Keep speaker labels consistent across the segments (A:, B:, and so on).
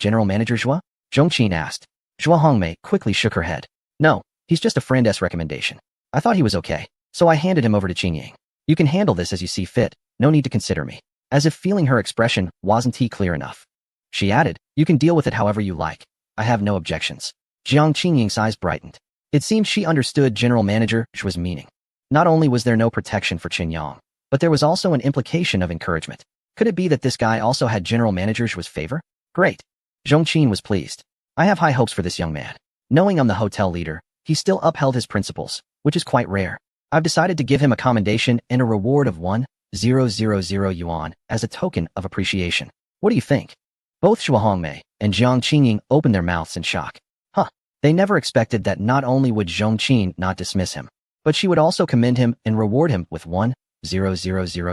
A: General Manager Zhua? Zhong Qin asked. Zhua Hongmei quickly shook her head. No, he's just a friend's recommendation. I thought he was okay, so I handed him over to Qingyang. You can handle this as you see fit, no need to consider me. As if feeling her expression wasn't clear enough. She added, you can deal with it however you like. I have no objections. Jiang Qingyang's eyes brightened. It seemed she understood General Manager Zhua's meaning. Not only was there no protection for Qingyang, but there was also an implication of encouragement. Could it be that this guy also had General Manager Zhua's favor? Great. Zhong Qin was pleased. I have high hopes for this young man. Knowing I'm the hotel leader, he still upheld his principles, which is quite rare. I've decided to give him a commendation and a reward of 1,000 yuan as a token of appreciation. What do you think? Both Zhua Hongmei and Jiang Qingyang opened their mouths in shock. They never expected that not only would Zhong Qin not dismiss him, but she would also commend him and reward him with 1,000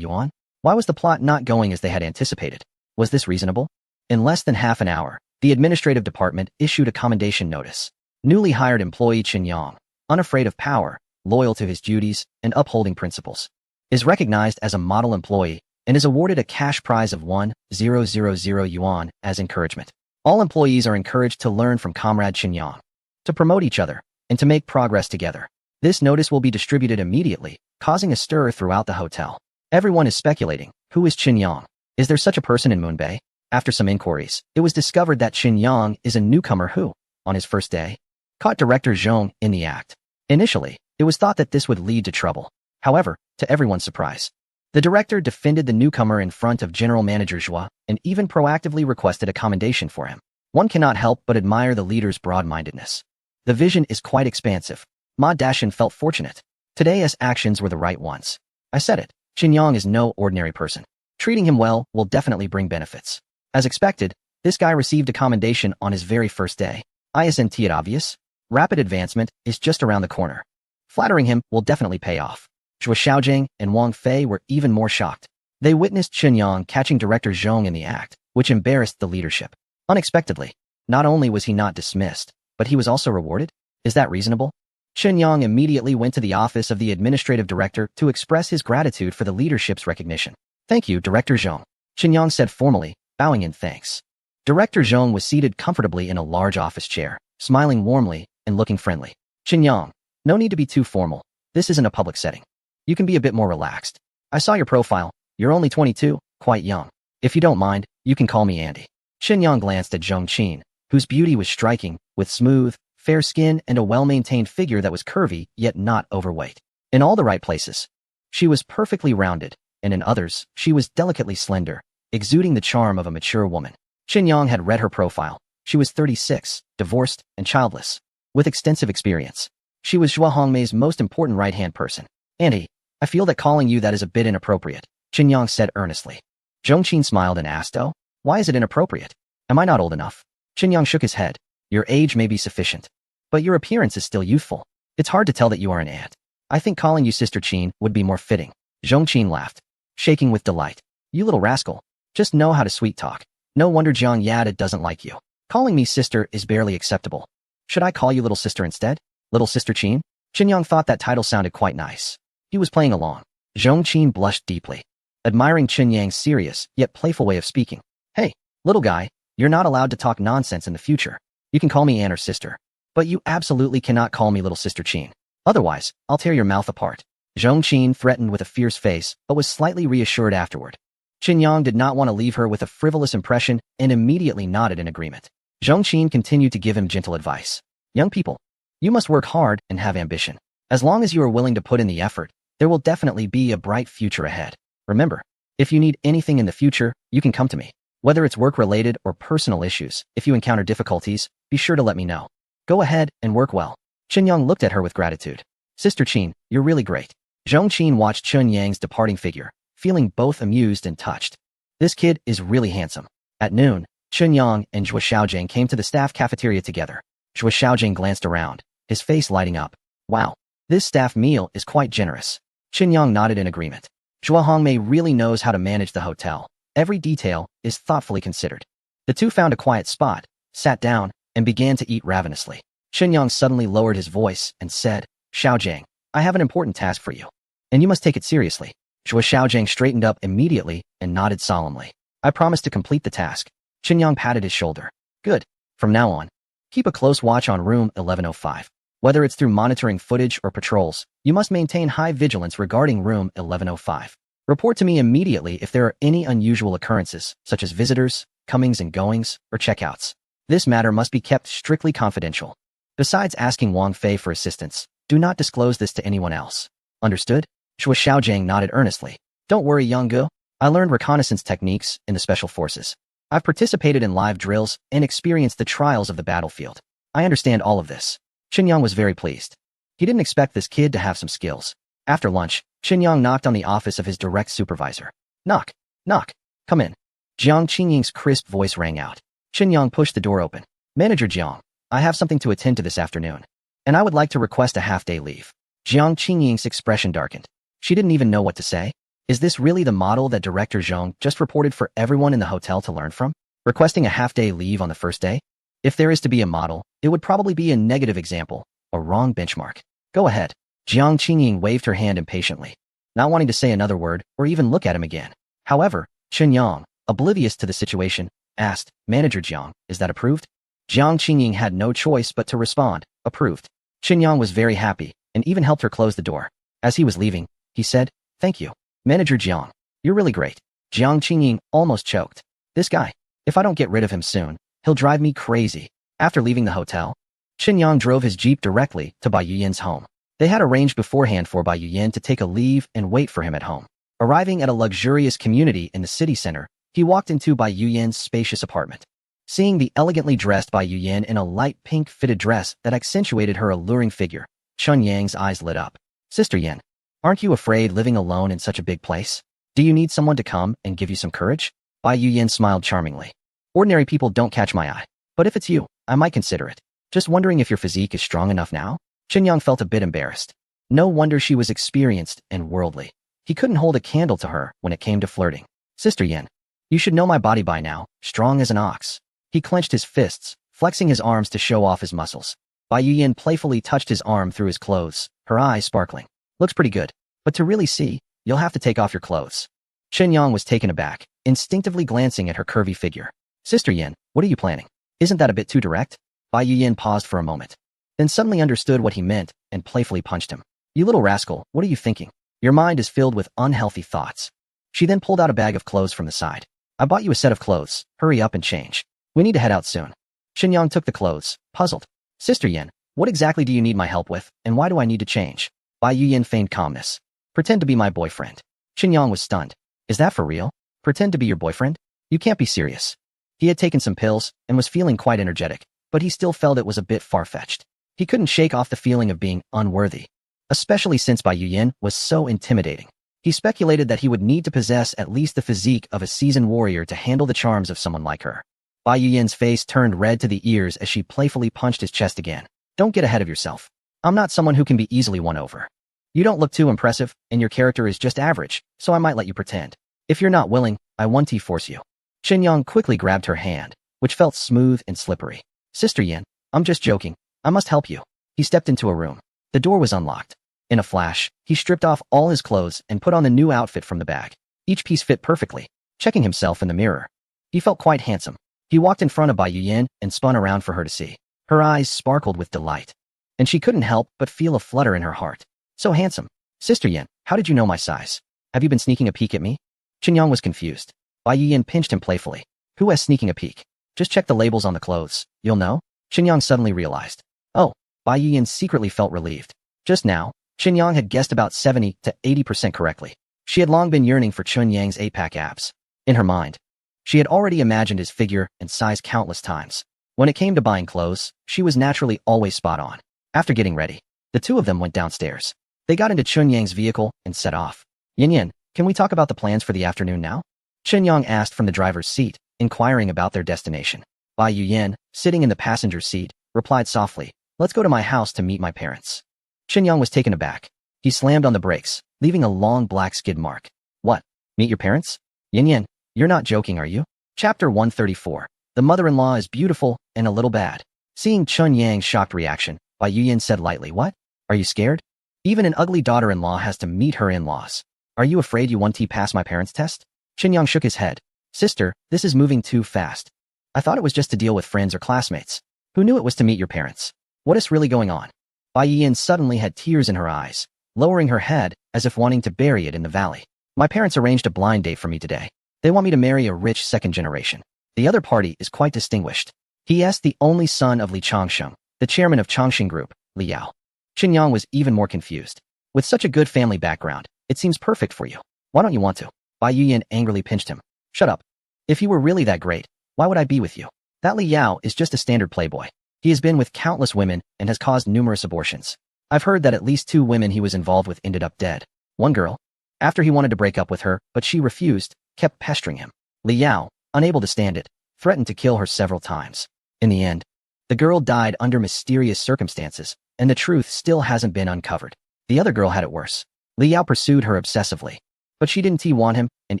A: yuan? Why was the plot not going as they had anticipated? Was this reasonable? In less than half an hour, the administrative department issued a commendation notice. Newly hired employee Qingyang, unafraid of power, loyal to his duties, and upholding principles, is recognized as a model employee and is awarded a cash prize of 1,000 yuan as encouragement. All employees are encouraged to learn from Comrade Qingyang, to promote each other, and to make progress together. This notice will be distributed immediately, causing a stir throughout the hotel. Everyone is speculating, who is Qingyang? Is there such a person in Moonbay? After some inquiries, it was discovered that Qingyang is a newcomer who, on his first day, caught Director Zhong in the act. Initially, it was thought that this would lead to trouble. However, to everyone's surprise, the director defended the newcomer in front of General Manager Zhua and even proactively requested a commendation for him. One cannot help but admire the leader's broad-mindedness. The vision is quite expansive. Ma Dashan felt fortunate. Today's actions were the right ones. I said it. Qingyang is no ordinary person. Treating him well will definitely bring benefits. As expected, this guy received a commendation on his very first day. Isn't it obvious? Rapid advancement is just around the corner. Flattering him will definitely pay off. Zhua Xiaojing and Wang Fei were even more shocked. They witnessed Qingyang catching Director Zhong in the act, which embarrassed the leadership. Unexpectedly, not only was he not dismissed, but he was also rewarded? Is that reasonable? Qingyang immediately went to the office of the administrative director to express his gratitude for the leadership's recognition. Thank you, Director Zhong, Qingyang said formally, bowing in thanks. Director Zhong was seated comfortably in a large office chair, smiling warmly and looking friendly. Qingyang, no need to be too formal. This isn't a public setting. You can be a bit more relaxed. I saw your profile. You're only 22, quite young. If you don't mind, you can call me Andy. Qingyang glanced at Zhong Qin, whose beauty was striking, with smooth, fair skin and a well-maintained figure that was curvy yet not overweight. In all the right places, she was perfectly rounded, and in others, she was delicately slender, exuding the charm of a mature woman. Qingyang had read her profile. She was 36, divorced, and childless, with extensive experience. She was Zhua Hongmei's most important right-hand person. Andy, I feel that calling you that is a bit inappropriate, Qingyang said earnestly. Zhong Qin smiled and asked, oh, why is it inappropriate? Am I not old enough? Qingyang shook his head. Your age may be sufficient, but your appearance is still youthful. It's hard to tell that you are an aunt. I think calling you Sister Qin would be more fitting. Zhong Qin laughed, shaking with delight. You little rascal. Just know how to sweet talk. No wonder Jiang Yada doesn't like you. Calling me sister is barely acceptable. Should I call you little sister instead? Little Sister Qin? Qingyang thought that title sounded quite nice. He was playing along. Zhong Qin blushed deeply, admiring Qingyang's serious yet playful way of speaking. Hey, little guy, you're not allowed to talk nonsense in the future. You can call me Aunt or sister, but you absolutely cannot call me little Sister Qin. Otherwise, I'll tear your mouth apart. Zhong Qin threatened with a fierce face, but was slightly reassured afterward. Qingyang did not want to leave her with a frivolous impression and immediately nodded in agreement. Zhong Qin continued to give him gentle advice. Young people, you must work hard and have ambition. As long as you are willing to put in the effort, there will definitely be a bright future ahead. Remember, if you need anything in the future, you can come to me. Whether it's work-related or personal issues, if you encounter difficulties, be sure to let me know. Go ahead and work well. Qingyang looked at her with gratitude. Sister Qin, you're really great. Zhong Qin watched Qingyang's departing figure, feeling both amused and touched. This kid is really handsome. At noon, Qingyang and Zhua Xiaojing came to the staff cafeteria together. Zhua Xiaojing glanced around, his face lighting up. Wow, this staff meal is quite generous. Qingyang nodded in agreement. Zhua Hongmei really knows how to manage the hotel. Every detail is thoughtfully considered. The two found a quiet spot, sat down, and began to eat ravenously. Qingyang suddenly lowered his voice and said, Xiaojing, I have an important task for you, and you must take it seriously. Zhua Xiaojing straightened up immediately and nodded solemnly. I promise to complete the task. Qingyang patted his shoulder. Good. From now on, keep a close watch on room 1105. Whether it's through monitoring footage or patrols, you must maintain high vigilance regarding room 1105. Report to me immediately if there are any unusual occurrences, such as visitors, comings and goings, or checkouts. This matter must be kept strictly confidential. Besides asking Wang Fei for assistance, do not disclose this to anyone else. Understood? Shuo Xiaojiang nodded earnestly. Don't worry, young Gu. I learned reconnaissance techniques in the special forces. I've participated in live drills and experienced the trials of the battlefield. I understand all of this. Qinyang was very pleased. He didn't expect this kid to have some skills. After lunch, Qinyang knocked on the office of his direct supervisor. Knock, knock, come in. Jiang Qingying's crisp voice rang out. Qinyang pushed the door open. Manager Jiang, I have something to attend to this afternoon, and I would like to request a half-day leave. Jiang Qingying's expression darkened. She didn't even know what to say. Is this really the model that Director Zhong just reported for everyone in the hotel to learn from? Requesting a half-day leave on the first day? If there is to be a model, it would probably be a negative example, a wrong benchmark. Go ahead. Jiang Qingying waved her hand impatiently, not wanting to say another word or even look at him again. However, Qinyang, oblivious to the situation, asked, Manager Jiang, is that approved? Jiang Qingying had no choice but to respond, approved. Qinyang was very happy and even helped her close the door. As he was leaving, he said, Thank you. Manager Jiang, you're really great. Jiang Qingying almost choked. This guy, if I don't get rid of him soon, he'll drive me crazy. After leaving the hotel, Qinyang drove his jeep directly to Bai Yuyan's home. They had arranged beforehand for Bai Yuyan to take a leave and wait for him at home. Arriving at a luxurious community in the city center, he walked into Bai Yuyan's spacious apartment. Seeing the elegantly dressed Bai Yuyan in a light pink fitted dress that accentuated her alluring figure, Chun Yang's eyes lit up. Sister Yan, aren't you afraid living alone in such a big place? Do you need someone to come and give you some courage? Bai Yuyan smiled charmingly. Ordinary people don't catch my eye, but if it's you, I might consider it. Just wondering if your physique is strong enough now? Qinyang felt a bit embarrassed. No wonder she was experienced and worldly. He couldn't hold a candle to her when it came to flirting. Sister Yan, you should know my body by now, strong as an ox. He clenched his fists, flexing his arms to show off his muscles. Bai Yuyan playfully touched his arm through his clothes, her eyes sparkling. Looks pretty good, but to really see, you'll have to take off your clothes. Qinyang was taken aback, instinctively glancing at her curvy figure. Sister Yan, what are you planning? Isn't that a bit too direct? Bai Yuyan paused for a moment, then suddenly understood what he meant and playfully punched him. You little rascal, what are you thinking? Your mind is filled with unhealthy thoughts. She then pulled out a bag of clothes from the side. I bought you a set of clothes. Hurry up and change. We need to head out soon. Qinyang took the clothes, puzzled. Sister Yan, what exactly do you need my help with, and why do I need to change? Bai Yuyan feigned calmness. Pretend to be my boyfriend. Qinyang was stunned. Is that for real? Pretend to be your boyfriend? You can't be serious. He had taken some pills and was feeling quite energetic, but he still felt it was a bit far-fetched. He couldn't shake off the feeling of being unworthy, especially since Bai Yuyan was so intimidating. He speculated that he would need to possess at least the physique of a seasoned warrior to handle the charms of someone like her. Bai Yuyan's face turned red to the ears as she playfully punched his chest again. Don't get ahead of yourself. I'm not someone who can be easily won over. You don't look too impressive, and your character is just average, so I might let you pretend. If you're not willing, I won't force you. Qinyang quickly grabbed her hand, which felt smooth and slippery. Sister Yan, I'm just joking. I must help you. He stepped into a room. The door was unlocked. In a flash, he stripped off all his clothes and put on the new outfit from the bag. Each piece fit perfectly. Checking himself in the mirror, he felt quite handsome. He walked in front of Bai Yuyan and spun around for her to see. Her eyes sparkled with delight, and she couldn't help but feel a flutter in her heart. So handsome. Sister Yan, how did you know my size? Have you been sneaking a peek at me? Qinyang was confused. Bai Yuyan pinched him playfully. Who has sneaking a peek? Just check the labels on the clothes. You'll know? Qinyang suddenly realized. Oh, Bai Yuyan secretly felt relieved. Just now, Qinyang had guessed about 70 to 80% correctly. She had long been yearning for Chun Yang's 8-pack abs. In her mind, she had already imagined his figure and size countless times. When it came to buying clothes, she was naturally always spot on. After getting ready, the two of them went downstairs. They got into Chun Yang's vehicle and set off. Yin Yin, can we talk about the plans for the afternoon now? Qinyang asked from the driver's seat, inquiring about their destination. Bai Yuyan, sitting in the passenger seat, replied softly, Let's go to my house to meet my parents. Qinyang was taken aback. He slammed on the brakes, leaving a long black skid mark. What? Meet your parents? Yin Yin, you're not joking, are you? Chapter 134. The mother-in-law is beautiful and a little bad. Seeing Chun Yang's shocked reaction, Bai Yuyan said lightly, What? Are you scared? Even an ugly daughter-in-law has to meet her in-laws. Are you afraid you won't pass my parents' test? Qinyang shook his head. Sister, this is moving too fast. I thought it was just to deal with friends or classmates. Who knew it was to meet your parents? What is really going on? Bai Yiyan suddenly had tears in her eyes, lowering her head as if wanting to bury it in the valley. My parents arranged a blind date for me today. They want me to marry a rich second generation. The other party is quite distinguished. He is the only son of Li Changsheng, the chairman of Chongqing Group, Li Yao. Qinyang was even more confused. With such a good family background, it seems perfect for you. Why don't you want to? Bai Yiyan angrily pinched him. Shut up. If you were really that great, why would I be with you? That Li Yao is just a standard playboy. He has been with countless women and has caused numerous abortions. I've heard that at least 2 women he was involved with ended up dead. One girl, after he wanted to break up with her, but she refused, kept pestering him. Li Yao, unable to stand it, threatened to kill her several times. In the end, the girl died under mysterious circumstances, and the truth still hasn't been uncovered. The other girl had it worse. Li Yao pursued her obsessively, but she didn't want him and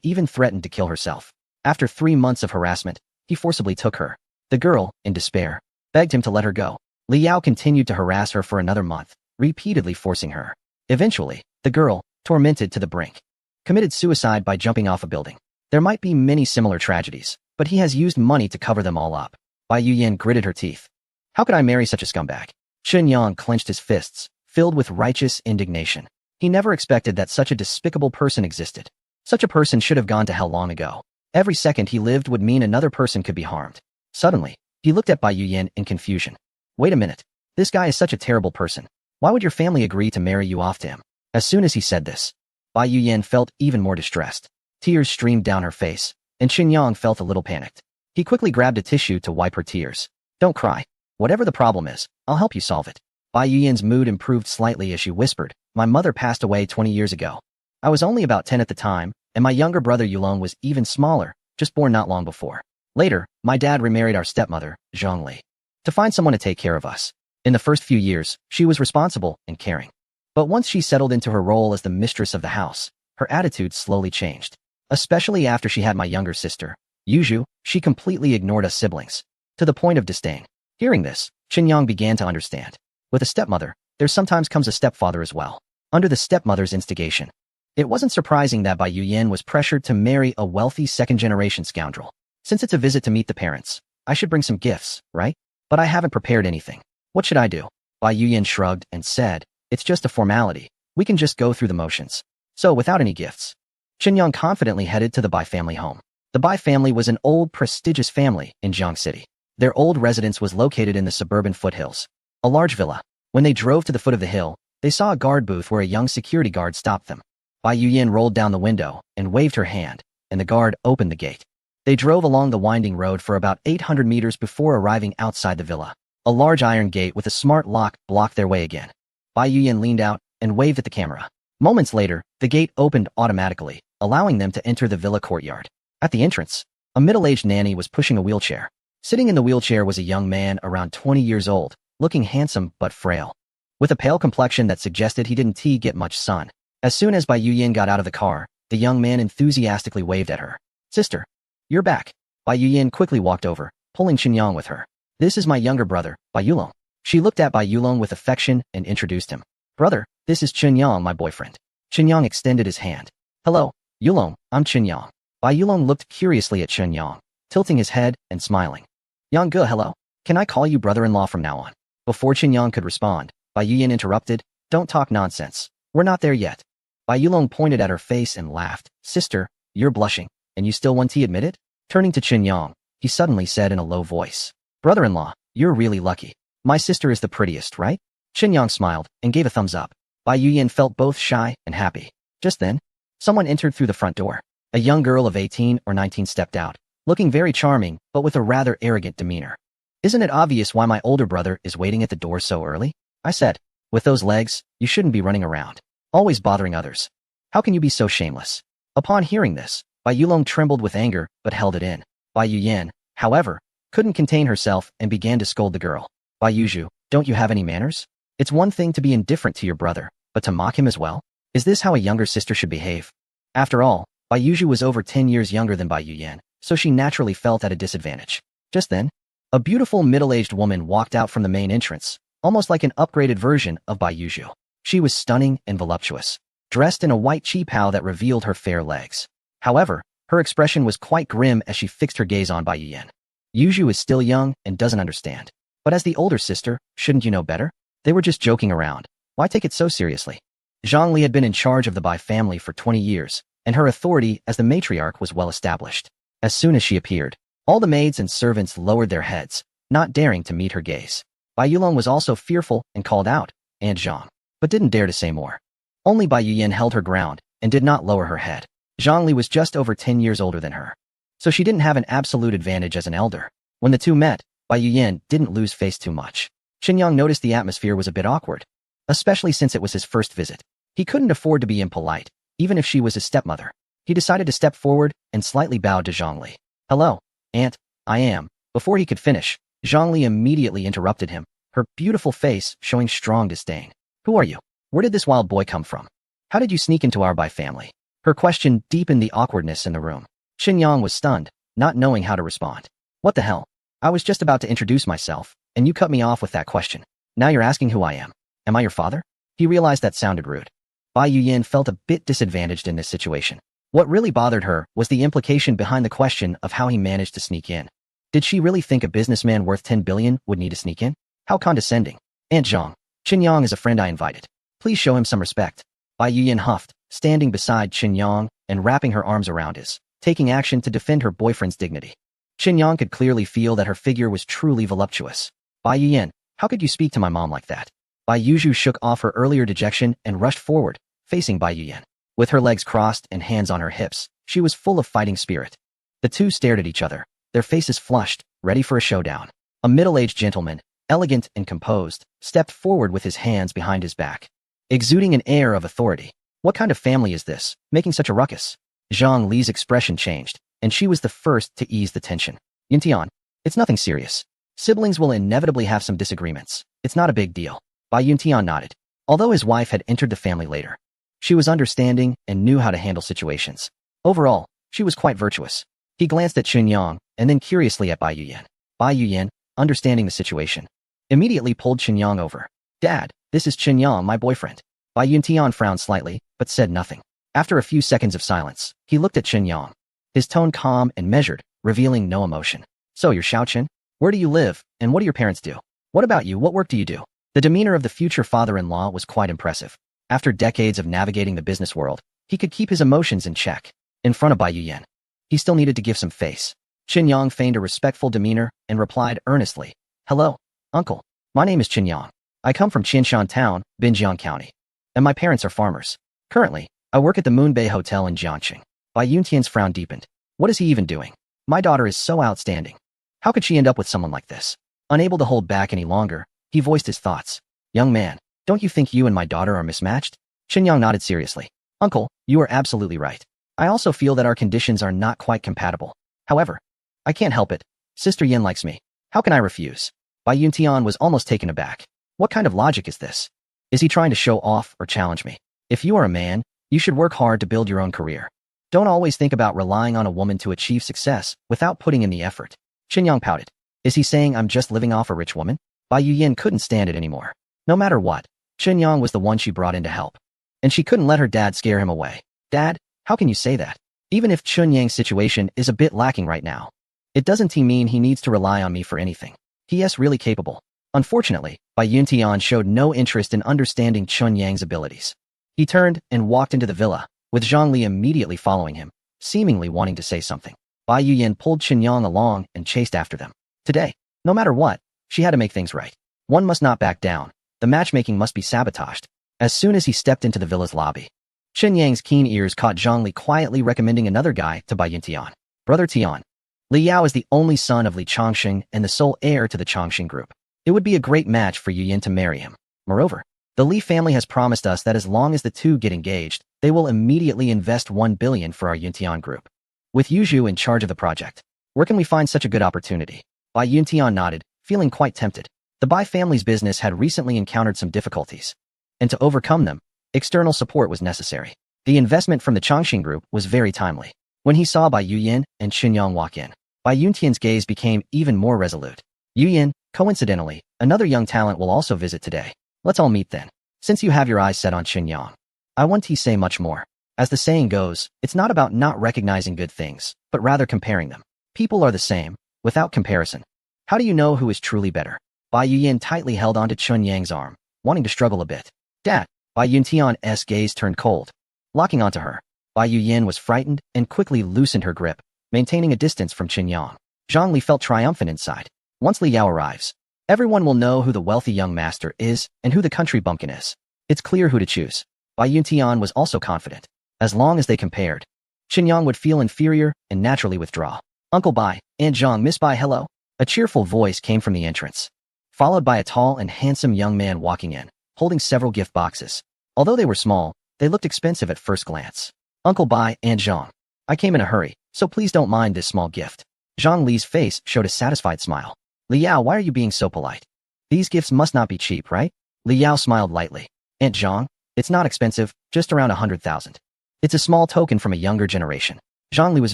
A: even threatened to kill herself. After 3 months of harassment, he forcibly took her. The girl, in despair, begged him to let her go. Li Yao continued to harass her for another month, repeatedly forcing her. Eventually, the girl, tormented to the brink, committed suicide by jumping off a building. There might be many similar tragedies, but he has used money to cover them all up. Bai Yiyan gritted her teeth. How could I marry such a scumbag? Qinyang clenched his fists, filled with righteous indignation. He never expected that such a despicable person existed. Such a person should have gone to hell long ago. Every second he lived would mean another person could be harmed. Suddenly, he looked at Bai Yiyan in confusion. Wait a minute. This guy is such a terrible person. Why would your family agree to marry you off to him? As soon as he said this, Bai Yiyan felt even more distressed. Tears streamed down her face, and Qinyang felt a little panicked. He quickly grabbed a tissue to wipe her tears. Don't cry. Whatever the problem is, I'll help you solve it. Bai Yiyan's mood improved slightly as she whispered, My mother passed away 20 years ago. I was only about 10 at the time, and my younger brother Yulong was even smaller, just born not long before. Later, my dad remarried our stepmother, Zhongli, to find someone to take care of us. In the first few years, she was responsible and caring. But once she settled into her role as the mistress of the house, her attitude slowly changed. Especially after she had my younger sister, Yuzhu, she completely ignored us siblings, to the point of disdain. Hearing this, Qinyang began to understand. With a stepmother, there sometimes comes a stepfather as well. Under the stepmother's instigation, it wasn't surprising that Bai Yiyan was pressured to marry a wealthy second-generation scoundrel. Since it's a visit to meet the parents, I should bring some gifts, right? But I haven't prepared anything. What should I do? Bai Yiyan shrugged and said, It's just a formality. We can just go through the motions. So without any gifts, Qinyang confidently headed to the Bai family home. The Bai family was an old, prestigious family in Jiang City. Their old residence was located in the suburban foothills, a large villa. When they drove to the foot of the hill, they saw a guard booth where a young security guard stopped them. Bai Yiyan rolled down the window and waved her hand, and the guard opened the gate. They drove along the winding road for about 800 meters before arriving outside the villa. A large iron gate with a smart lock blocked their way again. Bai Yiyan leaned out and waved at the camera. Moments later, the gate opened automatically, allowing them to enter the villa courtyard. At the entrance, a middle-aged nanny was pushing a wheelchair. Sitting in the wheelchair was a young man around 20 years old, looking handsome but frail, with a pale complexion that suggested he didn't get much sun. As soon as Bai Yiyan got out of the car, the young man enthusiastically waved at her. Sister, you're back. Bai Yiyan quickly walked over, pulling Qinyang with her. This is my younger brother, Bai Yulong. She looked at Bai Yulong with affection and introduced him. Brother, this is Qinyang, my boyfriend. Qinyang extended his hand. Hello, Yulong, I'm Qinyang. Bai Yulong looked curiously at Qinyang, tilting his head and smiling. Yang Ge, hello. Can I call you brother-in-law from now on? Before Qinyang could respond, Bai Yiyan interrupted. Don't talk nonsense. We're not there yet. Bai Yulong pointed at her face and laughed. Sister, you're blushing, and you still want to admit it? Turning to Qinyang, he suddenly said in a low voice. Brother-in-law, you're really lucky. My sister is the prettiest, right? Qinyang smiled and gave a thumbs up. Bai Yiyan felt both shy and happy. Just then, someone entered through the front door. A young girl of 18 or 19 stepped out, looking very charming but with a rather arrogant demeanor. Isn't it obvious why my older brother is waiting at the door so early? I said. With those legs, you shouldn't be running around, always bothering others. How can you be so shameless? Upon hearing this, Bai Yulong trembled with anger but held it in. Bai Yiyan, however, couldn't contain herself and began to scold the girl. Bai Yuzhu, don't you have any manners? It's one thing to be indifferent to your brother, but to mock him as well? Is this how a younger sister should behave? After all, Bai Yuzhu was over 10 years younger than Bai Yiyan, so she naturally felt at a disadvantage. Just then, a beautiful middle-aged woman walked out from the main entrance, almost like an upgraded version of Bai Yuzhu. She was stunning and voluptuous, dressed in a white qipao that revealed her fair legs. However, her expression was quite grim as she fixed her gaze on Bai Yiyan. Yuzhu is still young and doesn't understand. But as the older sister, shouldn't you know better? They were just joking around. Why take it so seriously? Zhongli had been in charge of the Bai family for 20 years, and her authority as the matriarch was well established. As soon as she appeared, all the maids and servants lowered their heads, not daring to meet her gaze. Bai Yulong was also fearful and called out, "Aunt Zhang," but didn't dare to say more. Only Bai Yuyan held her ground and did not lower her head. Zhongli was just over 10 years older than her, so she didn't have an absolute advantage as an elder. When the two met, Bai Yuyan didn't lose face too much. Qinyang noticed the atmosphere was a bit awkward, especially since it was his first visit. He couldn't afford to be impolite, even if she was his stepmother. He decided to step forward and slightly bowed to Zhongli. "Hello, Aunt, I am." Before he could finish, Zhongli immediately interrupted him, her beautiful face showing strong disdain. "Who are you? Where did this wild boy come from? How did you sneak into our Bai family?" Her question deepened the awkwardness in the room. Qinyang was stunned, not knowing how to respond. "What the hell? I was just about to introduce myself, and you cut me off with that question. Now you're asking who I am. Am I your father?" He realized that sounded rude. Bai Yuyan felt a bit disadvantaged in this situation. What really bothered her was the implication behind the question of how he managed to sneak in. Did she really think a businessman worth 10 billion would need to sneak in? How condescending. "Aunt Zhang, Qinyang is a friend I invited. Please show him some respect." Bai Yuyan huffed, standing beside Qinyang and wrapping her arms around his, taking action to defend her boyfriend's dignity. Qinyang could clearly feel that her figure was truly voluptuous. "Bai Yuyan, how could you speak to my mom like that?" Bai Yuzhu shook off her earlier dejection and rushed forward, facing Bai Yuyan. With her legs crossed and hands on her hips, she was full of fighting spirit. The two stared at each other, their faces flushed, ready for a showdown. A middle-aged gentleman, elegant and composed, stepped forward with his hands behind his back, exuding an air of authority. "What kind of family is this, making such a ruckus?" Zhang Li's expression changed, and she was the first to ease the tension. "Yuntian, it's nothing serious. Siblings will inevitably have some disagreements. It's not a big deal." Bai Yuntian nodded. Although his wife had entered the family later, she was understanding and knew how to handle situations. Overall, she was quite virtuous. He glanced at Qinyang and then curiously at Bai Yuyan. Bai Yuyan, understanding the situation, immediately pulled Qinyang over. "Dad, this is Qinyang, my boyfriend." Bai Yuntian frowned slightly, but said nothing. After a few seconds of silence, he looked at Qinyang, his tone calm and measured, revealing no emotion. "So you're Xiaoqin? Where do you live, and what do your parents do? What about you? What work do you do?" The demeanor of the future father-in-law was quite impressive. After decades of navigating the business world, he could keep his emotions in check. In front of Bai Yuyan, he still needed to give some face. Qinyang feigned a respectful demeanor and replied earnestly, "Hello, uncle. My name is Qinyang. I come from Qinshan Town, Binjiang County, and my parents are farmers. Currently, I work at the Moonbay Hotel in Jiangqing." Bai Yuntian's frown deepened. What is he even doing? My daughter is so outstanding. How could she end up with someone like this? Unable to hold back any longer, he voiced his thoughts. "Young man, don't you think you and my daughter are mismatched?" Qinyang nodded seriously. "Uncle, you are absolutely right. I also feel that our conditions are not quite compatible. However, I can't help it. Sister Yin likes me. How can I refuse?" Bai Yuntian was almost taken aback. What kind of logic is this? Is he trying to show off or challenge me? If you are a man, you should work hard to build your own career. Don't always think about relying on a woman to achieve success without putting in the effort. Qinyang pouted. Is he saying I'm just living off a rich woman? Bai Yuyan couldn't stand it anymore. No matter what, Qinyang was the one she brought in to help. And she couldn't let her dad scare him away. "Dad, how can you say that? Even if Qinyang's situation is a bit lacking right now, it doesn't mean he needs to rely on me for anything. He is really capable." Unfortunately, Bai Yuntian showed no interest in understanding Qinyang's abilities. He turned and walked into the villa, with Zhongli immediately following him, seemingly wanting to say something. Bai Yuyan pulled Qinyang along and chased after them. Today, no matter what, she had to make things right. One must not back down. The matchmaking must be sabotaged. As soon as he stepped into the villa's lobby, Qinyang's keen ears caught Zhongli quietly recommending another guy to Bai Yuntian. "Brother Tian. Li Yao is the only son of Li Chongqing and the sole heir to the Chongqing group. It would be a great match for Yuyan to marry him. Moreover, the Li family has promised us that as long as the two get engaged, they will immediately invest 1 billion for our Yuntian group. With Yuzhu in charge of the project, where can we find such a good opportunity?" Bai Yuntian nodded, feeling quite tempted. The Bai family's business had recently encountered some difficulties, and to overcome them, external support was necessary. The investment from the Chongqing group was very timely. When he saw Bai Yuyan and Qinyang walk in, Bai Yuntian's gaze became even more resolute. "Yuyan, coincidentally, another young talent will also visit today. Let's all meet then. Since you have your eyes set on Qinyang, I won't say much more. As the saying goes, it's not about not recognizing good things, but rather comparing them. People are the same, without comparison. How do you know who is truly better? Bai Yuyan tightly held onto Chun Yang's arm, wanting to struggle a bit. Dad! Bai Yuntian's gaze turned cold. Locking onto her, Bai Yuyan was frightened and quickly loosened her grip, maintaining a distance from Qin Yang. Zhongli felt triumphant inside. Once Li Yao arrives, everyone will know who the wealthy young master is and who the country bumpkin is. It's clear who to choose. Bai Yuntian was also confident. As long as they compared, Qin Yang would feel inferior and naturally withdraw. Uncle Bai, Aunt Zhang, Miss Bai, hello. A cheerful voice came from the entrance, followed by a tall and handsome young man walking in, holding several gift boxes. Although they were small, they looked expensive at first glance. Uncle Bai, Aunt Zhang. I came in a hurry, so please don't mind this small gift. Zhang Li's face showed a satisfied smile. Li Yao, why are you being so polite? These gifts must not be cheap, right? Li Yao smiled lightly. Aunt Zhang, it's not expensive, just around 100,000. It's a small token from a younger generation. Zhang Li was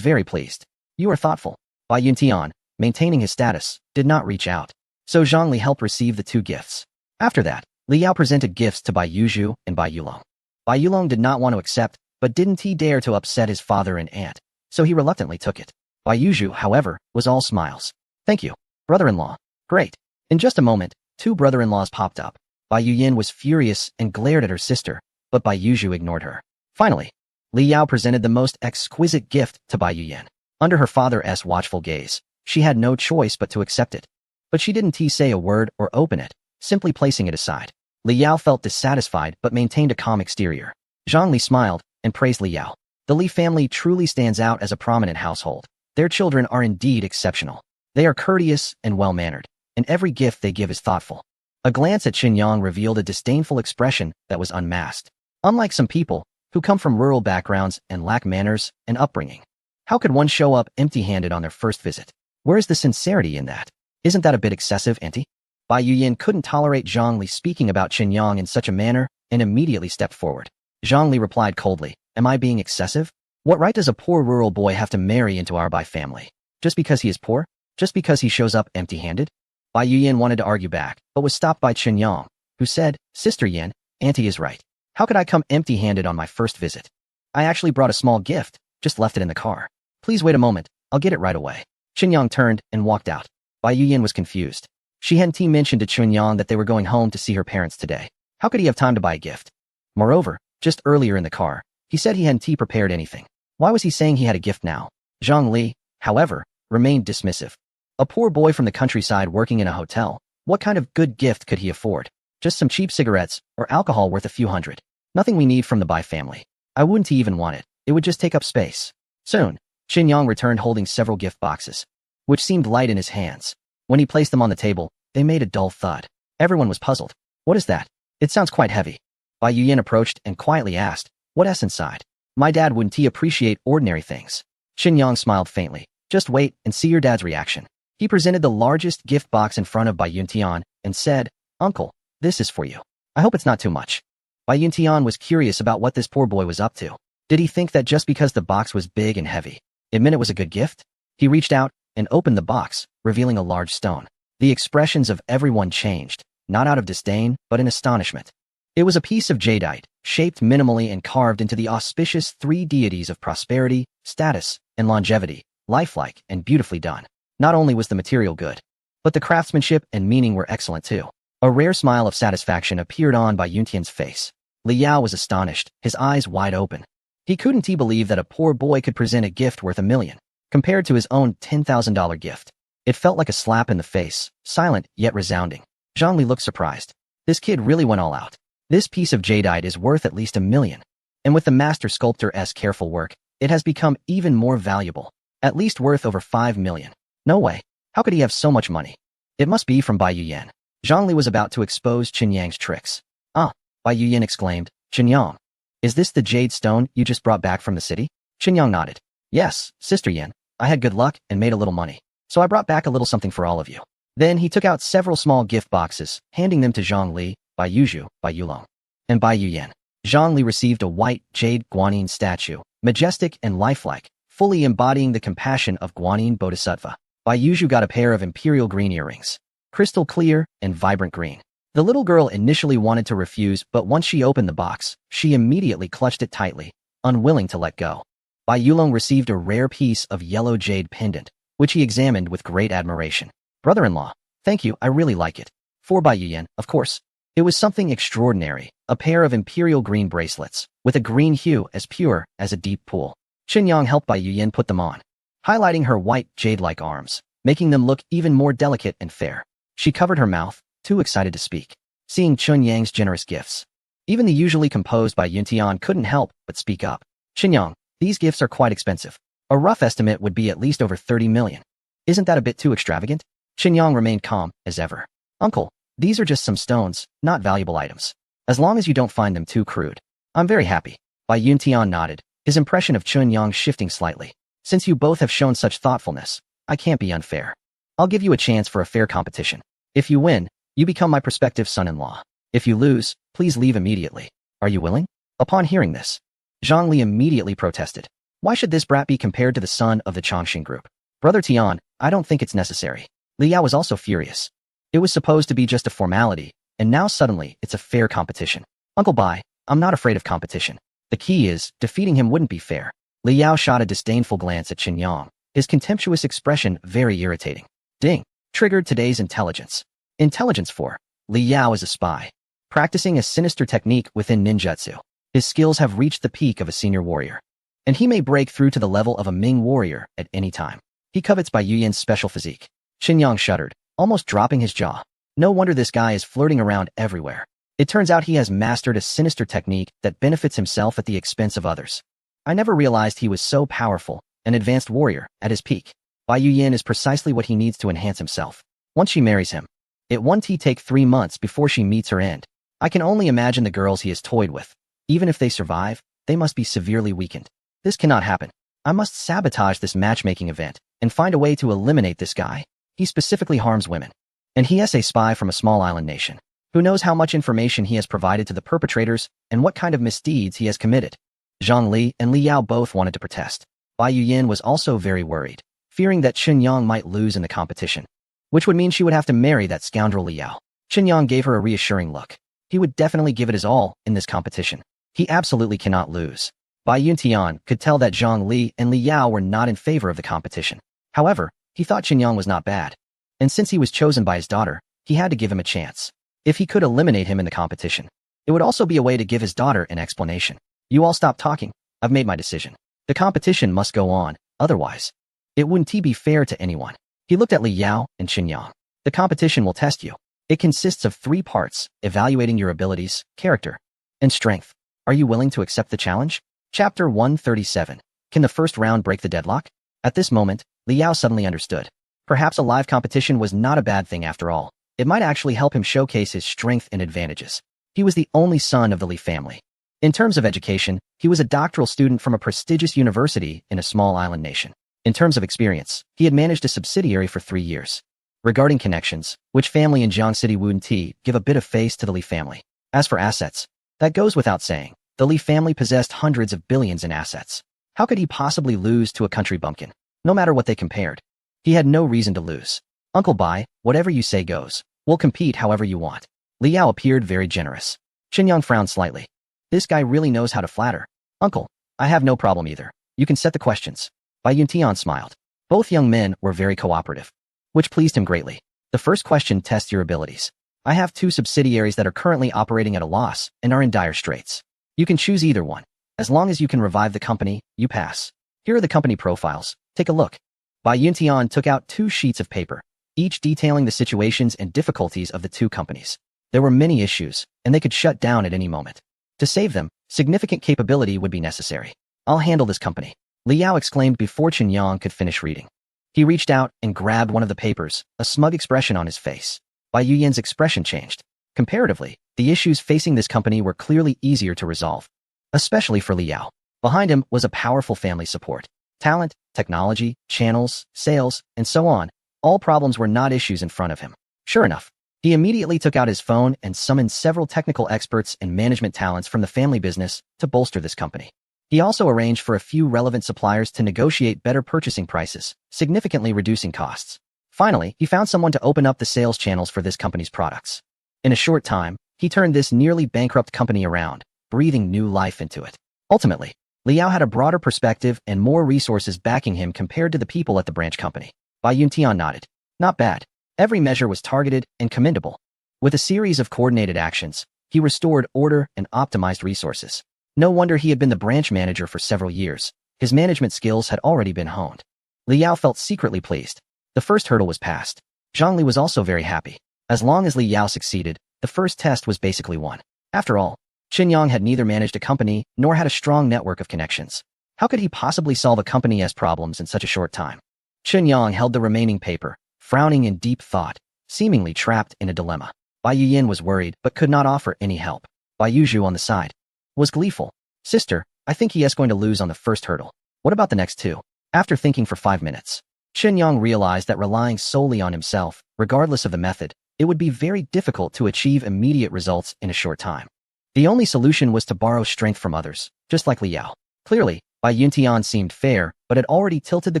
A: very pleased. You are thoughtful. Bai Yuntian, maintaining his status, did not reach out. So Zhang Li helped receive the two gifts. After that, Li Yao presented gifts to Bai Yuzhu and Bai Yulong. Bai Yulong did not want to accept, but didn't he dare to upset his father and aunt, so he reluctantly took it. Bai Yuzhu, however, was all smiles. Thank you, brother-in-law. Great. In just a moment, two brother-in-laws popped up. Bai Yuyan was furious and glared at her sister, but Bai Yuzhu ignored her. Finally, Li Yao presented the most exquisite gift to Bai Yuyan. Under her father's watchful gaze, she had no choice but to accept it. But she didn't say a word or open it, simply placing it aside. Li Yao felt dissatisfied but maintained a calm exterior. Zhang Li smiled and praised Li Yao. The Li family truly stands out as a prominent household. Their children are indeed exceptional. They are courteous and well-mannered, and every gift they give is thoughtful. A glance at Qin Yang revealed a disdainful expression that was unmasked. Unlike some people, who come from rural backgrounds and lack manners and upbringing, how could one show up empty-handed on their first visit? Where is the sincerity in that? Isn't that a bit excessive, auntie? Bai Yuyan couldn't tolerate Zhang Li speaking about Qin Yang in such a manner and immediately stepped forward. Zhang Li replied coldly, am I being excessive? What right does a poor rural boy have to marry into our Bai family? Just because he is poor? Just because he shows up empty-handed? Bai Yuyan wanted to argue back, but was stopped by Qin Yang, who said, Sister Yan, auntie is right. How could I come empty-handed on my first visit? I actually brought a small gift, just left it in the car. Please wait a moment, I'll get it right away. Qin Yang turned and walked out. Bai Yuyan was confused. She hadn't mentioned to Qin Yang that they were going home to see her parents today. How could he have time to buy a gift? Moreover, just earlier in the car, he said he hadn't prepared anything. Why was he saying he had a gift now? Zhang Li, however, remained dismissive. A poor boy from the countryside working in a hotel, what kind of good gift could he afford? Just some cheap cigarettes or alcohol worth a few hundred. Nothing we need from the Bai family. I wouldn't even want it. It would just take up space. Soon, Qin Yang returned holding several gift boxes, which seemed light in his hands. When he placed them on the table, they made a dull thud. Everyone was puzzled. What is that? It sounds quite heavy. Bai Yuyan approached and quietly asked, what's inside? My dad wouldn't appreciate ordinary things. Qin Yang smiled faintly. Just wait and see your dad's reaction. He presented the largest gift box in front of Bai Yuntian and said, Uncle, this is for you. I hope it's not too much. Bai Yuntian was curious about what this poor boy was up to. Did he think that just because the box was big and heavy, it meant it was a good gift? He reached out and opened the box, revealing a large stone. The expressions of everyone changed, not out of disdain, but in astonishment. It was a piece of jadeite, shaped minimally and carved into the auspicious three deities of prosperity, status, and longevity, lifelike and beautifully done. Not only was the material good, but the craftsmanship and meaning were excellent too. A rare smile of satisfaction appeared on Bai Yuntian's face. Li Yao was astonished, his eyes wide open. He couldn't believe that a poor boy could present a gift worth $1 million, compared to his own $10,000 gift. It felt like a slap in the face, silent yet resounding. Zhang Li looked surprised. This kid really went all out. This piece of jadeite is worth at least $1 million. And with the master sculptor's careful work, it has become even more valuable. At least worth over $5 million. No way. How could he have so much money? It must be from Bai Yuyan. Zhang Li was about to expose Qin Yang's tricks. Ah, Bai Yuyan exclaimed. Qin Yang, is this the jade stone you just brought back from the city? Qin Yang nodded. Yes, Sister Yan. I had good luck and made a little money. So I brought back a little something for all of you. Then he took out several small gift boxes, handing them to Zhang Li, Bai Yuzhu, Bai Yulong, and Bai Yuyan. Zhang Li received a white jade guanyin statue, majestic and lifelike, fully embodying the compassion of Guanyin Bodhisattva. Bai Yuzhu got a pair of imperial green earrings, crystal clear and vibrant green. The little girl initially wanted to refuse, but once she opened the box, she immediately clutched it tightly, unwilling to let go. Bai Yulong received a rare piece of yellow jade pendant, which he examined with great admiration. Brother-in-law, thank you, I really like it. 4 by Yuyan, of course. It was something extraordinary, a pair of imperial green bracelets, with a green hue as pure as a deep pool. Qinyang helped Bai Yuyan put them on, highlighting her white, jade-like arms, making them look even more delicate and fair. She covered her mouth, too excited to speak, seeing Qinyang's generous gifts. Even the usually composed Bai Yuntian couldn't help but speak up. Qinyang, these gifts are quite expensive. A rough estimate would be at least over 30 million. Isn't that a bit too extravagant? Qinyang remained calm, as ever. Uncle, these are just some stones, not valuable items. As long as you don't find them too crude. I'm very happy. Bai Yuntian nodded, his impression of Qinyang shifting slightly. Since you both have shown such thoughtfulness, I can't be unfair. I'll give you a chance for a fair competition. If you win, you become my prospective son-in-law. If you lose, please leave immediately. Are you willing? Upon hearing this, Zhang Li immediately protested. Why should this brat be compared to the son of the Chongqing group? Brother Tian, I don't think it's necessary. Li Yao was also furious. It was supposed to be just a formality, and now suddenly it's a fair competition. Uncle Bai, I'm not afraid of competition. The key is, defeating him wouldn't be fair. Li Yao shot a disdainful glance at Qinyang, his contemptuous expression very irritating. Ding. Triggered today's intelligence. Intelligence 4. Li Yao is a spy, practicing a sinister technique within ninjutsu. His skills have reached the peak of a senior warrior, and he may break through to the level of a Ming warrior at any time. He covets Bai Yuyan's special physique. Qinyang shuddered, almost dropping his jaw. No wonder this guy is flirting around everywhere. It turns out he has mastered a sinister technique that benefits himself at the expense of others. I never realized he was so powerful, an advanced warrior, at his peak. Bai Yuyan is precisely what he needs to enhance himself. Once she marries him, it won't take 3 months before she meets her end. I can only imagine the girls he has toyed with. Even if they survive, they must be severely weakened. This cannot happen. I must sabotage this matchmaking event and find a way to eliminate this guy. He specifically harms women. And he is a spy from a small island nation. Who knows how much information he has provided to the perpetrators and what kind of misdeeds he has committed. Zhang Li and Li Yao both wanted to protest. Bai Yuyan was also very worried, fearing that Qinyang might lose in the competition, which would mean she would have to marry that scoundrel Li Yao. Qinyang gave her a reassuring look. He would definitely give it his all in this competition. He absolutely cannot lose. Bai Yuntian could tell that Zhang Li and Li Yao were not in favor of the competition. However, he thought Qinyang was not bad. And since he was chosen by his daughter, he had to give him a chance. If he could eliminate him in the competition, it would also be a way to give his daughter an explanation. You all stop talking. I've made my decision. The competition must go on, otherwise, it wouldn't be fair to anyone. He looked at Li Yao and Qinyang. The competition will test you. It consists of 3 parts, evaluating your abilities, character, and strength. Are you willing to accept the challenge? Chapter 137. Can the first round break the deadlock? At this moment, Li Yao suddenly understood. Perhaps a live competition was not a bad thing after all. It might actually help him showcase his strength and advantages. He was the only son of the Li family. In terms of education, he was a doctoral student from a prestigious university in a small island nation. In terms of experience, he had managed a subsidiary for 3 years. Regarding connections, which family in Jiang City wouldn't give a bit of face to the Li family? As for assets, that goes without saying. The Li family possessed hundreds of billions in assets. How could he possibly lose to a country bumpkin? No matter what they compared, he had no reason to lose. Uncle Bai, whatever you say goes. We'll compete however you want. Li Yao appeared very generous. Qinyang frowned slightly. This guy really knows how to flatter. Uncle, I have no problem either. You can set the questions. Bai Yuntian smiled. Both young men were very cooperative, which pleased him greatly. The first question tests your abilities. I have 2 subsidiaries that are currently operating at a loss and are in dire straits. You can choose either one. As long as you can revive the company, you pass. Here are the company profiles. Take a look. Bai Yuntian took out 2 sheets of paper, each detailing the situations and difficulties of the 2 companies. There were many issues, and they could shut down at any moment. To save them, significant capability would be necessary. I'll handle this company, Li Yao exclaimed before Qinyang could finish reading. He reached out and grabbed one of the papers, a smug expression on his face. Bai Yuyan's expression changed. Comparatively, the issues facing this company were clearly easier to resolve, especially for Li Yao. Behind him was a powerful family support. Talent, technology, channels, sales, and so on. All problems were not issues in front of him. Sure enough, he immediately took out his phone and summoned several technical experts and management talents from the family business to bolster this company. He also arranged for a few relevant suppliers to negotiate better purchasing prices, significantly reducing costs. Finally, he found someone to open up the sales channels for this company's products. In a short time, he turned this nearly bankrupt company around, breathing new life into it. Ultimately, Li Yao had a broader perspective and more resources backing him compared to the people at the branch company. Bai Yuntian nodded. Not bad. Every measure was targeted and commendable. With a series of coordinated actions, he restored order and optimized resources. No wonder he had been the branch manager for several years. His management skills had already been honed. Li Yao felt secretly pleased. The first hurdle was passed. Zhang Li was also very happy. As long as Li Yao succeeded, the first test was basically won. After all, Qin Yang had neither managed a company nor had a strong network of connections. How could he possibly solve a company's problems in such a short time? Qin Yang held the remaining paper, frowning in deep thought, seemingly trapped in a dilemma. Bai Yuyin was worried but could not offer any help. Bai Yuzhu on the side was gleeful. Sister, I think he is going to lose on the first hurdle. What about the next two? After thinking for 5 minutes, Qin Yang realized that relying solely on himself, regardless of the method, it would be very difficult to achieve immediate results in a short time. The only solution was to borrow strength from others, just like Li Yao. Clearly, Bai Yuntian seemed fair, but had already tilted the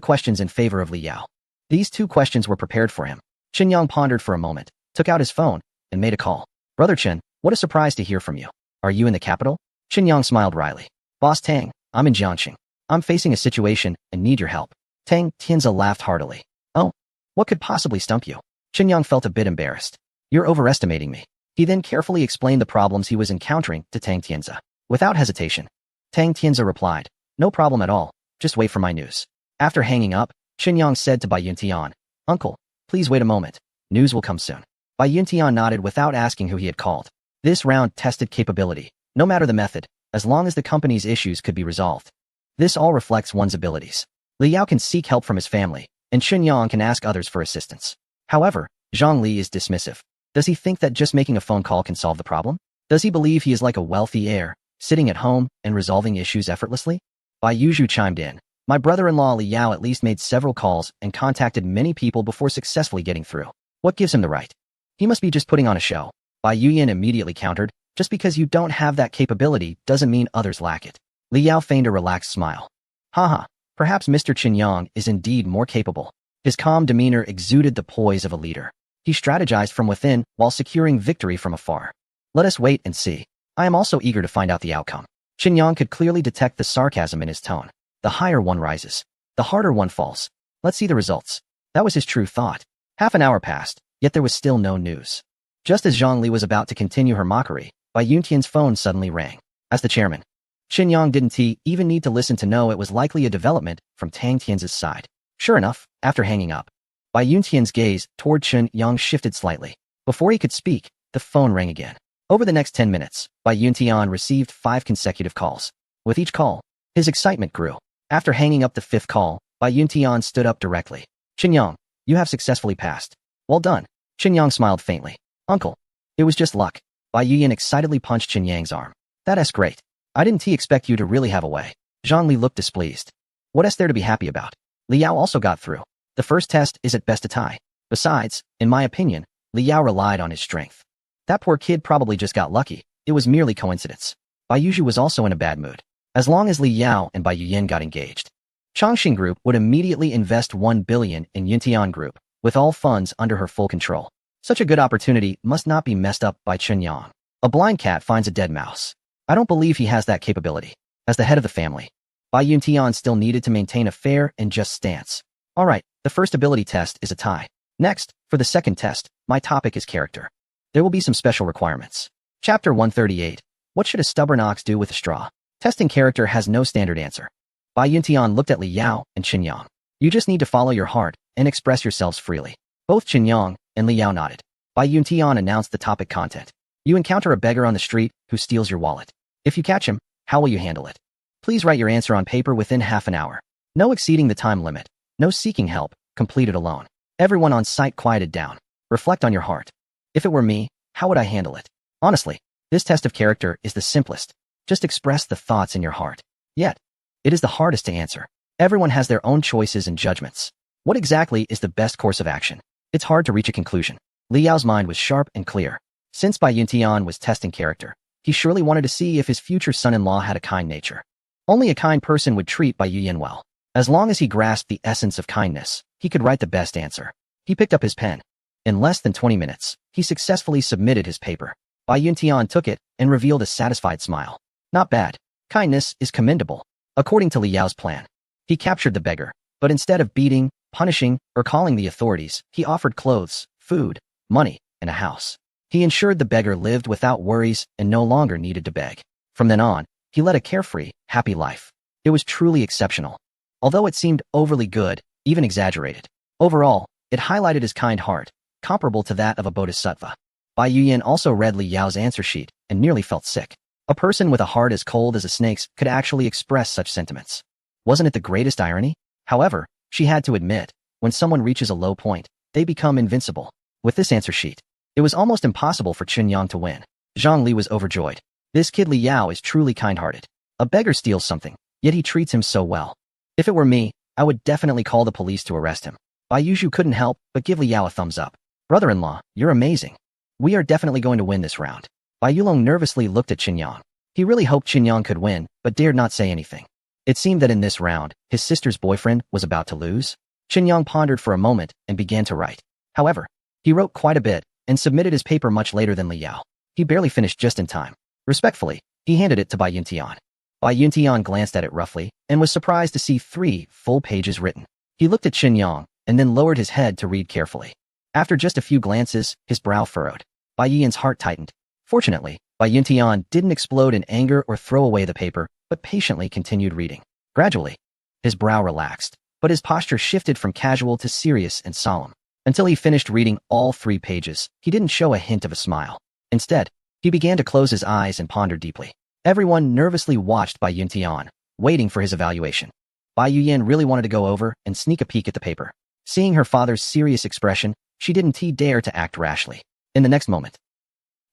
A: questions in favor of Li Yao. These 2 questions were prepared for him. Qin Yang pondered for a moment, took out his phone, and made a call. Brother Qin, what a surprise to hear from you. Are you in the capital? Qin Yang smiled wryly. Boss Tang, I'm in Jiangxing. I'm facing a situation and need your help. Tang Tianzi laughed heartily. Oh, what could possibly stump you? Qin Yang felt a bit embarrassed. You're overestimating me. He then carefully explained the problems he was encountering to Tang Tianzi. Without hesitation, Tang Tianzi replied, no problem at all, just wait for my news. After hanging up, Qin Yang said to Bai Yuntian, Uncle, please wait a moment. News will come soon. Bai Yuntian nodded without asking who he had called. This round tested capability, no matter the method, as long as the company's issues could be resolved. This all reflects one's abilities. Li Yao can seek help from his family, and Qin Yang can ask others for assistance. However, Zhang Li is dismissive. Does he think that just making a phone call can solve the problem? Does he believe he is like a wealthy heir, sitting at home and resolving issues effortlessly? Bai Yuzhu chimed in. My brother-in-law Li Yao at least made several calls and contacted many people before successfully getting through. What gives him the right? He must be just putting on a show. Bai Yuyin immediately countered, just because you don't have that capability doesn't mean others lack it. Li Yao feigned a relaxed smile. Haha, perhaps Mr. Qin Yang is indeed more capable. His calm demeanor exuded the poise of a leader. He strategized from within while securing victory from afar. Let us wait and see. I am also eager to find out the outcome. Qin Yang could clearly detect the sarcasm in his tone. The higher one rises, the harder one falls. Let's see the results. That was his true thought. Half an hour passed, yet there was still no news. Just as Zhang Li was about to continue her mockery, Bai Yuntian's phone suddenly rang. As the chairman, Qin Yang didn't even need to listen to know it was likely a development from Tang Tianzi's side. Sure enough, after hanging up, Bai Yuntian's gaze toward Qin Yang shifted slightly. Before he could speak, the phone rang again. Over the next 10 minutes, Bai Yuntian received 5 consecutive calls. With each call, his excitement grew. After hanging up the 5th call, Bai Yuntian stood up directly. Qin Yang, you have successfully passed. Well done. Qin Yang smiled faintly. Uncle, it was just luck. Bai Yuyin excitedly punched Qin Yang's arm. That's great. I didn't expect you to really have a way. Zhang Li looked displeased. What is there to be happy about? Li Yao also got through. The first test is at best a tie. Besides, in my opinion, Li Yao relied on his strength. That poor kid probably just got lucky. It was merely coincidence. Bai Yuzhu was also in a bad mood. As long as Li Yao and Bai Yuyin got engaged, Chongqing Group would immediately invest 1 billion in Yuntian Group, with all funds under her full control. Such a good opportunity must not be messed up by Qin Yang. A blind cat finds a dead mouse. I don't believe he has that capability. As the head of the family, Bai Yuntian still needed to maintain a fair and just stance. Alright, the first ability test is a tie. Next, for the second test, my topic is character. There will be some special requirements. Chapter 138. What should a stubborn ox do with a straw? Testing character has no standard answer. Bai Yuntian looked at Li Yao and Qin Yang. You just need to follow your heart and express yourselves freely. Both Qin Yang and Li Yao nodded. Bai Yuntian announced the topic content. You encounter a beggar on the street who steals your wallet. If you catch him, how will you handle it? Please write your answer on paper within half an hour. No exceeding the time limit. No seeking help. Complete it alone. Everyone on site quieted down. Reflect on your heart. If it were me, how would I handle it? Honestly, this test of character is the simplest. Just express the thoughts in your heart. Yet, it is the hardest to answer. Everyone has their own choices and judgments. What exactly is the best course of action? It's hard to reach a conclusion. Li Yao's mind was sharp and clear. Since Bai Yuntian was testing character, he surely wanted to see if his future son-in-law had a kind nature. Only a kind person would treat Bai Yuyin well. As long as he grasped the essence of kindness, he could write the best answer. He picked up his pen. In less than 20 minutes, he successfully submitted his paper. Bai Yuntian took it and revealed a satisfied smile. Not bad. Kindness is commendable. According to Li Yao's plan, he captured the beggar, but instead of beating, punishing, or calling the authorities. He offered clothes, food, money, and a house. He ensured the beggar lived without worries and no longer needed to beg. From then on, he led a carefree, happy life. It was truly exceptional. Although it seemed overly good, even exaggerated, overall, it highlighted his kind heart, comparable to that of a bodhisattva. Bai Yuyan also read Li Yao's answer sheet and nearly felt sick. A person with a heart as cold as a snake's could actually express such sentiments. Wasn't it the greatest irony? However, she had to admit, when someone reaches a low point, they become invincible. With this answer sheet, it was almost impossible for Qinyang to win. Zhang Li was overjoyed. This kid Li Yao is truly kind-hearted. A beggar steals something, yet he treats him so well. If it were me, I would definitely call the police to arrest him. Bai Yuzhu couldn't help but give Li Yao a thumbs up. Brother-in-law, you're amazing. We are definitely going to win this round. Bai Yulong nervously looked at Qinyang. He really hoped Qinyang could win, but dared not say anything. It seemed that in this round, his sister's boyfriend was about to lose. Qinyang pondered for a moment and began to write. However, he wrote quite a bit and submitted his paper much later than Li Yao. He barely finished just in time. Respectfully, he handed it to Bai Yuntian. Bai Yuntian glanced at it roughly and was surprised to see 3 full pages written. He looked at Qinyang and then lowered his head to read carefully. After just a few glances, his brow furrowed. Bai Yian's heart tightened. Fortunately, Bai Yuntian didn't explode in anger or throw away the paper, but patiently continued reading. Gradually, his brow relaxed, but his posture shifted from casual to serious and solemn. Until he finished reading all 3 pages, he didn't show a hint of a smile. Instead, he began to close his eyes and ponder deeply. Everyone nervously watched Bai Yuntian, waiting for his evaluation. Bai Yuyan really wanted to go over and sneak a peek at the paper. Seeing her father's serious expression, she didn't dare to act rashly. In the next moment,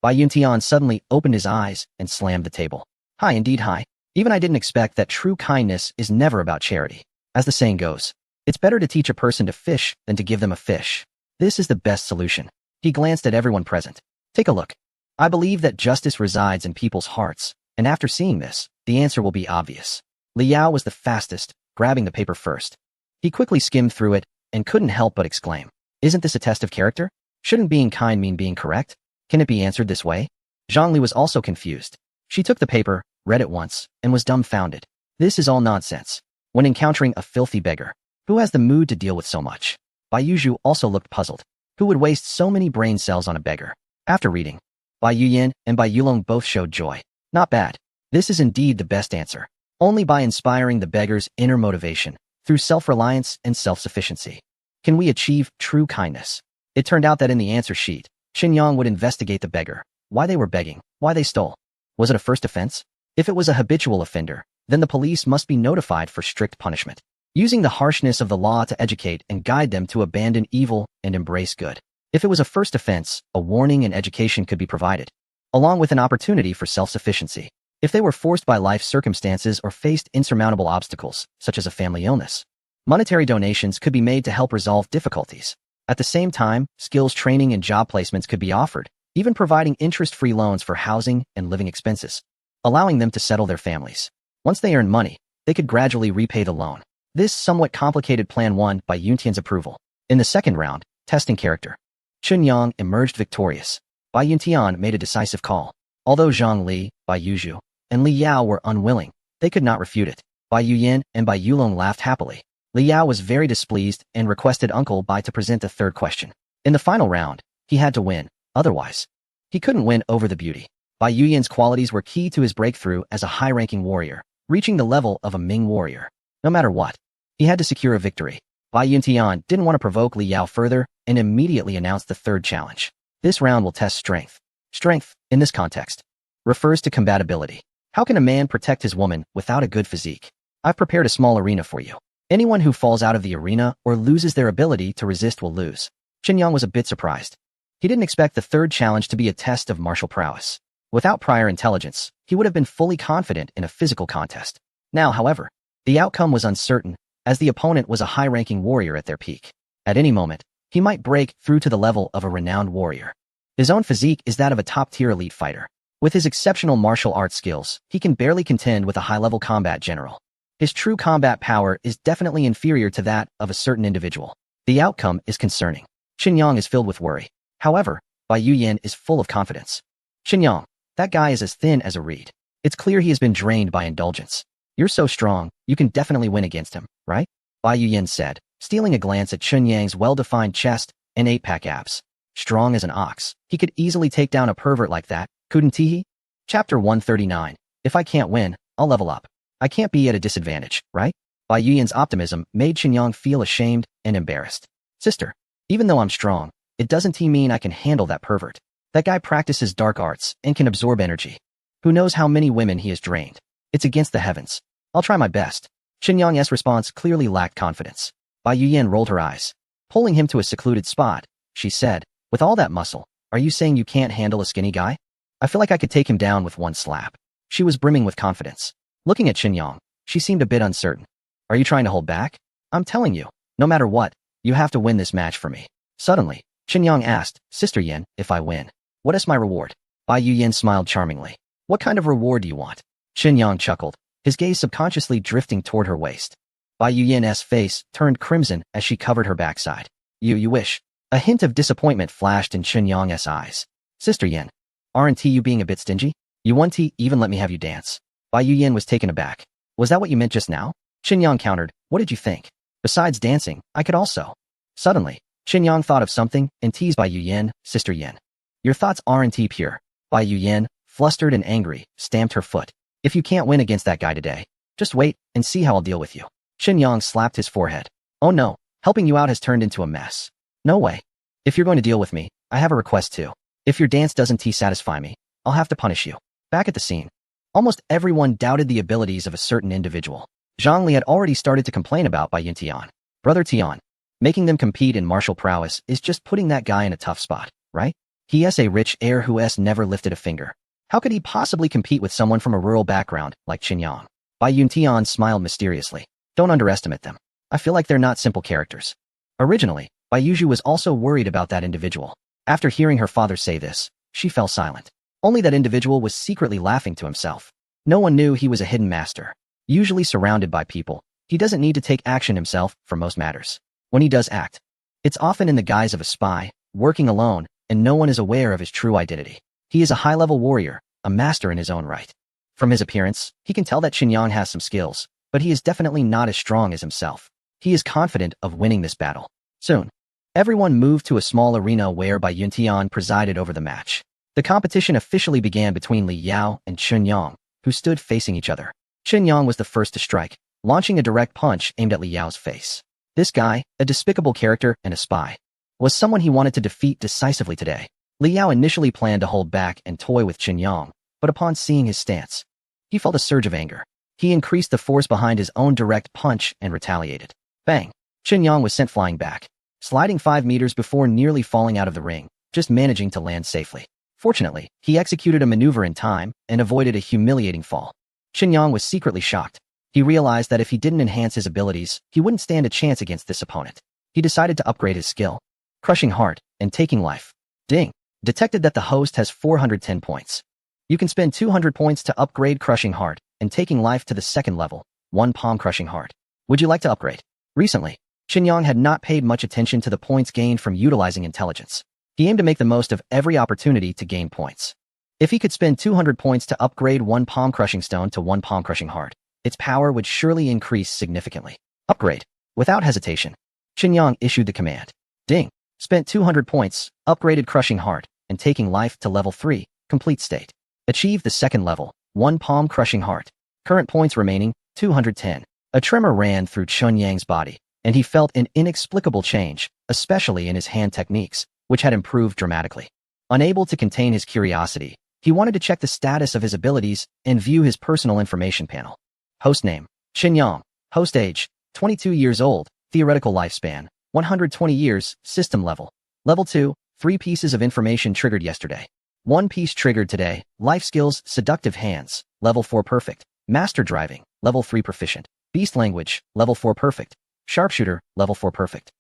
A: Bai Yuntian suddenly opened his eyes and slammed the table. Hi, indeed hi. Even I didn't expect that true kindness is never about charity. As the saying goes, it's better to teach a person to fish than to give them a fish. This is the best solution. He glanced at everyone present. Take a look. I believe that justice resides in people's hearts, and after seeing this, the answer will be obvious. Li Yao was the fastest, grabbing the paper first. He quickly skimmed through it and couldn't help but exclaim, isn't this a test of character? Shouldn't being kind mean being correct? Can it be answered this way? Zhang Li was also confused. She took the paper, read it once, and was dumbfounded. This is all nonsense. When encountering a filthy beggar, who has the mood to deal with so much? Bai Yuzhu also looked puzzled. Who would waste so many brain cells on a beggar? After reading, Bai Yuyan and Bai Yulong both showed joy. Not bad. This is indeed the best answer. Only by inspiring the beggar's inner motivation, through self-reliance and self-sufficiency, can we achieve true kindness. It turned out that in the answer sheet, Qinyang would investigate the beggar, why they were begging, why they stole. Was it a first offense? If it was a habitual offender, then the police must be notified for strict punishment, using the harshness of the law to educate and guide them to abandon evil and embrace good. If it was a first offense, a warning and education could be provided, along with an opportunity for self-sufficiency. If they were forced by life circumstances or faced insurmountable obstacles, such as a family illness, monetary donations could be made to help resolve difficulties. At the same time, skills training and job placements could be offered, even providing interest-free loans for housing and living expenses, allowing them to settle their families. Once they earned money, they could gradually repay the loan. This somewhat complicated plan won Bai Yuntian's approval. In the second round, testing character, Qinyang emerged victorious. Bai Yuntian made a decisive call. Although Zhang Li, Bai Yuzhu, and Li Yao were unwilling, they could not refute it. Bai Yuyan and Bai Yulong laughed happily. Li Yao was very displeased and requested Uncle Bai to present a third question. In the final round, he had to win, otherwise, he couldn't win over the beauty. Bai Yuyan's qualities were key to his breakthrough as a high-ranking warrior, reaching the level of a Ming warrior. No matter what, he had to secure a victory. Bai Yuntian didn't want to provoke Li Yao further and immediately announced the third challenge. This round will test strength. Strength, in this context, refers to compatibility. How can a man protect his woman without a good physique? I've prepared a small arena for you. Anyone who falls out of the arena or loses their ability to resist will lose. Qinyang was a bit surprised. He didn't expect the third challenge to be a test of martial prowess. Without prior intelligence, he would have been fully confident in a physical contest. Now, however, the outcome was uncertain, as the opponent was a high-ranking warrior at their peak. At any moment, he might break through to the level of a renowned warrior. His own physique is that of a top-tier elite fighter. With his exceptional martial arts skills, he can barely contend with a high-level combat general. His true combat power is definitely inferior to that of a certain individual. The outcome is concerning. Qinyang is filled with worry. However, Bai Yuyan is full of confidence. Qinyang, that guy is as thin as a reed. It's clear he has been drained by indulgence. You're so strong, you can definitely win against him, right? Bai Yuyan said, stealing a glance at Chunyang's well-defined chest and 8-pack abs. Strong as an ox, he could easily take down a pervert like that, couldn't he? Chapter 139. If I can't win, I'll level up. I can't be at a disadvantage, right? Bai Yuyan's optimism made Chunyang feel ashamed and embarrassed. Sister, even though I'm strong, it doesn't mean I can handle that pervert. That guy practices dark arts and can absorb energy. Who knows how many women he has drained? It's against the heavens. I'll try my best. Chunyang's response clearly lacked confidence. Bai Yuyan rolled her eyes. Pulling him to a secluded spot, she said, with all that muscle, are you saying you can't handle a skinny guy? I feel like I could take him down with one slap. She was brimming with confidence. Looking at Chunyang, she seemed a bit uncertain. Are you trying to hold back? I'm telling you, no matter what, you have to win this match for me. Suddenly, Chunyang asked, Sister Yin, if I win, what is my reward? Bai Yuyan smiled charmingly. What kind of reward do you want? Chunyang chuckled, his gaze subconsciously drifting toward her waist. Bai Yuyan's face turned crimson as she covered her backside. You wish. A hint of disappointment flashed in Chunyang's eyes. Sister Yin, aren't you being a bit stingy? You won't even let me have you dance. Bai Yuyan was taken aback. Was that what you meant just now? Chunyang countered, what did you think? Besides dancing, I could also. Suddenly, Chunyang thought of something and teased Bai Yuyan, Sister Yin. Your thoughts aren't pure. Bai Yuyan, flustered and angry, stamped her foot. If you can't win against that guy today, just wait and see how I'll deal with you. Chunyang slapped his forehead. Oh no, helping you out has turned into a mess. No way. If you're going to deal with me, I have a request too. If your dance doesn't satisfy me, I'll have to punish you. Back at the scene, almost everyone doubted the abilities of a certain individual. Zhang Li had already started to complain about Bai Tian. Brother Tian, making them compete in martial prowess is just putting that guy in a tough spot, right? He is a rich heir who has never lifted a finger. How could he possibly compete with someone from a rural background like Chunyang? Bai Tian smiled mysteriously. Don't underestimate them. I feel like they're not simple characters. Originally, Bai Yuju was also worried about that individual. After hearing her father say this, she fell silent. Only that individual was secretly laughing to himself. No one knew he was a hidden master. Usually surrounded by people, he doesn't need to take action himself for most matters. When he does act, it's often in the guise of a spy, working alone, and no one is aware of his true identity. He is a high-level warrior, a master in his own right. From his appearance, he can tell that Chunyang has some skills, but he is definitely not as strong as himself. He is confident of winning this battle. Soon, everyone moved to a small arena where Bai Yuntian presided over the match. The competition officially began between Li Yao and Chunyang, who stood facing each other. Chunyang was the first to strike, launching a direct punch aimed at Li Yao's face. This guy, a despicable character and a spy, was someone he wanted to defeat decisively today. Li Yao initially planned to hold back and toy with Chunyang, but upon seeing his stance, he felt a surge of anger. He increased the force behind his own direct punch and retaliated. Bang! Chunyang was sent flying back, sliding 5 meters before nearly falling out of the ring, just managing to land safely. Fortunately, he executed a maneuver in time and avoided a humiliating fall. Chunyang was secretly shocked. He realized that if he didn't enhance his abilities, he wouldn't stand a chance against this opponent. He decided to upgrade his skill, crushing heart and taking life. Ding! Detected that the host has 410 points. You can spend 200 points to upgrade crushing heart and taking life to the second level, 1 palm crushing heart. Would you like to upgrade? Recently, Chunyang had not paid much attention to the points gained from utilizing intelligence. He aimed to make the most of every opportunity to gain points. If he could spend 200 points to upgrade 1 palm crushing stone to 1 palm crushing heart, its power would surely increase significantly. Upgrade. Without hesitation, Chunyang issued the command. Ding. Spent 200 points, upgraded crushing heart, and taking life to level 3, complete state. Achieved the second level, 1 palm crushing heart. Current points remaining, 210. A tremor ran through Chunyang's body, and he felt an inexplicable change, especially in his hand techniques, which had improved dramatically. Unable to contain his curiosity, he wanted to check the status of his abilities and view his personal information panel. Host name, Chunyang. Host age, 22 years old. Theoretical lifespan, 120 years. System level. Level 2, 3 pieces of information triggered yesterday. 1 piece triggered today. Life skills, seductive hands, level 4 perfect. Master driving, level 3 proficient. Beast language, level 4 perfect. Sharpshooter, level 4 perfect.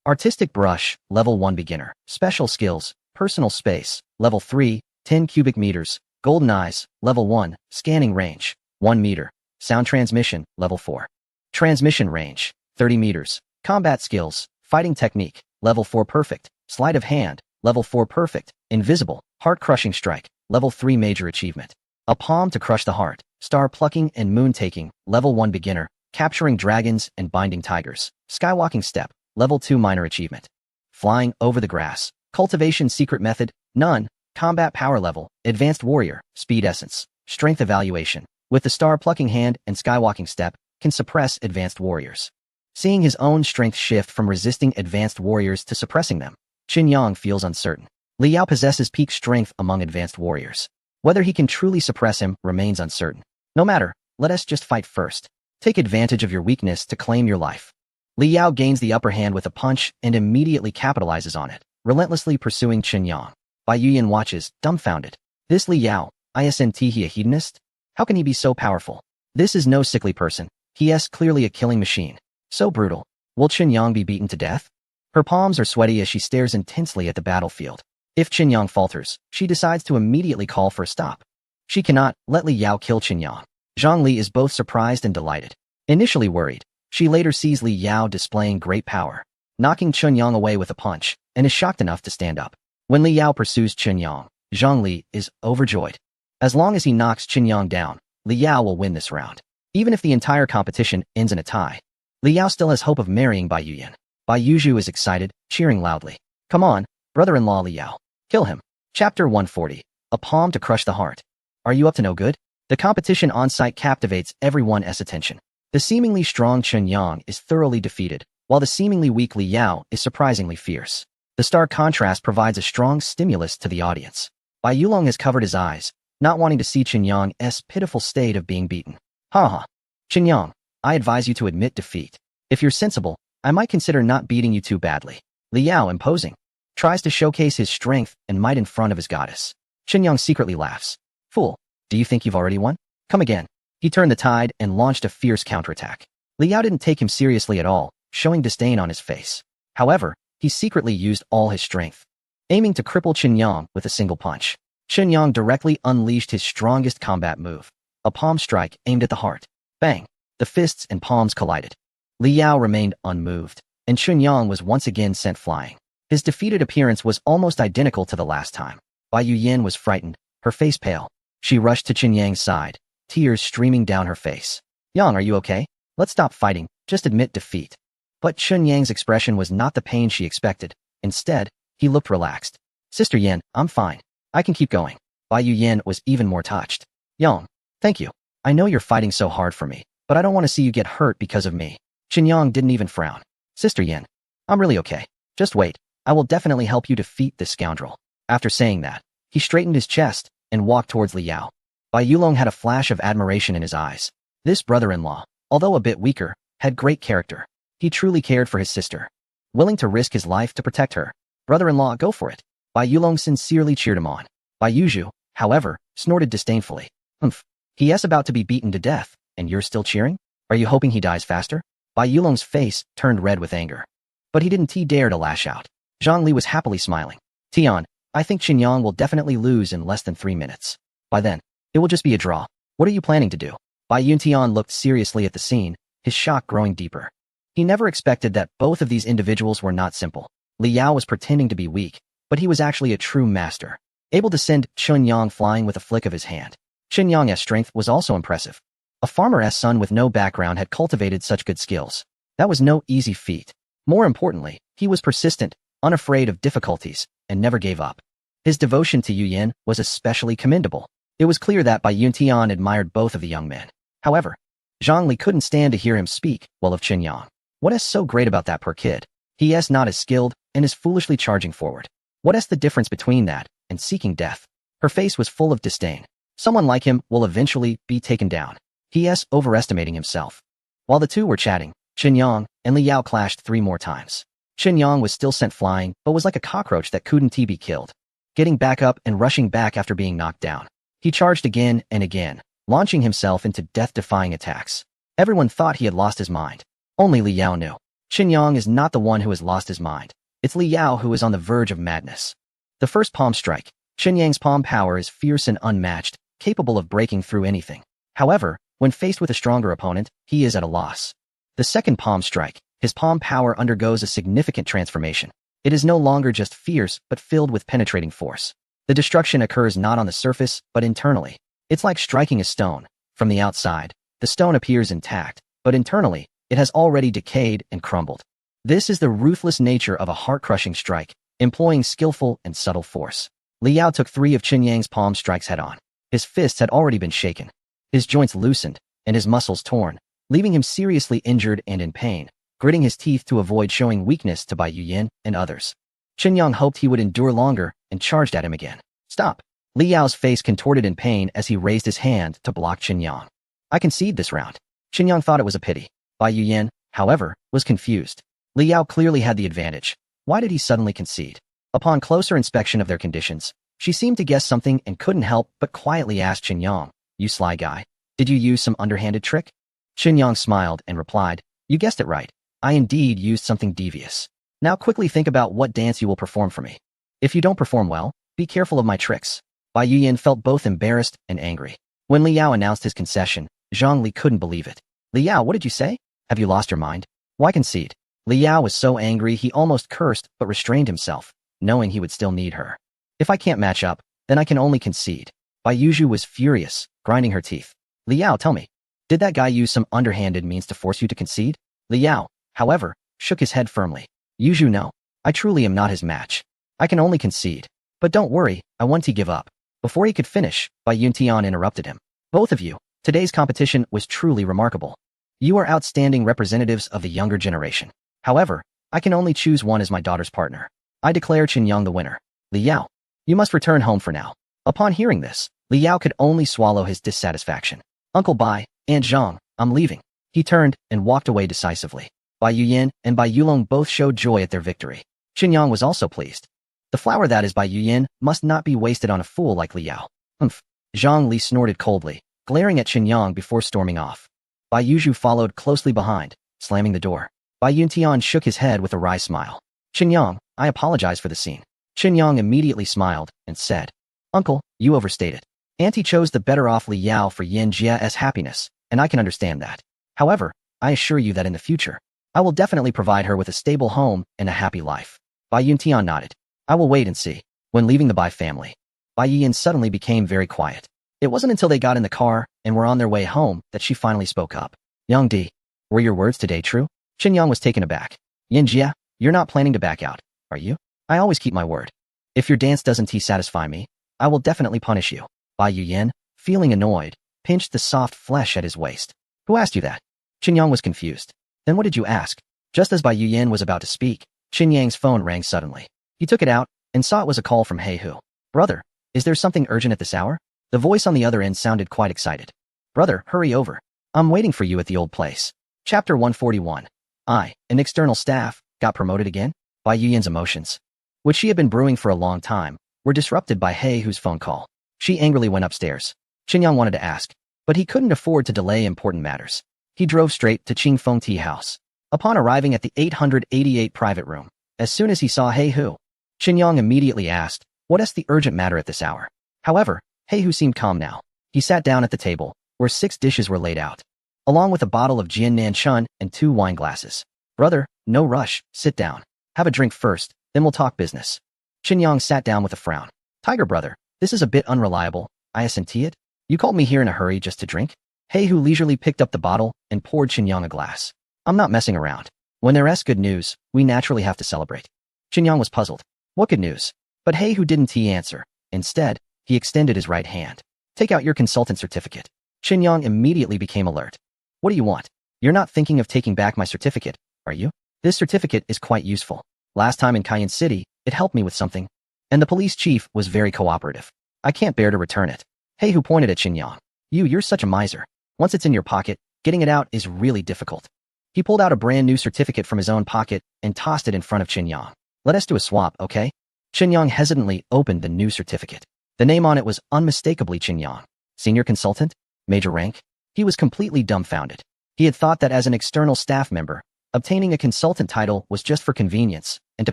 A: Artistic brush, level 1 beginner. Special skills, personal space, level 3, 10 cubic meters. Golden eyes, level 1. Scanning range, 1 meter. Sound transmission, level 4. Transmission range, 30 meters. Combat skills, fighting technique, level 4 perfect. Sleight of hand, level 4 perfect. Invisible, heart-crushing strike, level 3 major achievement. A palm to crush the heart, star plucking and moon taking, level 1 beginner. Capturing dragons and binding tigers. Skywalking step. Level 2 minor achievement. Flying over the grass. Cultivation secret method. None. Combat power level. Advanced warrior. Speed essence. Strength evaluation. With the star plucking hand and skywalking step, can suppress advanced warriors. Seeing his own strength shift from resisting advanced warriors to suppressing them, Qin Yang feels uncertain. Li Yao possesses peak strength among advanced warriors. Whether he can truly suppress him remains uncertain. No matter, let us just fight first. Take advantage of your weakness to claim your life. Li Yao gains the upper hand with a punch and immediately capitalizes on it, relentlessly pursuing Qin Yang. Bai Yuyan watches, dumbfounded. This Li Yao, isn't he a hedonist? How can he be so powerful? This is no sickly person. He is clearly a killing machine. So brutal. Will Qin Yang be beaten to death? Her palms are sweaty as she stares intensely at the battlefield. If Qin Yang falters, she decides to immediately call for a stop. She cannot let Li Yao kill Qin Yang. Zhang Li is both surprised and delighted. Initially worried, she later sees Li Yao displaying great power, knocking Qin Yang away with a punch, and is shocked enough to stand up. When Li Yao pursues Qin Yang, Zhang Li is overjoyed. As long as he knocks Qin Yang down, Li Yao will win this round. Even if the entire competition ends in a tie, Li Yao still has hope of marrying Bai Yuyan. Bai Yuzhu is excited, cheering loudly. Come on, brother-in-law Li Yao. Kill him. Chapter 140. A palm to crush the heart. Are you up to no good? The competition on-site captivates everyone's attention. The seemingly strong Qin Yang is thoroughly defeated, while the seemingly weak Li Yao is surprisingly fierce. The stark contrast provides a strong stimulus to the audience. Bai Yulong has covered his eyes, not wanting to see Qin Yang's pitiful state of being beaten. Ha. Qin Yang, I advise you to admit defeat. If you're sensible, I might consider not beating you too badly. Li Yao, imposing, tries to showcase his strength and might in front of his goddess. Qin Yang secretly laughs. Fool, do you think you've already won? Come again. He turned the tide and launched a fierce counterattack. Li Yao didn't take him seriously at all, showing disdain on his face. However, he secretly used all his strength, aiming to cripple Qin Yang with a single punch. Qin Yang directly unleashed his strongest combat move, a palm strike aimed at the heart. Bang! The fists and palms collided. Li Yao remained unmoved, and Qin Yang was once again sent flying. His defeated appearance was almost identical to the last time. Bai Yuyan was frightened, her face pale. She rushed to Qin Yang's side, tears streaming down her face. Yang, are you okay? Let's stop fighting, just admit defeat. But Qin Yang's expression was not the pain she expected. Instead, he looked relaxed. Sister Yan, I'm fine. I can keep going. Bai Yuyan was even more touched. Yang, thank you. I know you're fighting so hard for me, but I don't want to see you get hurt because of me. Qin Yang didn't even frown. Sister Yan, I'm really okay. Just wait. I will definitely help you defeat this scoundrel. After saying that, he straightened his chest and walked towards Li Yao. Bai Yulong had a flash of admiration in his eyes. This brother-in-law, although a bit weaker, had great character. He truly cared for his sister, willing to risk his life to protect her. Brother-in-law, go for it. Bai Yulong sincerely cheered him on. Bai Yuzhu, however, snorted disdainfully. Humph. He is about to be beaten to death, and you're still cheering? Are you hoping he dies faster? Bai Yulong's face turned red with anger. But he didn't dare to lash out. Zhang Li was happily smiling. Tian, I think Qin Yang will definitely lose in less than 3 minutes. By then, it will just be a draw. What are you planning to do? Bai Yuntian looked seriously at the scene, his shock growing deeper. He never expected that both of these individuals were not simple. Li Yao was pretending to be weak, but he was actually a true master, able to send Qin Yang flying with a flick of his hand. Qin Yang's strength was also impressive. A farmer's son with no background had cultivated such good skills. That was no easy feat. More importantly, he was persistent, unafraid of difficulties, and never gave up. His devotion to Yu Yin was especially commendable. It was clear that Bai Yuntian admired both of the young men. However, Zhang Li couldn't stand to hear him speak well of Qin Yang. What is so great about that poor kid? He is not as skilled and is foolishly charging forward. What is the difference between that and seeking death? Her face was full of disdain. Someone like him will eventually be taken down. He is overestimating himself. While the two were chatting, Qin Yang and Li Yao clashed 3 more times. Qin Yang was still sent flying, but was like a cockroach that couldn't be killed. Getting back up and rushing back after being knocked down. He charged again and again, launching himself into death-defying attacks. Everyone thought he had lost his mind. Only Li Yao knew. Qin Yang is not the one who has lost his mind. It's Li Yao who is on the verge of madness. The first palm strike. Qin Yang's palm power is fierce and unmatched, capable of breaking through anything. However, when faced with a stronger opponent, he is at a loss. The second palm strike. His palm power undergoes a significant transformation. It is no longer just fierce, but filled with penetrating force. The destruction occurs not on the surface, but internally. It's like striking a stone. From the outside, the stone appears intact, but internally, it has already decayed and crumbled. This is the ruthless nature of a heart-crushing strike, employing skillful and subtle force. Liao took 3 of Qin Yang's palm strikes head-on. His fists had already been shaken, his joints loosened, and his muscles torn, leaving him seriously injured and in pain, gritting his teeth to avoid showing weakness to Bai Yuyan and others. Qin Yang hoped he would endure longer and charged at him again. Stop! Liao's face contorted in pain as he raised his hand to block Qin Yang. I concede this round. Qin Yang thought it was a pity. Bai Yuyan, however, was confused. Liao clearly had the advantage. Why did he suddenly concede? Upon closer inspection of their conditions, she seemed to guess something and couldn't help but quietly ask Qin Yang, "You sly guy, did you use some underhanded trick?" Qin Yang smiled and replied, "You guessed it right. I indeed used something devious. Now quickly think about what dance you will perform for me. If you don't perform well, be careful of my tricks." Bai Yuyan felt both embarrassed and angry. When Liao announced his concession, Zhang Li couldn't believe it. "Liao, what did you say? Have you lost your mind? Why concede?" Liao was so angry he almost cursed but restrained himself, knowing he would still need her. "If I can't match up, then I can only concede." Bai Yuju was furious, grinding her teeth. "Liao, tell me, did that guy use some underhanded means to force you to concede?" Liao, however, shook his head firmly. "Yuju, no. I truly am not his match. I can only concede. But don't worry, I won't give up." Before he could finish, Bai Yuntian interrupted him. "Both of you, today's competition was truly remarkable. You are outstanding representatives of the younger generation. However, I can only choose one as my daughter's partner. I declare Qin Yang the winner. Liao, you must return home for now." Upon hearing this, Liao could only swallow his dissatisfaction. "Uncle Bai, Aunt Zhang, I'm leaving." He turned and walked away decisively. Bai Yuyan and Bai Yulong both showed joy at their victory. Qin Yang was also pleased. The flower that is Bai Yuyan must not be wasted on a fool like Liao. Humph. Zhang Li snorted coldly, glaring at Qin Yang before storming off. Bai Yuju followed closely behind, slamming the door. Bai Yuntian shook his head with a wry smile. "Qin Yang, I apologize for the scene." Qin Yang immediately smiled and said, "Uncle, you overstated. Auntie chose the better-off Liao for Yin Jia's happiness, and I can understand that. However, I assure you that in the future, I will definitely provide her with a stable home and a happy life." Bai Yuntian nodded. "I will wait and see." When leaving the Bai family, Bai Yiyan suddenly became very quiet. It wasn't until they got in the car and were on their way home that she finally spoke up. "Yang Di, were your words today true?" Qin Yang was taken aback. "Yin Jia, you're not planning to back out, are you? I always keep my word. If your dance doesn't satisfy me, I will definitely punish you." Bai Yuyan, feeling annoyed, pinched the soft flesh at his waist. "Who asked you that?" Qin Yang was confused. "Then what did you ask?" Just as Bai Yuyan was about to speak, Qin Yang's phone rang suddenly. He took it out and saw it was a call from He Hu. "Brother, is there something urgent at this hour?" The voice on the other end sounded quite excited. "Brother, hurry over. I'm waiting for you at the old place." Chapter 141. An external staff, got promoted again? Bai Yuyan's emotions, which she had been brewing for a long time, were disrupted by He Hu's phone call. She angrily went upstairs. Qin Yang wanted to ask, but he couldn't afford to delay important matters. He drove straight to Qing Feng Tea House. Upon arriving at the 888 private room, as soon as he saw He Hu, Qin Yang immediately asked, "What is the urgent matter at this hour?" However, He Hu seemed calm now. He sat down at the table, where 6 dishes were laid out, along with a bottle of Jian Nan Chun and 2 wine glasses. "Brother, no rush, sit down. Have a drink first, then we'll talk business." Qin Yang sat down with a frown. "Tiger brother, this is a bit unreliable, I assent it. You called me here in a hurry just to drink?" He Hu leisurely picked up the bottle and poured Qin Yang a glass. "I'm not messing around. When there's good news, we naturally have to celebrate." Qin Yang was puzzled. What good news? But He Hu didn't answer. Instead, he extended his right hand. "Take out your consultant certificate." Qin Yang immediately became alert. "What do you want? You're not thinking of taking back my certificate, are you? This certificate is quite useful. Last time in Cayenne City, it helped me with something. And the police chief was very cooperative. I can't bear to return it." He Hu pointed at Qin Yang. You're such a miser. Once it's in your pocket, getting it out is really difficult." He pulled out a brand new certificate from his own pocket and tossed it in front of Qin Yang. "Let us do a swap, okay?" Qin Yang hesitantly opened the new certificate. The name on it was unmistakably Qin Yang. Senior consultant? Major rank? He was completely dumbfounded. He had thought that as an external staff member, obtaining a consultant title was just for convenience and to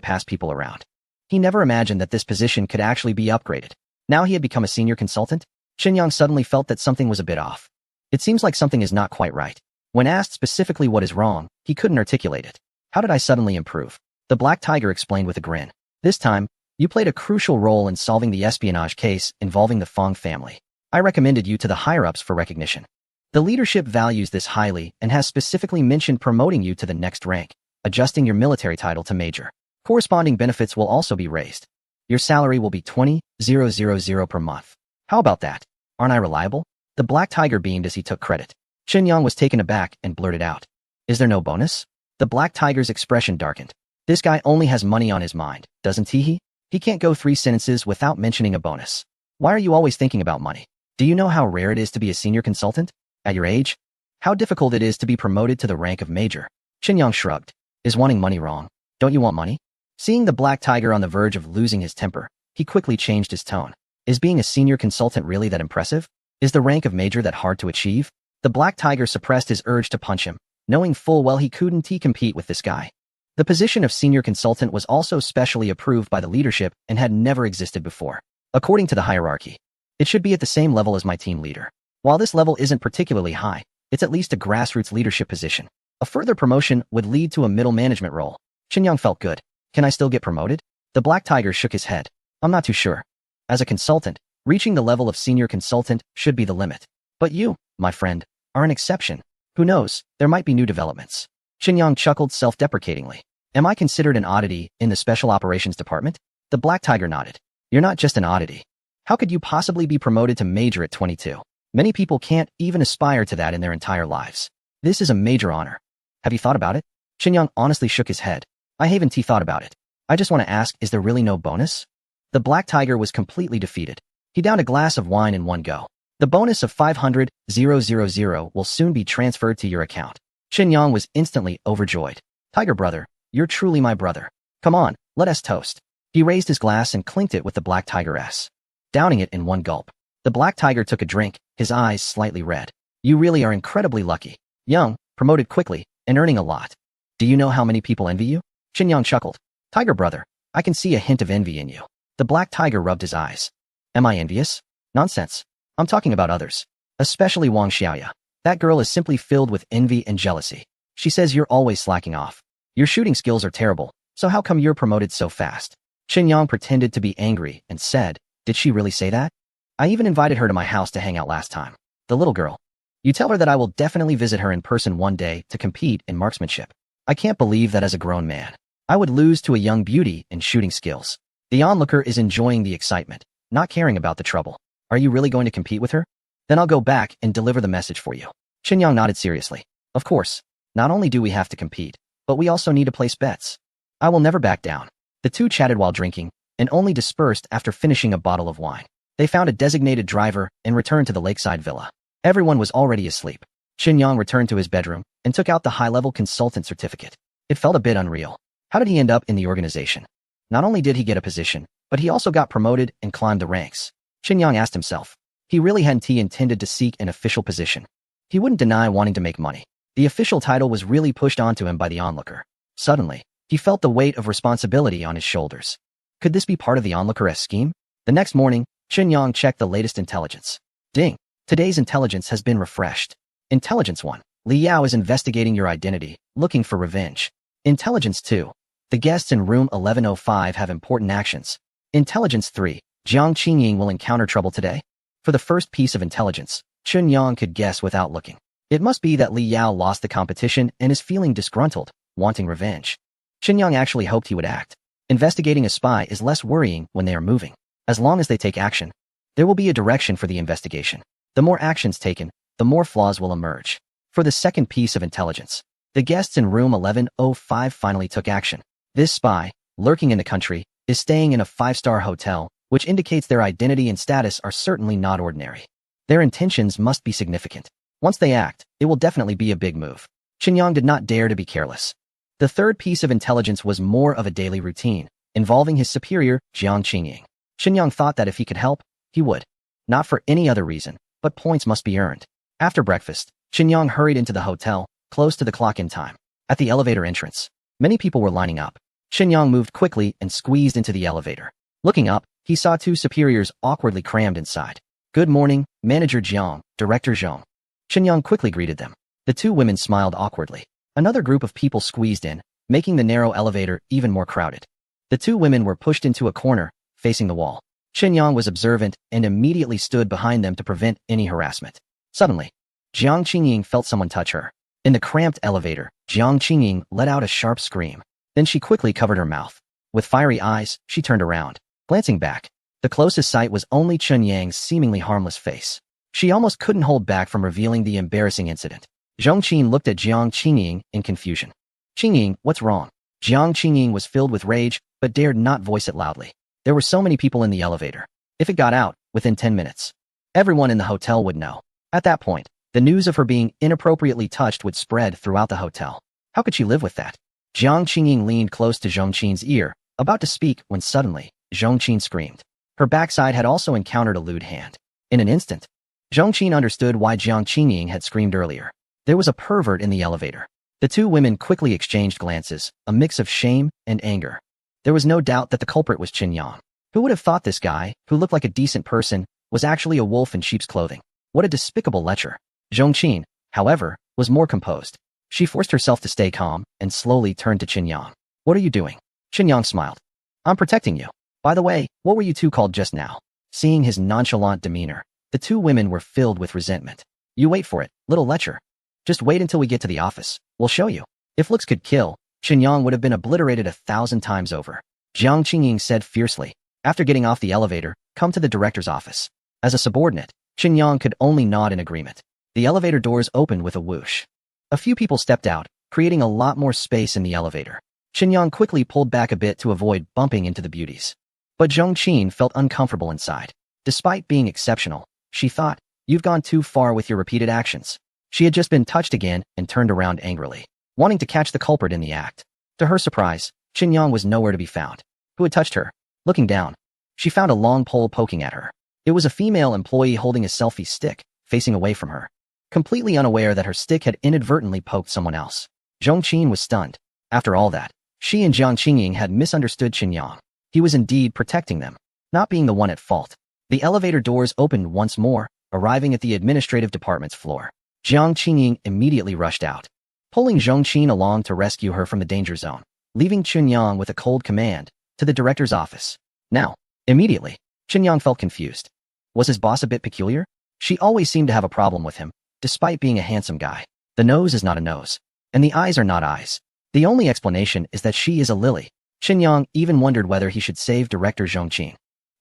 A: pass people around. He never imagined that this position could actually be upgraded. Now he had become a senior consultant. Qin Yang suddenly felt that something was a bit off. It seems like something is not quite right. When asked specifically what is wrong, he couldn't articulate it. "How did I suddenly improve?" The Black Tiger explained with a grin. "This time, you played a crucial role in solving the espionage case involving the Fong family. I recommended you to the higher-ups for recognition. The leadership values this highly and has specifically mentioned promoting you to the next rank, adjusting your military title to major. Corresponding benefits will also be raised. Your salary will be 20,000 per month. How about that? Aren't I reliable? The Black Tiger beamed as he took credit. Chen Yang was taken aback and blurted out, "Is there no bonus?" The Black Tiger's expression darkened. This guy only has money on his mind, doesn't he? He can't go 3 sentences without mentioning a bonus. Why are you always thinking about money? Do you know how rare it is to be a senior consultant? At your age? How difficult it is to be promoted to the rank of major? Chen Yang shrugged. Is wanting money wrong? Don't you want money? Seeing the Black Tiger on the verge of losing his temper, he quickly changed his tone. Is being a senior consultant really that impressive? Is the rank of major that hard to achieve? The Black Tiger suppressed his urge to punch him, knowing full well he couldn't compete with this guy. The position of senior consultant was also specially approved by the leadership and had never existed before. According to the hierarchy, it should be at the same level as my team leader. While this level isn't particularly high, it's at least a grassroots leadership position. A further promotion would lead to a middle management role. Chen Yang felt good. Can I still get promoted? The Black Tiger shook his head. I'm not too sure. As a consultant, reaching the level of senior consultant should be the limit. But you, my friend, are an exception. Who knows, there might be new developments. Chen Yang chuckled self-deprecatingly. Am I considered an oddity in the Special Operations Department? The Black Tiger nodded. You're not just an oddity. How could you possibly be promoted to major at 22? Many people can't even aspire to that in their entire lives. This is a major honor. Have you thought about it? Chen Yang honestly shook his head. I haven't thought about it. I just want to ask, is there really no bonus? The Black Tiger was completely defeated. He downed a glass of wine in one go. The bonus of 500,000 will soon be transferred to your account. Chen Yang was instantly overjoyed. Tiger brother, you're truly my brother. Come on, let us toast. He raised his glass and clinked it with the Black Tiger-S. Downing it in one gulp. The Black Tiger took a drink, his eyes slightly red. You really are incredibly lucky. Young, promoted quickly, and earning a lot. Do you know how many people envy you? Chen Yang chuckled. Tiger brother, I can see a hint of envy in you. The Black Tiger rubbed his eyes. Am I envious? Nonsense. I'm talking about others. Especially Wang Xiaoya. That girl is simply filled with envy and jealousy. She says you're always slacking off. Your shooting skills are terrible, so how come you're promoted so fast? Chen Yang pretended to be angry and said, did she really say that? I even invited her to my house to hang out last time. The little girl. You tell her that I will definitely visit her in person one day to compete in marksmanship. I can't believe that as a grown man, I would lose to a young beauty in shooting skills. The onlooker is enjoying the excitement, not caring about the trouble. Are you really going to compete with her? Then I'll go back and deliver the message for you. Chen Yang nodded seriously. Of course, not only do we have to compete, but we also need to place bets. I will never back down. The two chatted while drinking, and only dispersed after finishing a bottle of wine. They found a designated driver and returned to the lakeside villa. Everyone was already asleep. Chen Yang returned to his bedroom and took out the high-level consultant certificate. It felt a bit unreal. How did he end up in the organization? Not only did he get a position, but he also got promoted and climbed the ranks. Chen Yang asked himself. He really hadn't intended to seek an official position. He wouldn't deny wanting to make money. The official title was really pushed onto him by the onlooker. Suddenly, he felt the weight of responsibility on his shoulders. Could this be part of the onlooker's scheme? The next morning, Chen Yang checked the latest intelligence. Ding! Today's intelligence has been refreshed. Intelligence 1. Li Yao is investigating your identity, looking for revenge. Intelligence 2. The guests in room 1105 have important actions. Intelligence 3. Jiang Qingying will encounter trouble today. For the first piece of intelligence, Chen Yang could guess without looking. It must be that Li Yao lost the competition and is feeling disgruntled, wanting revenge. Chen Yang actually hoped he would act. Investigating a spy is less worrying when they are moving. As long as they take action, there will be a direction for the investigation. The more actions taken, the more flaws will emerge. For the second piece of intelligence, the guests in room 1105 finally took action. This spy, lurking in the country, is staying in a 5-star hotel, which indicates their identity and status are certainly not ordinary. Their intentions must be significant. Once they act, it will definitely be a big move. Chen Yang did not dare to be careless. The third piece of intelligence was more of a daily routine, involving his superior, Jiang Qingying. Chen Yang thought that if he could help, he would. Not for any other reason, but points must be earned. After breakfast, Chen Yang hurried into the hotel, close to the clock-in time. At the elevator entrance, many people were lining up. Chen Yang moved quickly and squeezed into the elevator. Looking up, he saw two superiors awkwardly crammed inside. Good morning, Manager Jiang, Director Zhong. Chen Yang quickly greeted them. The two women smiled awkwardly. Another group of people squeezed in, making the narrow elevator even more crowded. The two women were pushed into a corner, facing the wall. Chen Yang was observant and immediately stood behind them to prevent any harassment. Suddenly, Jiang Qingying felt someone touch her. In the cramped elevator, Jiang Qingying let out a sharp scream. Then she quickly covered her mouth. With fiery eyes, she turned around. Glancing back, the closest sight was only Chun Yang's seemingly harmless face. She almost couldn't hold back from revealing the embarrassing incident. Zhong Qin looked at Jiang Qingying in confusion. Qingying, what's wrong? Jiang Qingying was filled with rage, but dared not voice it loudly. There were so many people in the elevator. If it got out, within 10 minutes, everyone in the hotel would know. At that point, the news of her being inappropriately touched would spread throughout the hotel. How could she live with that? Jiang Qingying leaned close to Zhong Qin's ear, about to speak when suddenly, Zhong Qin screamed. Her backside had also encountered a lewd hand. In an instant, Zhong Qin understood why Jiang Qingying had screamed earlier. There was a pervert in the elevator. The two women quickly exchanged glances, a mix of shame and anger. There was no doubt that the culprit was Qin Yang. Who would have thought this guy, who looked like a decent person, was actually a wolf in sheep's clothing? What a despicable lecher. Zhong Qin, however, was more composed. She forced herself to stay calm and slowly turned to Qin Yang. What are you doing? Qin Yang smiled. I'm protecting you. By the way, what were you two called just now? Seeing his nonchalant demeanor, the two women were filled with resentment. You wait for it, little lecher. Just wait until we get to the office. We'll show you. If looks could kill, Qin Yang would have been obliterated 1,000 times over. Jiang Qingying said fiercely. After getting off the elevator, come to the director's office. As a subordinate, Qin Yang could only nod in agreement. The elevator doors opened with a whoosh. A few people stepped out, creating a lot more space in the elevator. Qin Yang quickly pulled back a bit to avoid bumping into the beauties. But Zhong Qin felt uncomfortable inside. Despite being exceptional, she thought, you've gone too far with your repeated actions. She had just been touched again and turned around angrily, wanting to catch the culprit in the act. To her surprise, Qin Yang was nowhere to be found. Who had touched her? Looking down, she found a long pole poking at her. It was a female employee holding a selfie stick, facing away from her. Completely unaware that her stick had inadvertently poked someone else. Zhong Qin was stunned. After all that, she and Jiang Qingying had misunderstood Qin Yang. He was indeed protecting them, not being the one at fault. The elevator doors opened once more, arriving at the administrative department's floor. Jiang Qingying immediately rushed out, pulling Zhong Qin along to rescue her from the danger zone, leaving Qin Yang with a cold command to the director's office. Now, immediately, Qin Yang felt confused. Was his boss a bit peculiar? She always seemed to have a problem with him, despite being a handsome guy. The nose is not a nose, and the eyes are not eyes. The only explanation is that she is a lily. Qin Yang even wondered whether he should save director Zhong Qin.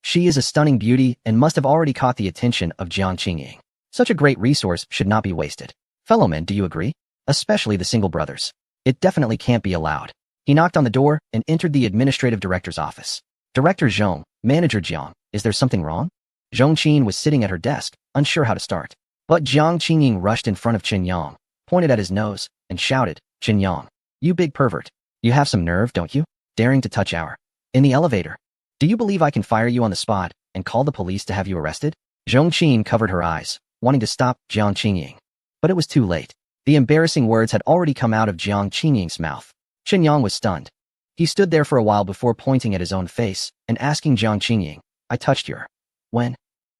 A: She is a stunning beauty and must have already caught the attention of Jiang Qingying. Such a great resource should not be wasted. Fellow men, do you agree? Especially the single brothers. It definitely can't be allowed. He knocked on the door and entered the administrative director's office. Director Zhong, Manager Jiang, is there something wrong? Zhong Qin was sitting at her desk, unsure how to start. But Jiang Qingying rushed in front of Qin Yang, pointed at his nose, and shouted, Qin Yang, you big pervert. You have some nerve, don't you? Daring to touch our. In the elevator. Do you believe I can fire you on the spot and call the police to have you arrested? Zhong Qin covered her eyes, wanting to stop Jiang Qingying. But it was too late. The embarrassing words had already come out of Jiang Qingying's mouth. Qin Yang was stunned. He stood there for a while before pointing at his own face and asking Jiang Qingying, I touched your. When?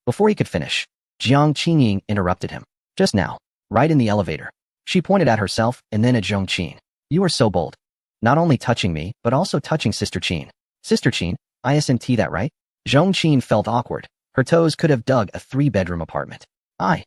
A: Before he could finish, Jiang Qingying interrupted him. Just now, right in the elevator. She pointed at herself and then at Zhong Qin. You are so bold. Not only touching me, but also touching Sister Qin. Sister Qin, isn't that right? Zhong Qin felt awkward. Her toes could have dug a 3-bedroom apartment. I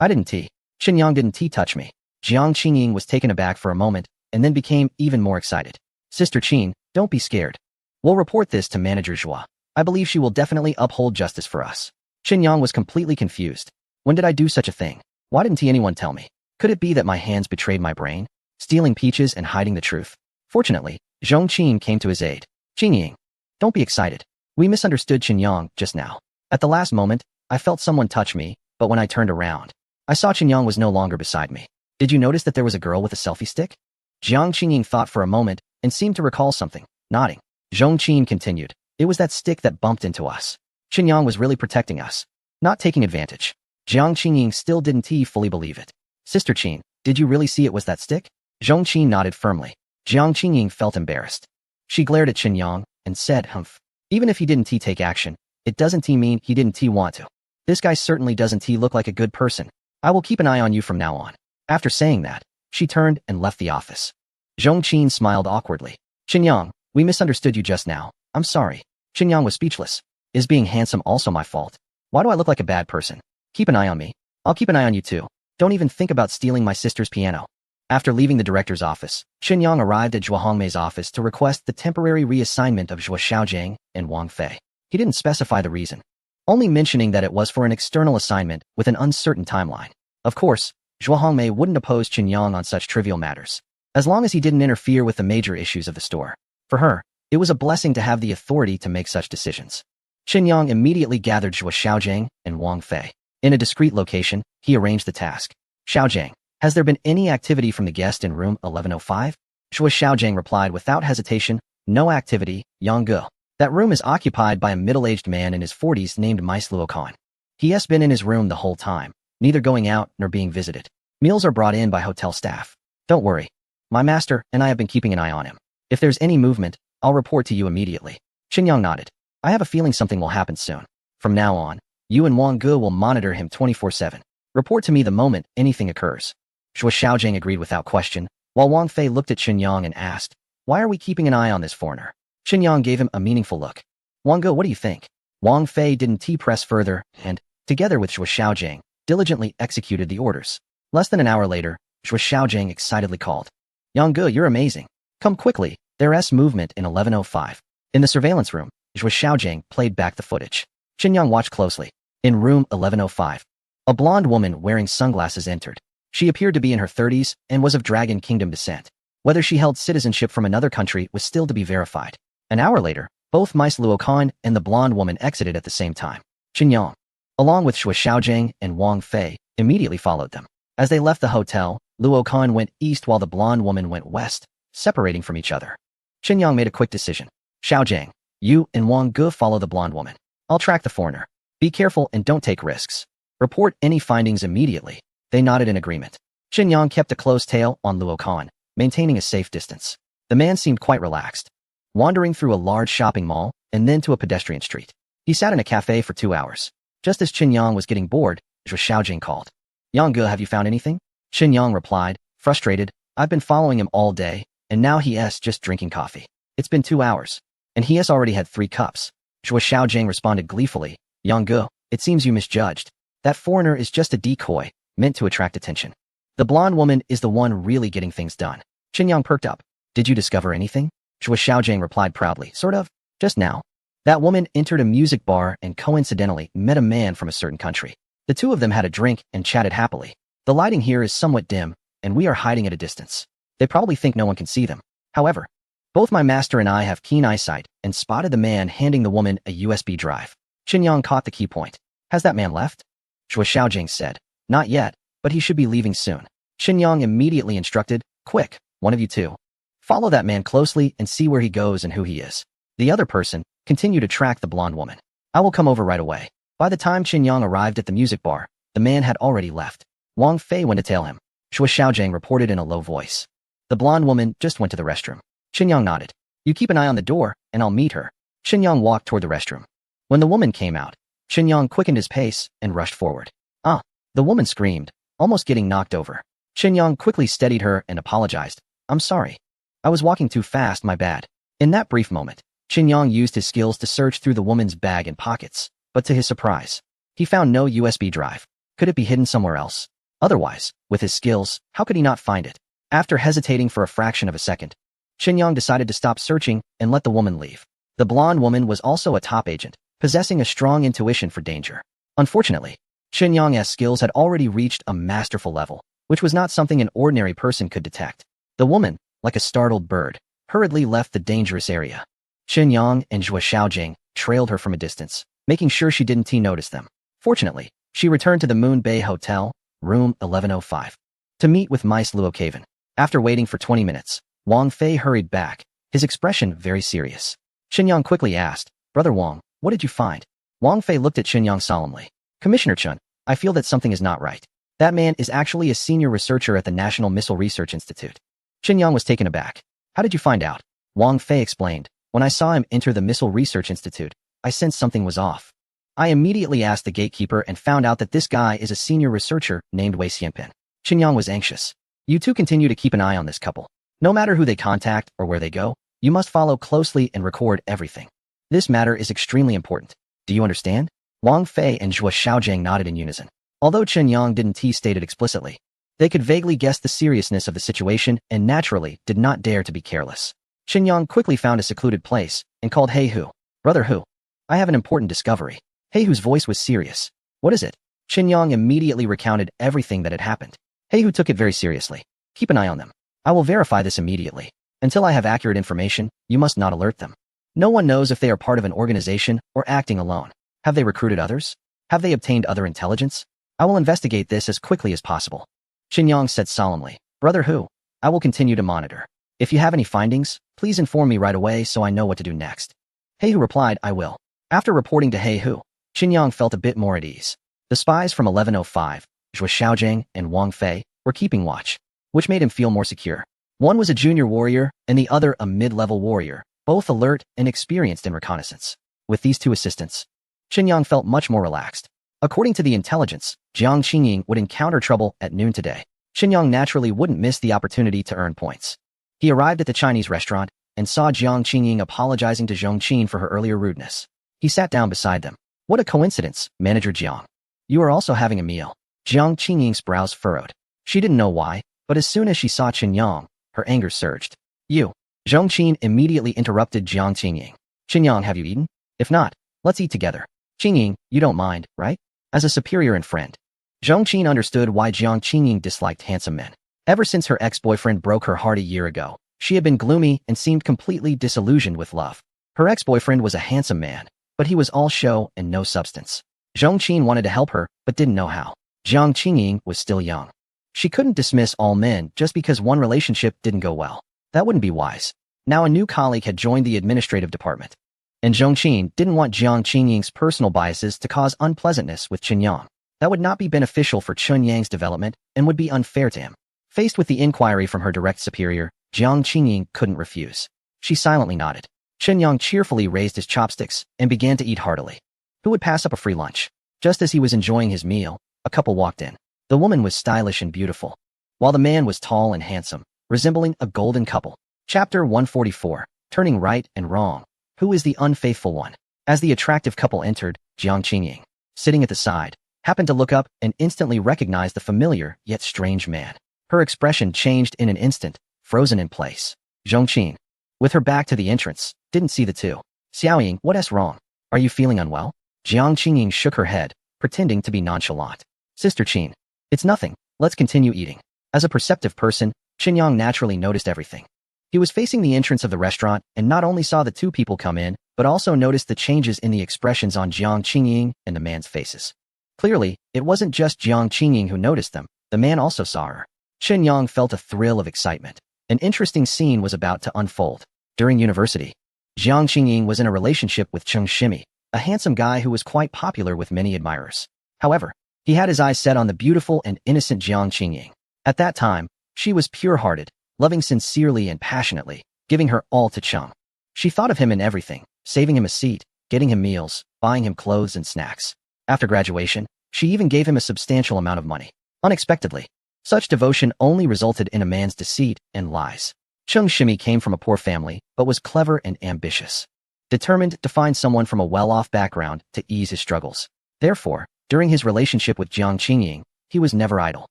A: didn't tea. Qin Yang didn't touch me. Jiang Qingying was taken aback for a moment and then became even more excited. Sister Qin, don't be scared. We'll report this to Manager Zhua. I believe she will definitely uphold justice for us. Qin Yang was completely confused. When did I do such a thing? Why didn't anyone tell me? Could it be that my hands betrayed my brain? Stealing peaches and hiding the truth? Fortunately, Zhong Qin came to his aid. Qingying, don't be excited. We misunderstood Qin Yang just now. At the last moment, I felt someone touch me, but when I turned around, I saw Qin Yang was no longer beside me. Did you notice that there was a girl with a selfie stick? Jiang Qingying thought for a moment and seemed to recall something, nodding. Zhong Qin continued. It was that stick that bumped into us. Qin Yang was really protecting us, not taking advantage. Jiang Qingying still didn't fully believe it. Sister Qin, did you really see it was that stick? Zhong Qin nodded firmly. Jiang Qingying felt embarrassed. She glared at Qin Yang and said, humph. Even if he didn't take action, it doesn't mean he didn't want to. This guy certainly doesn't look like a good person. I will keep an eye on you from now on. After saying that, she turned and left the office. Zhong Qin smiled awkwardly. Qin Yang, we misunderstood you just now. I'm sorry. Qin Yang was speechless. Is being handsome also my fault? Why do I look like a bad person? Keep an eye on me. I'll keep an eye on you too. Don't even think about stealing my sister's piano. After leaving the director's office, Chen Yang arrived at Zhuo Hongmei's office to request the temporary reassignment of Zhuo Xiaojiang and Wang Fei. He didn't specify the reason, only mentioning that it was for an external assignment with an uncertain timeline. Of course, Zhuo Hongmei wouldn't oppose Chen Yang on such trivial matters, as long as he didn't interfere with the major issues of the store. For her, it was a blessing to have the authority to make such decisions. Chen Yang immediately gathered Zhuo Xiaojiang and Wang Fei. In a discreet location, he arranged the task. Xiaojiang, has there been any activity from the guest in room 1105? Zhuo Xiaojiang replied without hesitation, no activity, Yang Ge. That room is occupied by a middle-aged man in his 40s named Mais Luokan. He has been in his room the whole time, neither going out nor being visited. Meals are brought in by hotel staff. Don't worry. My master and I have been keeping an eye on him. If there's any movement, I'll report to you immediately. Chen Yang nodded. I have a feeling something will happen soon. From now on, you and Wang Ge will monitor him 24/7. Report to me the moment anything occurs. Zhuo Xiaojiang agreed without question, while Wang Fei looked at Chen Yang and asked, why are we keeping an eye on this foreigner? Chen Yang gave him a meaningful look. Wang Ge, what do you think? Wang Fei didn't press further and, together with Zhuo Xiaojiang, diligently executed the orders. Less than an hour later, Zhuo Xiaojiang excitedly called. Yang Ge, you're amazing. Come quickly, there's movement in 1105. In the surveillance room, Zhuo Xiaojiang played back the footage. Chen Yang watched closely. In room 1105, a blonde woman wearing sunglasses entered. She appeared to be in her 30s and was of Dragon Kingdom descent. Whether she held citizenship from another country was still to be verified. An hour later, both Mais Luokan and the blonde woman exited at the same time. Chen Yang, along with Zhuo Xiaojiang and Wang Fei, immediately followed them. As they left the hotel, Luokan went east while the blonde woman went west, separating from each other. Chen Yang made a quick decision. Xiaojiang, you and Wang Ge follow the blonde woman. I'll track the foreigner. Be careful and don't take risks. Report any findings immediately. They nodded in agreement. Chen Yang kept a close tail on Luokan, maintaining a safe distance. The man seemed quite relaxed, wandering through a large shopping mall and then to a pedestrian street. He sat in a cafe for 2 hours. Just as Chen Yang was getting bored, Zhuo Xiaojiang called. Yang Ge, have you found anything? Chen Yang replied, frustrated, I've been following him all day, and now he's just drinking coffee. It's been 2 hours, and he has already had 3 cups. Zhuo Xiaojiang responded gleefully, Yang Ge, it seems you misjudged. That foreigner is just a decoy, meant to attract attention. The blonde woman is the one really getting things done. Chen Yang perked up. Did you discover anything? Zhuo Xiaojiang replied proudly, sort of. Just now. That woman entered a music bar and coincidentally met a man from a certain country. The two of them had a drink and chatted happily. The lighting here is somewhat dim, and we are hiding at a distance. They probably think no one can see them. However, both my master and I have keen eyesight and spotted the man handing the woman a USB drive. Chen Yang caught the key point. Has that man left? Zhuo Xiaojiang said. Not yet, but he should be leaving soon. Chen Yang immediately instructed, quick, one of you two. Follow that man closely and see where he goes and who he is. The other person, continue to track the blonde woman. I will come over right away. By the time Chen Yang arrived at the music bar, the man had already left. Wang Fei went to tail him. Zhuo Xiaojiang reported in a low voice. The blonde woman just went to the restroom. Chen Yang nodded. You keep an eye on the door, and I'll meet her. Chen Yang walked toward the restroom. When the woman came out, Chen Yang quickened his pace and rushed forward. Ah! The woman screamed, almost getting knocked over. Chen Yang quickly steadied her and apologized. I'm sorry. I was walking too fast, my bad. In that brief moment, Chen Yang used his skills to search through the woman's bag and pockets, but to his surprise, he found no USB drive. Could it be hidden somewhere else? Otherwise, with his skills, how could he not find it? After hesitating for a fraction of a second, Chen Yang decided to stop searching and let the woman leave. The blonde woman was also a top agent, possessing a strong intuition for danger. Unfortunately, Chen Yang's skills had already reached a masterful level, which was not something an ordinary person could detect. The woman, like a startled bird, hurriedly left the dangerous area. Chen Yang and Zhuo Xiaojiang trailed her from a distance, making sure she didn't notice them. Fortunately, she returned to the Moon Bay Hotel, room 1105, to meet with Mais Luokaven. After waiting for 20 minutes, Wang Fei hurried back, his expression very serious. Chen Yang quickly asked, Brother Wang, what did you find? Wang Fei looked at Chen Yang solemnly. Commissioner Chen, I feel that something is not right. That man is actually a senior researcher at the National Missile Research Institute. Chen Yang was taken aback. How did you find out? Wang Fei explained. When I saw him enter the Missile Research Institute, I sensed something was off. I immediately asked the gatekeeper and found out that this guy is a senior researcher named Wei Xianpin. Chen Yang was anxious. You two continue to keep an eye on this couple. No matter who they contact or where they go, you must follow closely and record everything. This matter is extremely important. Do you understand? Wang Fei and Zhuo Xiaojiang nodded in unison. Although Chen Yang didn't state it explicitly, they could vaguely guess the seriousness of the situation and naturally did not dare to be careless. Chen Yang quickly found a secluded place and called Hey Hu. Brother Hu, I have an important discovery. Hey Hu's voice was serious. What is it? Chen Yang immediately recounted everything that had happened. Hey Hu took it very seriously. Keep an eye on them. I will verify this immediately. Until I have accurate information, you must not alert them. No one knows if they are part of an organization or acting alone. Have they recruited others? Have they obtained other intelligence? I will investigate this as quickly as possible. Chen Yang said solemnly. Brother Hu, I will continue to monitor. If you have any findings, please inform me right away so I know what to do next. Hey Hu replied, I will. After reporting to Hey Hu, Chen Yang felt a bit more at ease. The spies from 1105, Zhou Xiaojing and Wang Fei, were keeping watch, which made him feel more secure. One was a junior warrior and the other a mid-level warrior, both alert and experienced in reconnaissance. With these two assistants, Chen Yang felt much more relaxed. According to the intelligence, Jiang Qingying would encounter trouble at noon today. Chen Yang naturally wouldn't miss the opportunity to earn points. He arrived at the Chinese restaurant and saw Jiang Qingying apologizing to Zhong Qin for her earlier rudeness. He sat down beside them. What a coincidence, Manager Jiang. You are also having a meal. Jiang Qingying's brows furrowed. She didn't know why, but as soon as she saw Chen Yang, her anger surged. You. Zhong Qin immediately interrupted Jiang Qingying. Chen Yang, have you eaten? If not, let's eat together. Qingying, you don't mind, right? As a superior and friend. Zhong Qin understood why Jiang Qingying disliked handsome men. Ever since her ex-boyfriend broke her heart a year ago, she had been gloomy and seemed completely disillusioned with love. Her ex-boyfriend was a handsome man, but he was all show and no substance. Zhong Qin wanted to help her, but didn't know how. Jiang Qingying was still young. She couldn't dismiss all men just because one relationship didn't go well. That wouldn't be wise. Now a new colleague had joined the administrative department, and Zhong Qin didn't want Jiang Qingying's personal biases to cause unpleasantness with Chen Yang. That would not be beneficial for Chen Yang's development and would be unfair to him. Faced with the inquiry from her direct superior, Jiang Qingying couldn't refuse. She silently nodded. Chen Yang cheerfully raised his chopsticks and began to eat heartily. Who would pass up a free lunch? Just as he was enjoying his meal, a couple walked in. The woman was stylish and beautiful, while the man was tall and handsome, resembling a golden couple. Chapter 144, Turning Right and Wrong. Who is the unfaithful one? As the attractive couple entered, Jiang Qingying, sitting at the side, happened to look up and instantly recognized the familiar yet strange man. Her expression changed in an instant, frozen in place. Zhong Qin, with her back to the entrance, didn't see the two. Xiaoying, what's wrong? Are you feeling unwell? Jiang Qingying shook her head, pretending to be nonchalant. Sister Qin, it's nothing, let's continue eating. As a perceptive person, Chen Yang naturally noticed everything. He was facing the entrance of the restaurant and not only saw the two people come in, but also noticed the changes in the expressions on Jiang Qingying and the man's faces. Clearly, it wasn't just Jiang Qingying who noticed them, the man also saw her. Chen Yang felt a thrill of excitement. An interesting scene was about to unfold. During university, Jiang Qingying was in a relationship with Cheng Shimi, a handsome guy who was quite popular with many admirers. However, he had his eyes set on the beautiful and innocent Jiang Qingying. At that time, she was pure-hearted, loving sincerely and passionately, giving her all to Cheng. She thought of him in everything, saving him a seat, getting him meals, buying him clothes and snacks. After graduation, she even gave him a substantial amount of money. Unexpectedly, such devotion only resulted in a man's deceit and lies. Cheng Shimi came from a poor family, but was clever and ambitious, determined to find someone from a well-off background to ease his struggles. Therefore, during his relationship with Jiang Qingying, he was never idle,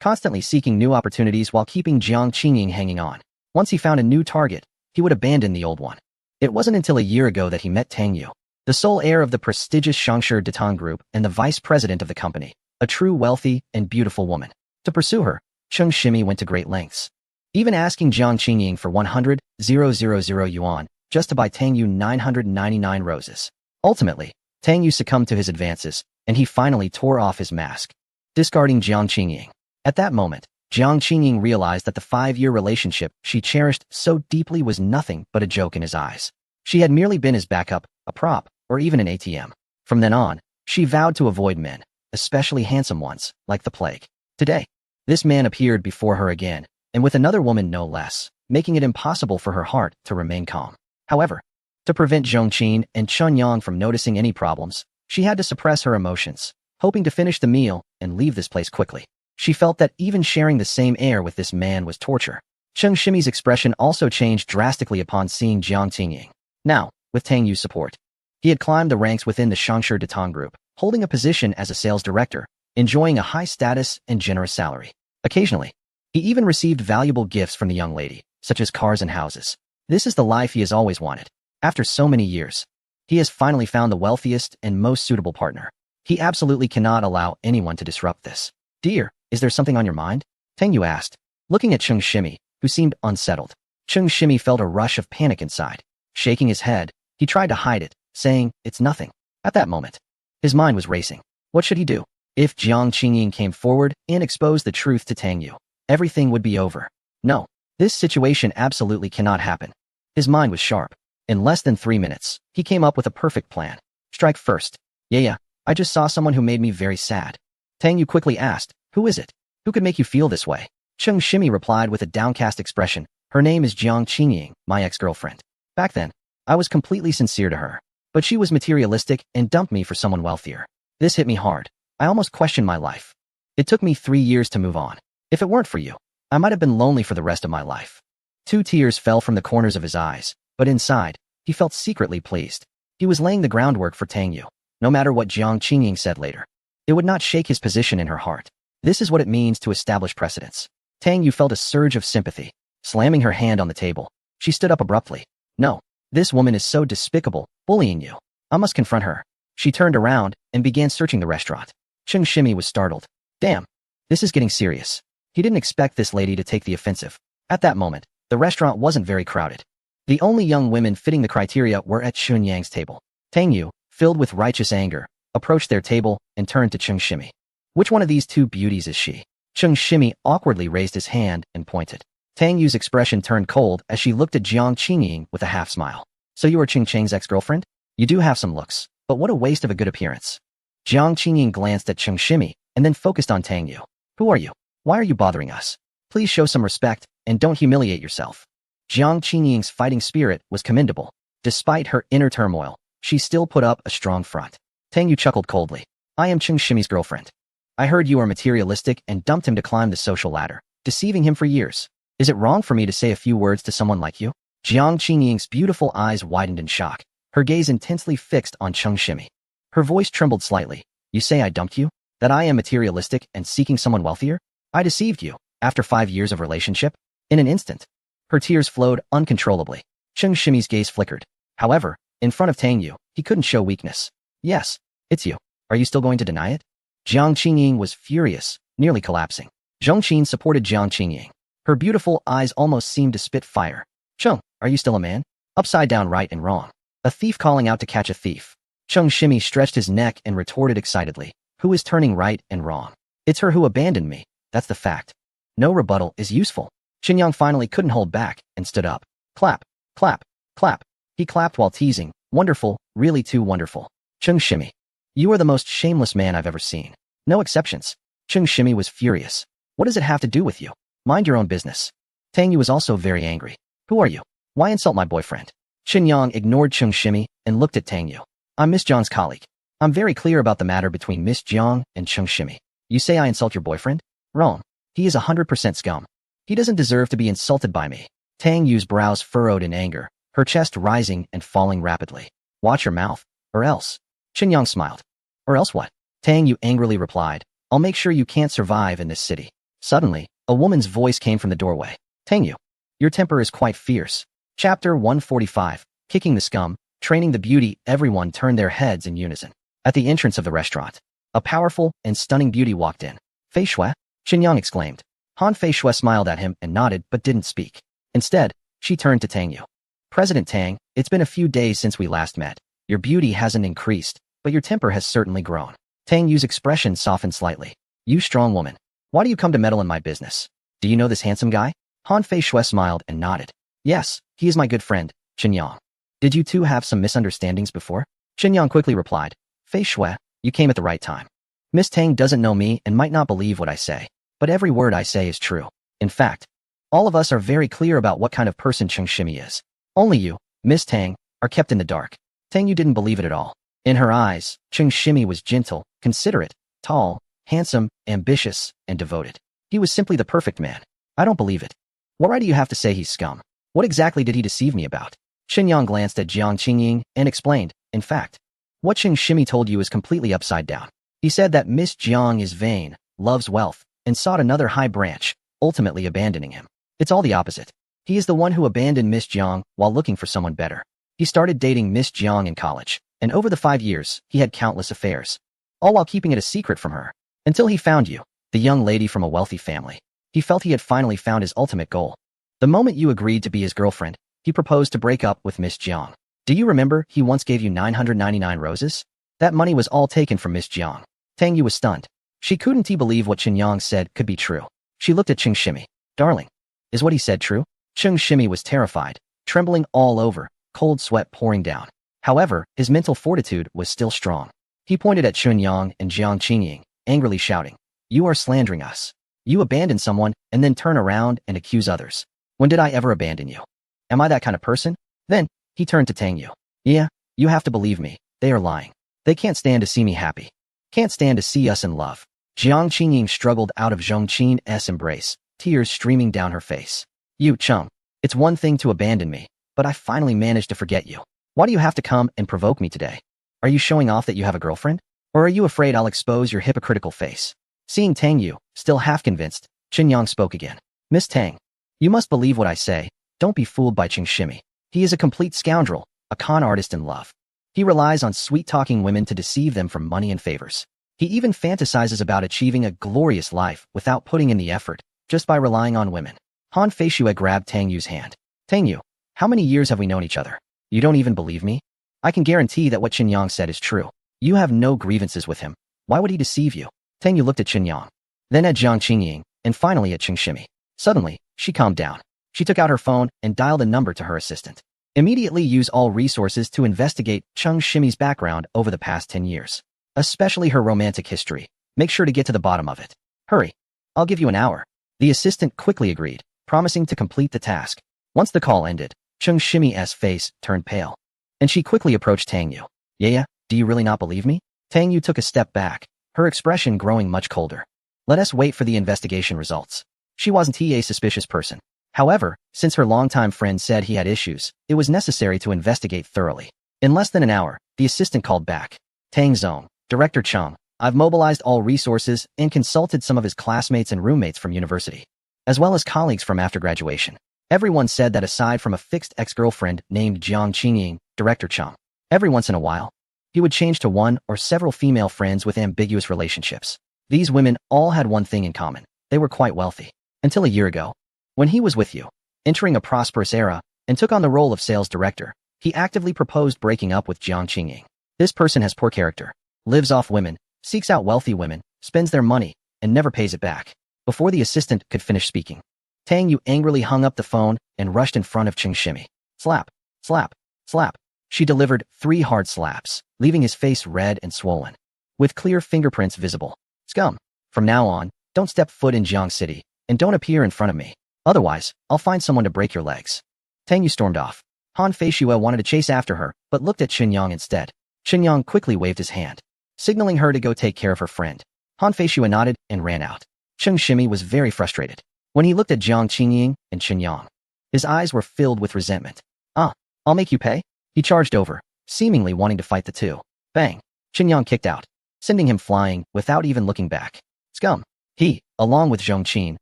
A: constantly seeking new opportunities while keeping Jiang Qingying hanging on. Once he found a new target, he would abandon the old one. It wasn't until a year ago that he met Tang Yu, the sole heir of the prestigious Shangshi Datang Group and the vice president of the company, a true wealthy and beautiful woman. To pursue her, Cheng Shimi went to great lengths, even asking Jiang Qingying for 100,000 yuan just to buy Tang Yu 999 roses. Ultimately, Tang Yu succumbed to his advances, and he finally tore off his mask, discarding Jiang Qingying. At that moment, Jiang Qingying realized that the 5-year relationship she cherished so deeply was nothing but a joke in his eyes. She had merely been his backup, a prop, or even an ATM. From then on, she vowed to avoid men, especially handsome ones, like the plague. Today, this man appeared before her again, and with another woman no less, making it impossible for her heart to remain calm. However, to prevent Zhong Qin and Chen Yang from noticing any problems, she had to suppress her emotions, hoping to finish the meal and leave this place quickly. She felt that even sharing the same air with this man was torture. Cheng Shimi's expression also changed drastically upon seeing Jiang Qingying. Now, with Tang Yu's support, he had climbed the ranks within the Shangshi Datang Group, holding a position as a sales director, enjoying a high status and generous salary. Occasionally, he even received valuable gifts from the young lady, such as cars and houses. This is the life he has always wanted. After so many years, he has finally found the wealthiest and most suitable partner. He absolutely cannot allow anyone to disrupt this. Dear, is there something on your mind? Tang Yu asked, looking at Cheng Shimi, who seemed unsettled. Cheng Shimi felt a rush of panic inside. Shaking his head, he tried to hide it, saying, "It's nothing." At that moment, his mind was racing. What should he do? If Jiang Qingying came forward and exposed the truth to Tang Yu, everything would be over. No, this situation absolutely cannot happen. His mind was sharp. In less than 3 minutes, he came up with a perfect plan. Strike first. Yeah, I just saw someone who made me very sad. Tang Yu quickly asked, "Who is it? Who could make you feel this way?" Cheng Shimi replied with a downcast expression, "Her name is Jiang Qingying, my ex-girlfriend. Back then, I was completely sincere to her, but she was materialistic and dumped me for someone wealthier. This hit me hard. I almost questioned my life. It took me 3 years to move on. If it weren't for you, I might have been lonely for the rest of my life." 2 tears fell from the corners of his eyes, but inside, he felt secretly pleased. He was laying the groundwork for Tang Yu. No matter what Jiang Qingying said later, it would not shake his position in her heart. This is what it means to establish precedence. Tang Yu felt a surge of sympathy. Slamming her hand on the table, she stood up abruptly. "No, this woman is so despicable, bullying you. I must confront her." She turned around and began searching the restaurant. Cheng Shimi was startled. Damn, this is getting serious. He didn't expect this lady to take the offensive. At that moment, the restaurant wasn't very crowded. The only young women fitting the criteria were at Xun Yang's table. Tang Yu, filled with righteous anger, approached their table and turned to Cheng Shimi. "Which one of these 2 beauties is she?" Cheng Shimi awkwardly raised his hand and pointed. Tang Yu's expression turned cold as she looked at Jiang Qingying with a half-smile. "So you are Cheng Cheng's ex-girlfriend? You do have some looks, but what a waste of a good appearance." Jiang Qingying glanced at Cheng Shimi and then focused on Tang Yu. "Who are you? Why are you bothering us? Please show some respect and don't humiliate yourself." Jiang Qingying's fighting spirit was commendable. Despite her inner turmoil, she still put up a strong front. Tang Yu chuckled coldly. "I am Cheng Shimi's girlfriend. I heard you are materialistic and dumped him to climb the social ladder, deceiving him for years. Is it wrong for me to say a few words to someone like you?" Jiang Qingying's beautiful eyes widened in shock, her gaze intensely fixed on Cheng Shimi. Her voice trembled slightly. "You say I dumped you? That I am materialistic and seeking someone wealthier? I deceived you, after 5 years of relationship?" In an instant, her tears flowed uncontrollably. Cheng Shimi's gaze flickered. However, in front of Tang Yu, he couldn't show weakness. "Yes, it's you. Are you still going to deny it?" Jiang Qingying was furious, nearly collapsing. Zhong Qin supported Jiang Qingying. Her beautiful eyes almost seemed to spit fire. "Cheng, are you still a man? Upside down right and wrong. A thief calling out to catch a thief." Cheng Shimi stretched his neck and retorted excitedly. "Who is turning right and wrong? It's her who abandoned me. That's the fact. No rebuttal is useful." Xinyang finally couldn't hold back and stood up. Clap, clap, clap. He clapped while teasing. "Wonderful, really too wonderful. Cheng Shimi, you are the most shameless man I've ever seen. No exceptions." Cheng Shimi was furious. "What does it have to do with you? Mind your own business." Tang Yu was also very angry. "Who are you? Why insult my boyfriend?" Xinyang ignored Cheng Shimi and looked at Tang Yu. "I'm Miss Jiang's colleague. I'm very clear about the matter between Miss Jiang and Cheng Shimi. You say I insult your boyfriend? Wrong. He is 100% scum. He doesn't deserve to be insulted by me." Tang Yu's brows furrowed in anger, her chest rising and falling rapidly. "Watch your mouth, or else." Xinyang smiled. "Or else what?" Tang Yu angrily replied. "I'll make sure you can't survive in this city." Suddenly, a woman's voice came from the doorway. "Tang Yu, your temper is quite fierce." Chapter 145, Kicking the Scum, Training the Beauty. Everyone turned their heads in unison. At the entrance of the restaurant, a powerful and stunning beauty walked in. "Fei Shui?" Xinyang exclaimed. Han Fei Shui smiled at him and nodded but didn't speak. Instead, she turned to Tang Yu. "President Tang, it's been a few days since we last met. Your beauty hasn't increased, but your temper has certainly grown." Tang Yu's expression softened slightly. "You strong woman. Why do you come to meddle in my business? Do you know this handsome guy?" Han Fei Shui smiled and nodded. "Yes, he is my good friend, Xinyang. Did you two have some misunderstandings before?" Xinyang quickly replied. "Fei Shui, you came at the right time. Miss Tang doesn't know me and might not believe what I say, but every word I say is true. In fact, all of us are very clear about what kind of person Cheng Shimi is. Only you, Miss Tang, are kept in the dark." Tang Yu didn't believe it at all. In her eyes, Cheng Shimi was gentle, considerate, tall, handsome, ambitious, and devoted. He was simply the perfect man. "I don't believe it. Why do you have to say he's scum? What exactly did he deceive me about?" Xinyang glanced at Jiang Qingying and explained, "In fact, what Cheng Shimi told you is completely upside down. He said that Miss Jiang is vain, loves wealth, and sought another high branch, ultimately abandoning him. It's all the opposite. He is the one who abandoned Miss Jiang while looking for someone better. He started dating Miss Jiang in college, and over the 5 years, he had countless affairs, all while keeping it a secret from her. Until he found you, the young lady from a wealthy family. He felt he had finally found his ultimate goal. The moment you agreed to be his girlfriend, he proposed to break up with Miss Jiang. Do you remember he once gave you 999 roses? That money was all taken from Miss Jiang. Tang Yu was stunned. She couldn't believe what Chen Yang said could be true. She looked at Cheng Shimi. Darling, is what he said true? Cheng Shimi was terrified, trembling all over, cold sweat pouring down. However, his mental fortitude was still strong. He pointed at Chun Yang and Jiang Qingying, angrily shouting, "You are slandering us. You abandon someone and then turn around and accuse others. When did I ever abandon you? Am I that kind of person?" Then, he turned to Tang Yu. "Yeah, you have to believe me. They are lying. They can't stand to see me happy. Can't stand to see us in love." Jiang Qingying struggled out of Zhong Qin's embrace, tears streaming down her face. "You, Cheng, it's one thing to abandon me, but I finally managed to forget you. Why do you have to come and provoke me today? Are you showing off that you have a girlfriend? Or are you afraid I'll expose your hypocritical face?" Seeing Tang Yu, still half convinced, Chen Yang spoke again. "Miss Tang, you must believe what I say. Don't be fooled by Cheng Shimi. He is a complete scoundrel, a con artist in love. He relies on sweet-talking women to deceive them for money and favors. He even fantasizes about achieving a glorious life without putting in the effort, just by relying on women." Han Feishue grabbed Tang Yu's hand. "Tang Yu, how many years have we known each other? You don't even believe me? I can guarantee that what Chen Yang said is true. You have no grievances with him. Why would he deceive you?" Tang Yu looked at Chen Yang, then at Jiang Qingying, and finally at Cheng Shimi. Suddenly, she calmed down. She took out her phone and dialed a number to her assistant. "Immediately use all resources to investigate Cheng Shimi's background over the past 10 years. Especially her romantic history. Make sure to get to the bottom of it. Hurry. I'll give you an hour." The assistant quickly agreed, promising to complete the task. Once the call ended, Cheng Shimi's face turned pale, and she quickly approached Tang Yu. "Yeah, do you really not believe me?" Tang Yu took a step back, her expression growing much colder. "Let us wait for the investigation results." She wasn't a suspicious person. However, since her longtime friend said he had issues, it was necessary to investigate thoroughly. In less than an hour, the assistant called back. "Tang Zong, Director Chang, I've mobilized all resources and consulted some of his classmates and roommates from university, as well as colleagues from after graduation. Everyone said that aside from a fixed ex-girlfriend named Jiang Qingying, Director Chang, every once in a while, he would change to one or several female friends with ambiguous relationships. These women all had one thing in common. They were quite wealthy. Until a year ago, when he was with you, entering a prosperous era, and took on the role of sales director, he actively proposed breaking up with Jiang Qingying. This person has poor character, lives off women, seeks out wealthy women, spends their money, and never pays it back." Before the assistant could finish speaking, Tang Yu angrily hung up the phone and rushed in front of Cheng Shimi. Slap, slap, slap. She delivered 3 hard slaps, leaving his face red and swollen, with clear fingerprints visible. "Scum. From now on, don't step foot in Jiang City, and don't appear in front of me. Otherwise, I'll find someone to break your legs." Tang Yu stormed off. Han Feishue wanted to chase after her, but looked at Chen Yang instead. Chen Yang quickly waved his hand, signaling her to go take care of her friend. Han Feishue nodded and ran out. Cheng Shimi was very frustrated when he looked at Jiang Qingying and Chen Yang. His eyes were filled with resentment. "Ah, I'll make you pay?" He charged over, seemingly wanting to fight the two. Bang! Chen Yang kicked out, sending him flying without even looking back. Scum! He, along with Zhong Qin,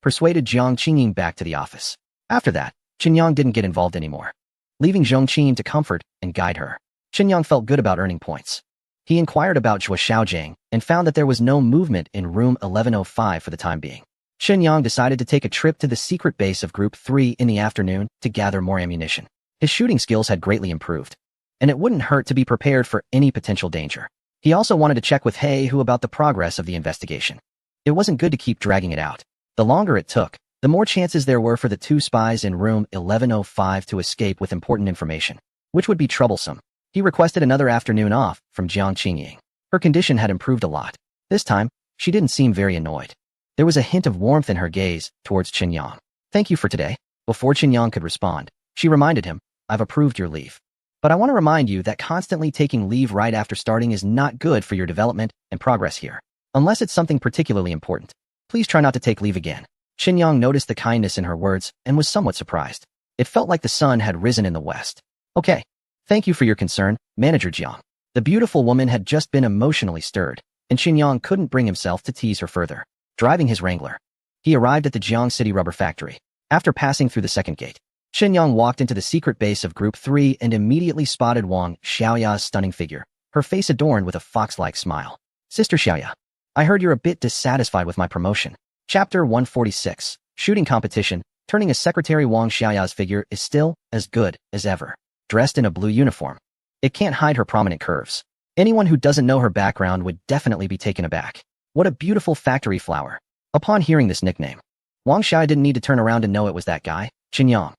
A: persuaded Jiang Qingying back to the office. After that, Chen Yang didn't get involved anymore, leaving Zhong Qin to comfort and guide her. Chen Yang felt good about earning points. He inquired about Zhua Xiaojiang and found that there was no movement in room 1105 for the time being. Chen Yang decided to take a trip to the secret base of Group 3 in the afternoon to gather more ammunition. His shooting skills had greatly improved, and it wouldn't hurt to be prepared for any potential danger. He also wanted to check with He Hu about the progress of the investigation. It wasn't good to keep dragging it out. The longer it took, the more chances there were for the 2 spies in room 1105 to escape with important information, which would be troublesome. He requested another afternoon off from Jiang Qingying. Her condition had improved a lot. This time, she didn't seem very annoyed. There was a hint of warmth in her gaze towards Chen Yang. "Thank you for today." Before Chen Yang could respond, she reminded him, "I've approved your leave. But I want to remind you that constantly taking leave right after starting is not good for your development and progress here. Unless it's something particularly important. Please try not to take leave again." Chen Yang noticed the kindness in her words and was somewhat surprised. It felt like the sun had risen in the west. "Okay. Thank you for your concern, Manager Jiang." The beautiful woman had just been emotionally stirred. and Qinyang couldn't bring himself to tease her further. Driving his Wrangler, he arrived at the Jiang City rubber factory. After passing through the second gate, Qinyang walked into the secret base of Group 3 and immediately spotted Wang Xiaoya's stunning figure, her face adorned with a fox-like smile. Sister Xiaoya, I heard you're a bit dissatisfied with my promotion. Chapter 146, Shooting Competition. Turning as Secretary Wang Xiaoya's figure is still as good as ever. Dressed in a blue uniform, it can't hide her prominent curves. Anyone who doesn't know her background would definitely be taken aback. What a beautiful factory flower. Upon hearing this nickname, Wang Xiao didn't need to turn around to know it was that guy, Qinyang.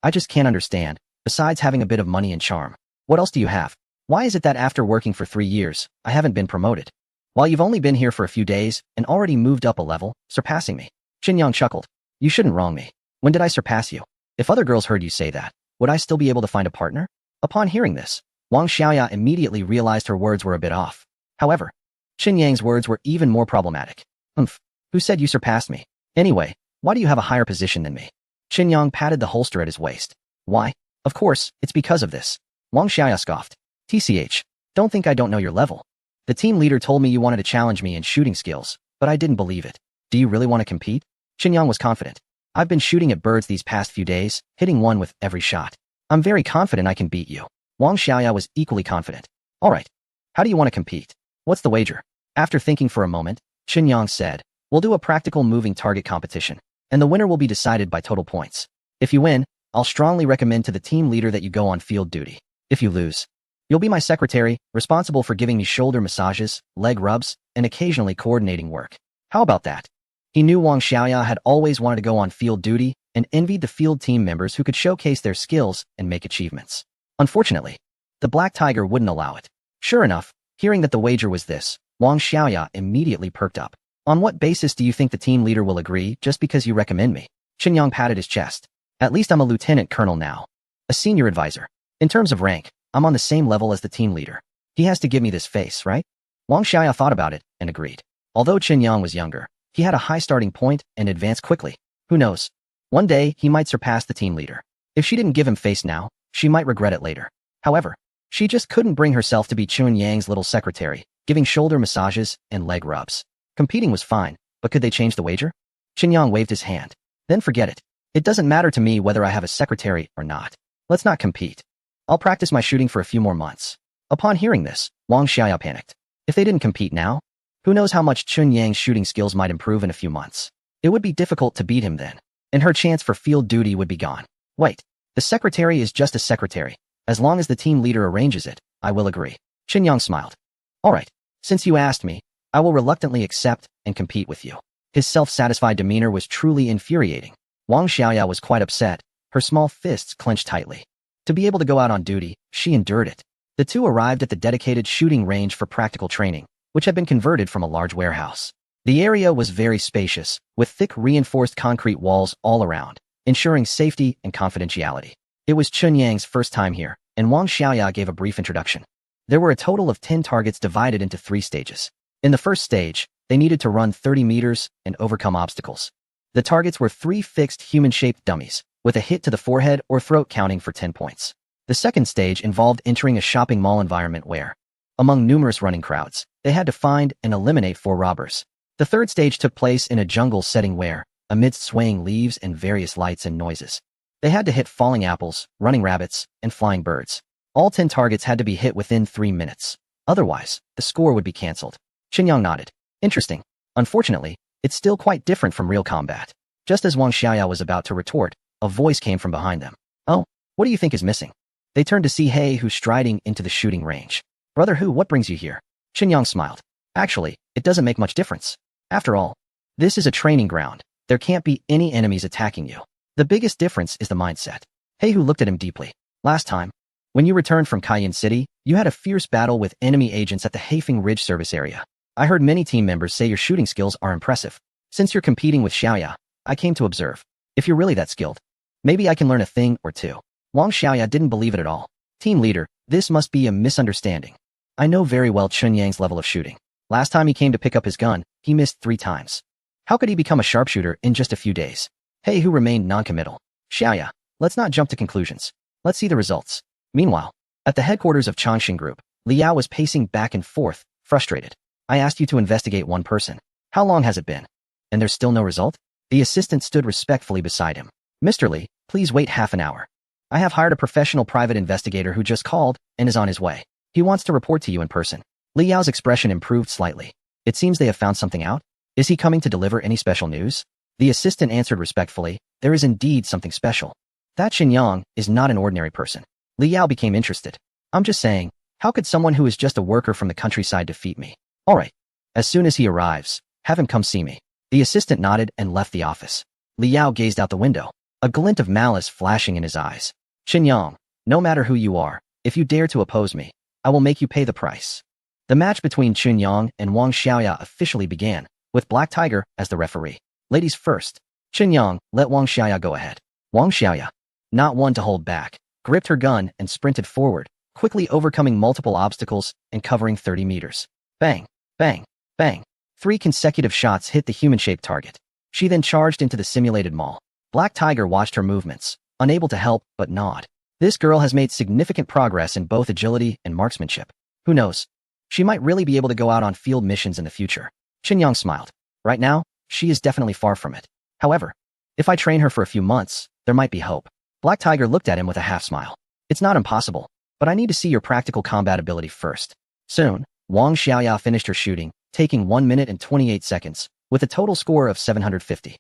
A: I just can't understand. Besides having a bit of money and charm, what else do you have? Why is it that after working for 3 years, I haven't been promoted? While you've only been here for a few days and already moved up a level, surpassing me. Qinyang chuckled. You shouldn't wrong me. When did I surpass you? If other girls heard you say that, would I still be able to find a partner? Upon hearing this, Wang Xiaoya immediately realized her words were a bit off. However, Qinyang's words were even more problematic. Who said you surpassed me? Anyway, why do you have a higher position than me? Qinyang patted the holster at his waist. Why? Of course, it's because of this. Wang Xiaoya scoffed. TCH, don't think I don't know your level. The team leader told me you wanted to challenge me in shooting skills, but I didn't believe it. Do you really want to compete? Qinyang was confident. I've been shooting at birds these past few days, hitting one with every shot. I'm very confident I can beat you. Wang Xiaoya was equally confident. All right. How do you want to compete? What's the wager? After thinking for a moment, Qinyang said, we'll do a practical moving target competition, and the winner will be decided by total points. If you win, I'll strongly recommend to the team leader that you go on field duty. If you lose, you'll be my secretary, responsible for giving me shoulder massages, leg rubs, and occasionally coordinating work. How about that? He knew Wang Xiaoya had always wanted to go on field duty and envied the field team members who could showcase their skills and make achievements. Unfortunately, the Black Tiger wouldn't allow it. Sure enough, hearing that the wager was this, Wang Xiaoya immediately perked up. On what basis do you think the team leader will agree just because you recommend me? Qinyang patted his chest. At least I'm a lieutenant colonel now. A senior advisor. In terms of rank, I'm on the same level as the team leader. He has to give me this face, right? Wang Xiaoya thought about it and agreed. Although Qinyang was younger, he had a high starting point and advanced quickly. Who knows? One day, he might surpass the team leader. If she didn't give him face now, she might regret it later. However, she just couldn't bring herself to be Qinyang's little secretary, giving shoulder massages and leg rubs. Competing was fine, but could they change the wager? Qinyang waved his hand. Then forget it. It doesn't matter to me whether I have a secretary or not. Let's not compete. I'll practice my shooting for a few more months. Upon hearing this, Wang Xiaoya panicked. If they didn't compete now, who knows how much Qinyang's shooting skills might improve in a few months. It would be difficult to beat him then, and her chance for field duty would be gone. Wait, the secretary is just a secretary. As long as the team leader arranges it, I will agree. Qinyang smiled. All right, since you asked me, I will reluctantly accept and compete with you. His self-satisfied demeanor was truly infuriating. Wang Xiaoya was quite upset, her small fists clenched tightly. To be able to go out on duty, she endured it. The two arrived at the dedicated shooting range for practical training, which had been converted from a large warehouse. The area was very spacious, with thick reinforced concrete walls all around, ensuring safety and confidentiality. It was Qinyang's first time here, and Wang Xiaoya gave a brief introduction. There were a total of 10 targets divided into 3 stages. In the first stage, they needed to run 30 meters and overcome obstacles. The targets were 3 fixed human-shaped dummies, with a hit to the forehead or throat counting for 10 points. The second stage involved entering a shopping mall environment where, among numerous running crowds, they had to find and eliminate 4 robbers. The third stage took place in a jungle setting where, amidst swaying leaves and various lights and noises, they had to hit falling apples, running rabbits, and flying birds. All 10 targets had to be hit within 3 minutes. Otherwise, the score would be cancelled. Qinyang nodded. Interesting. Unfortunately, it's still quite different from real combat. Just as Wang Xiaoya was about to retort, a voice came from behind them. Oh, what do you think is missing? They turned to see He Hu striding into the shooting range. Brother Hu, what brings you here? Qinyang smiled. Actually, it doesn't make much difference. After all, this is a training ground. There can't be any enemies attacking you. The biggest difference is the mindset. He Hu looked at him deeply. Last time, when you returned from Cayenne City, you had a fierce battle with enemy agents at the Haifeng Ridge service area. I heard many team members say your shooting skills are impressive. Since you're competing with Xiaoya, I came to observe. If you're really that skilled, maybe I can learn a thing or two. Wang Xiaoya didn't believe it at all. Team leader, this must be a misunderstanding. I know very well Qinyang's level of shooting. Last time he came to pick up his gun, he missed 3 times. How could he become a sharpshooter in just a few days? He Hu remained non-committal. Xiaoya, let's not jump to conclusions. Let's see the results. Meanwhile, at the headquarters of Changxing Group, Liao was pacing back and forth, frustrated. I asked you to investigate one person. How long has it been? And there's still no result? The assistant stood respectfully beside him. Mr. Li, please wait half an hour. I have hired a professional private investigator who just called and is on his way. He wants to report to you in person. Li Yao's expression improved slightly. It seems they have found something out. Is he coming to deliver any special news? The assistant answered respectfully, there is indeed something special. That Xinyang is not an ordinary person. Li Yao became interested. I'm just saying, how could someone who is just a worker from the countryside defeat me? All right. As soon as he arrives, have him come see me. The assistant nodded and left the office. Li Yao gazed out the window, a glint of malice flashing in his eyes. Xinyang, no matter who you are, if you dare to oppose me, I will make you pay the price. The match between Xinyang and Wang Xiaoya officially began, with Black Tiger as the referee. Ladies first. Xinyang, let Wang Xiaoya go ahead. Wang Xiaoya, not one to hold back, gripped her gun and sprinted forward, quickly overcoming multiple obstacles and covering 30 meters. Bang, bang, bang. 3 consecutive shots hit the human-shaped target. She then charged into the simulated mall. Black Tiger watched her movements, unable to help but nod. This girl has made significant progress in both agility and marksmanship. Who knows? She might really be able to go out on field missions in the future. Xinyang smiled. Right now, she is definitely far from it. However, if I train her for a few months, there might be hope. Black Tiger looked at him with a half-smile. It's not impossible, but I need to see your practical combat ability first. Soon, Wang Xiaoya finished her shooting, taking 1 minute and 28 seconds, with a total score of 750.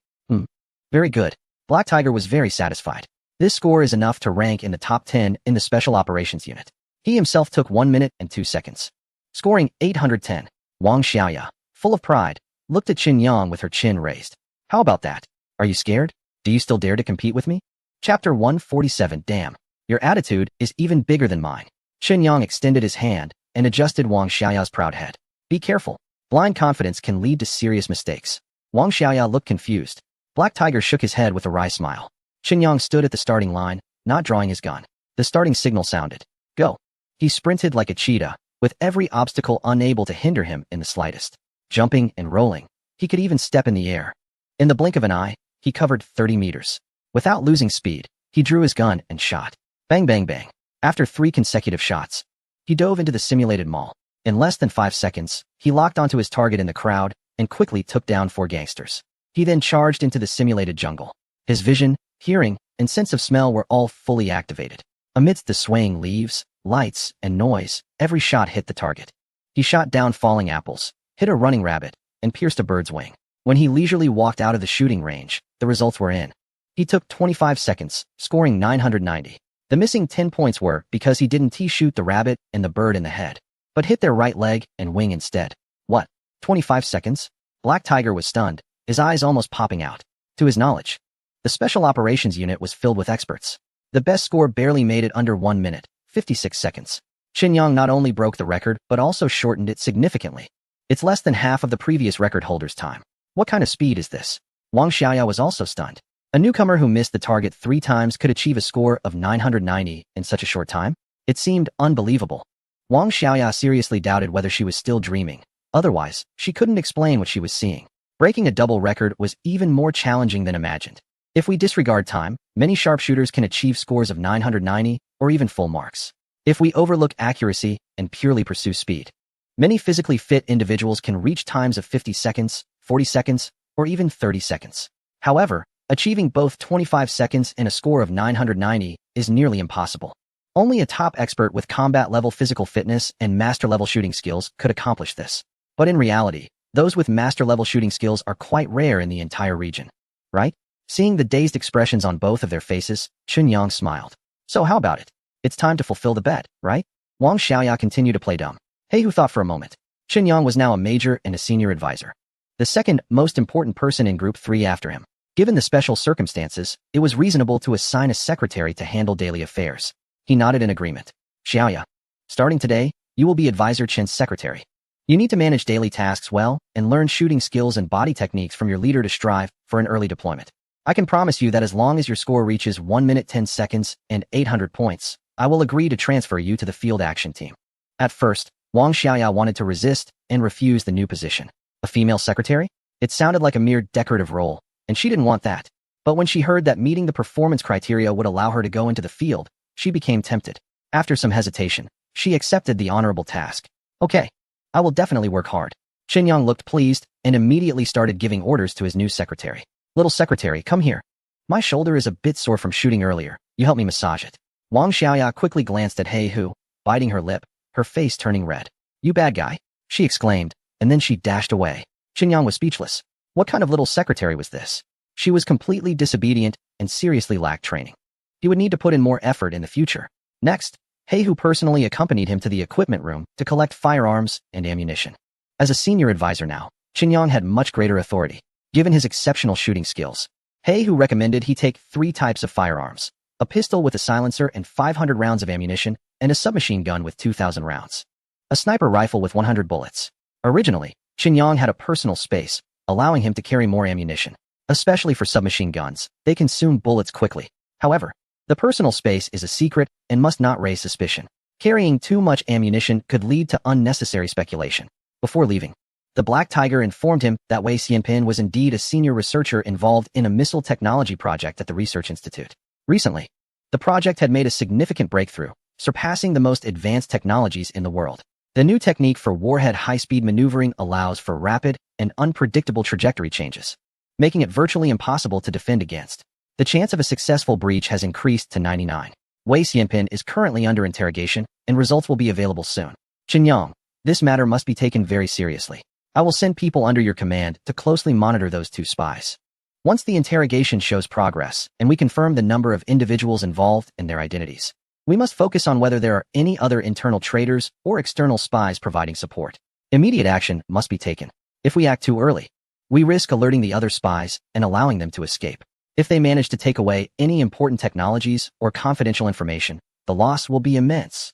A: Very good. Black Tiger was very satisfied. This score is enough to rank in the top 10 in the Special Operations Unit. He himself took 1 minute and 2 seconds, scoring 810. Wang Xiaoya, full of pride, looked at Xinyang with her chin raised. How about that? Are you scared? Do you still dare to compete with me? Chapter 147. Damn. Your attitude is even bigger than mine. Xinyang extended his hand and adjusted Wang Xiaoya's proud head. Be careful. Blind confidence can lead to serious mistakes. Wang Xiaoya looked confused. Black Tiger shook his head with a wry smile. Xinyang stood at the starting line, not drawing his gun. The starting signal sounded. Go. He sprinted like a cheetah, with every obstacle unable to hinder him in the slightest. Jumping and rolling, he could even step in the air. In the blink of an eye, he covered 30 meters. Without losing speed, he drew his gun and shot. Bang bang bang. After 3 consecutive shots, he dove into the simulated mall. In less than 5 seconds, he locked onto his target in the crowd and quickly took down 4 gangsters. He then charged into the simulated jungle. His vision, hearing, and sense of smell were all fully activated. Amidst the swaying leaves, lights, and noise, every shot hit the target. He shot down falling apples, hit a running rabbit, and pierced a bird's wing. When he leisurely walked out of the shooting range, the results were in. He took 25 seconds, scoring 990. The missing 10 points were because he didn't shoot the rabbit and the bird in the head, but hit their right leg and wing instead. What? 25 seconds? Black Tiger was stunned, his eyes almost popping out. To his knowledge, the Special Operations Unit was filled with experts. The best score barely made it under 1 minute, 56 seconds. Xinyang not only broke the record but also shortened it significantly. It's less than half of the previous record holder's time. What kind of speed is this? Wang Xiaoya was also stunned. A newcomer who missed the target 3 times could achieve a score of 990 in such a short time? It seemed unbelievable. Wang Xiaoya seriously doubted whether she was still dreaming. Otherwise, she couldn't explain what she was seeing. Breaking a double record was even more challenging than imagined. If we disregard time, many sharpshooters can achieve scores of 990 or even full marks. If we overlook accuracy and purely pursue speed, many physically fit individuals can reach times of 50 seconds, 40 seconds, or even 30 seconds. However, achieving both 25 seconds and a score of 990 is nearly impossible. Only a top expert with combat-level physical fitness and master-level shooting skills could accomplish this. But in reality, those with master-level shooting skills are quite rare in the entire region. Right? Seeing the dazed expressions on both of their faces, Xinyang smiled. So how about it? It's time to fulfill the bet, right? Wang Xiaoya continued to play dumb. Hey, who thought for a moment? Xinyang was now a major and a senior advisor. The second most important person in Group 3 after him. Given the special circumstances, it was reasonable to assign a secretary to handle daily affairs. He nodded in agreement. Xiaoya, starting today, you will be Advisor Chen's secretary. You need to manage daily tasks well and learn shooting skills and body techniques from your leader to strive for an early deployment. I can promise you that as long as your score reaches 1 minute 10 seconds and 800 points, I will agree to transfer you to the field action team. At first, Wang Xiaoya wanted to resist and refuse the new position. A female secretary? It sounded like a mere decorative role, and she didn't want that. But when she heard that meeting the performance criteria would allow her to go into the field, she became tempted. After some hesitation, she accepted the honorable task. Okay, I will definitely work hard. Yang looked pleased and immediately started giving orders to his new secretary. Little secretary, come here. My shoulder is a bit sore from shooting earlier. You help me massage it. Wang Xiaoya quickly glanced at He Hu, biting her lip, her face turning red. You bad guy, she exclaimed, and then she dashed away. Yang was speechless. What kind of little secretary was this? She was completely disobedient and seriously lacked training. He would need to put in more effort in the future. Next, He Hu personally accompanied him to the equipment room to collect firearms and ammunition. As a senior advisor now, Yang had much greater authority. Given his exceptional shooting skills, He Hu recommended he take 3 types of firearms: a pistol with a silencer and 500 rounds of ammunition, and a submachine gun with 2,000 rounds. A sniper rifle with 100 bullets. Originally, Yang had a personal space, allowing him to carry more ammunition. Especially for submachine guns, they consume bullets quickly. However, the personal space is a secret and must not raise suspicion. Carrying too much ammunition could lead to unnecessary speculation. Before leaving, the Black Tiger informed him that Wei Xianpin was indeed a senior researcher involved in a missile technology project at the Research Institute. Recently, the project had made a significant breakthrough, surpassing the most advanced technologies in the world. The new technique for warhead high-speed maneuvering allows for rapid and unpredictable trajectory changes, making it virtually impossible to defend against. The chance of a successful breach has increased to 99. Wei Xianpin is currently under interrogation, and results will be available soon. Yang, this matter must be taken very seriously. I will send people under your command to closely monitor those 2 spies. Once the interrogation shows progress and we confirm the number of individuals involved and their identities, we must focus on whether there are any other internal traitors or external spies providing support. Immediate action must be taken. If we act too early, we risk alerting the other spies and allowing them to escape. If they manage to take away any important technologies or confidential information, the loss will be immense.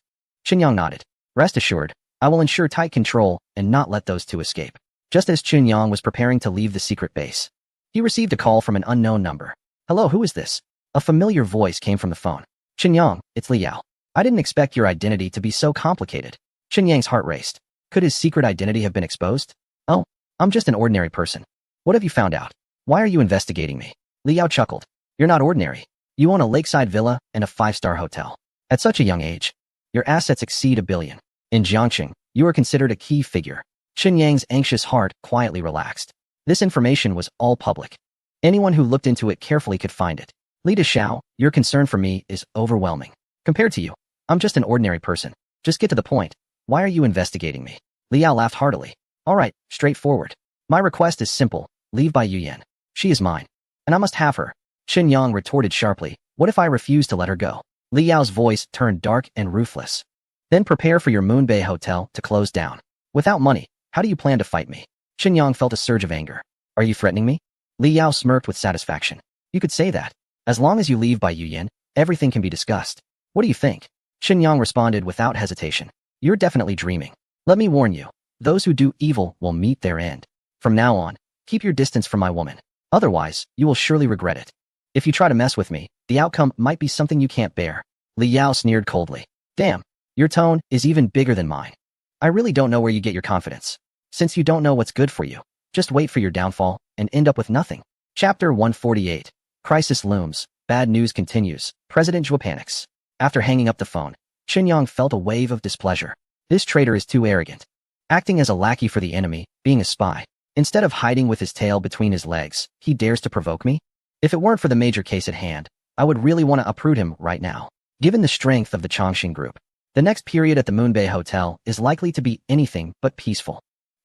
A: Yang nodded. Rest assured, I will ensure tight control and not let those 2 escape. Just as Yang was preparing to leave the secret base, he received a call from an unknown number. Hello, who is this? A familiar voice came from the phone. Yang, it's Liao. I didn't expect your identity to be so complicated. Yang's heart raced. Could his secret identity have been exposed? Oh, I'm just an ordinary person. What have you found out? Why are you investigating me? Liao chuckled. You're not ordinary. You own a lakeside villa and a 5-star hotel. At such a young age, your assets exceed $1 billion. In Jiangxing, you are considered a key figure. Yang's anxious heart quietly relaxed. This information was all public. Anyone who looked into it carefully could find it. Lida Xiao, your concern for me is overwhelming. Compared to you, I'm just an ordinary person. Just get to the point. Why are you investigating me? Liao laughed heartily. All right, straightforward. My request is simple. Leave Bai Yuyan. She is mine, and I must have her. Yang retorted sharply. What if I refuse to let her go? Liao's voice turned dark and ruthless. Then prepare for your Moonbay Hotel to close down. Without money, how do you plan to fight me? Yang felt a surge of anger. Are you threatening me? Liao smirked with satisfaction. You could say that. As long as you leave Bai Yuyan, everything can be discussed. What do you think? Yang responded without hesitation. You're definitely dreaming. Let me warn you. Those who do evil will meet their end. From now on, keep your distance from my woman. Otherwise, you will surely regret it. If you try to mess with me, the outcome might be something you can't bear. Liao sneered coldly. Damn, your tone is even bigger than mine. I really don't know where you get your confidence. Since you don't know what's good for you, just wait for your downfall and end up with nothing. Chapter 148. Crisis looms. Bad news continues. President Zhuo panics. After hanging up the phone, Yang felt a wave of displeasure. This traitor is too arrogant. Acting as a lackey for the enemy, being a spy. Instead of hiding with his tail between his legs, he dares to provoke me? If it weren't for the major case at hand, I would really want to uproot him right now. Given the strength of the Chongqing group, the next period at the Moonbay Hotel is likely to be anything but peaceful.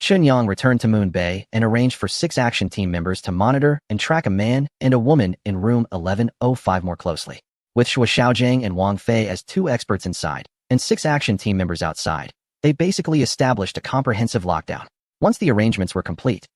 A: Yang returned to Moonbay and arranged for 6 action team members to monitor and track a man and a woman in room 1105 more closely. With Shuo Xiaojing and Wang Fei as 2 experts inside, and 6 action team members outside, they basically established a comprehensive lockdown. Once the arrangements were complete,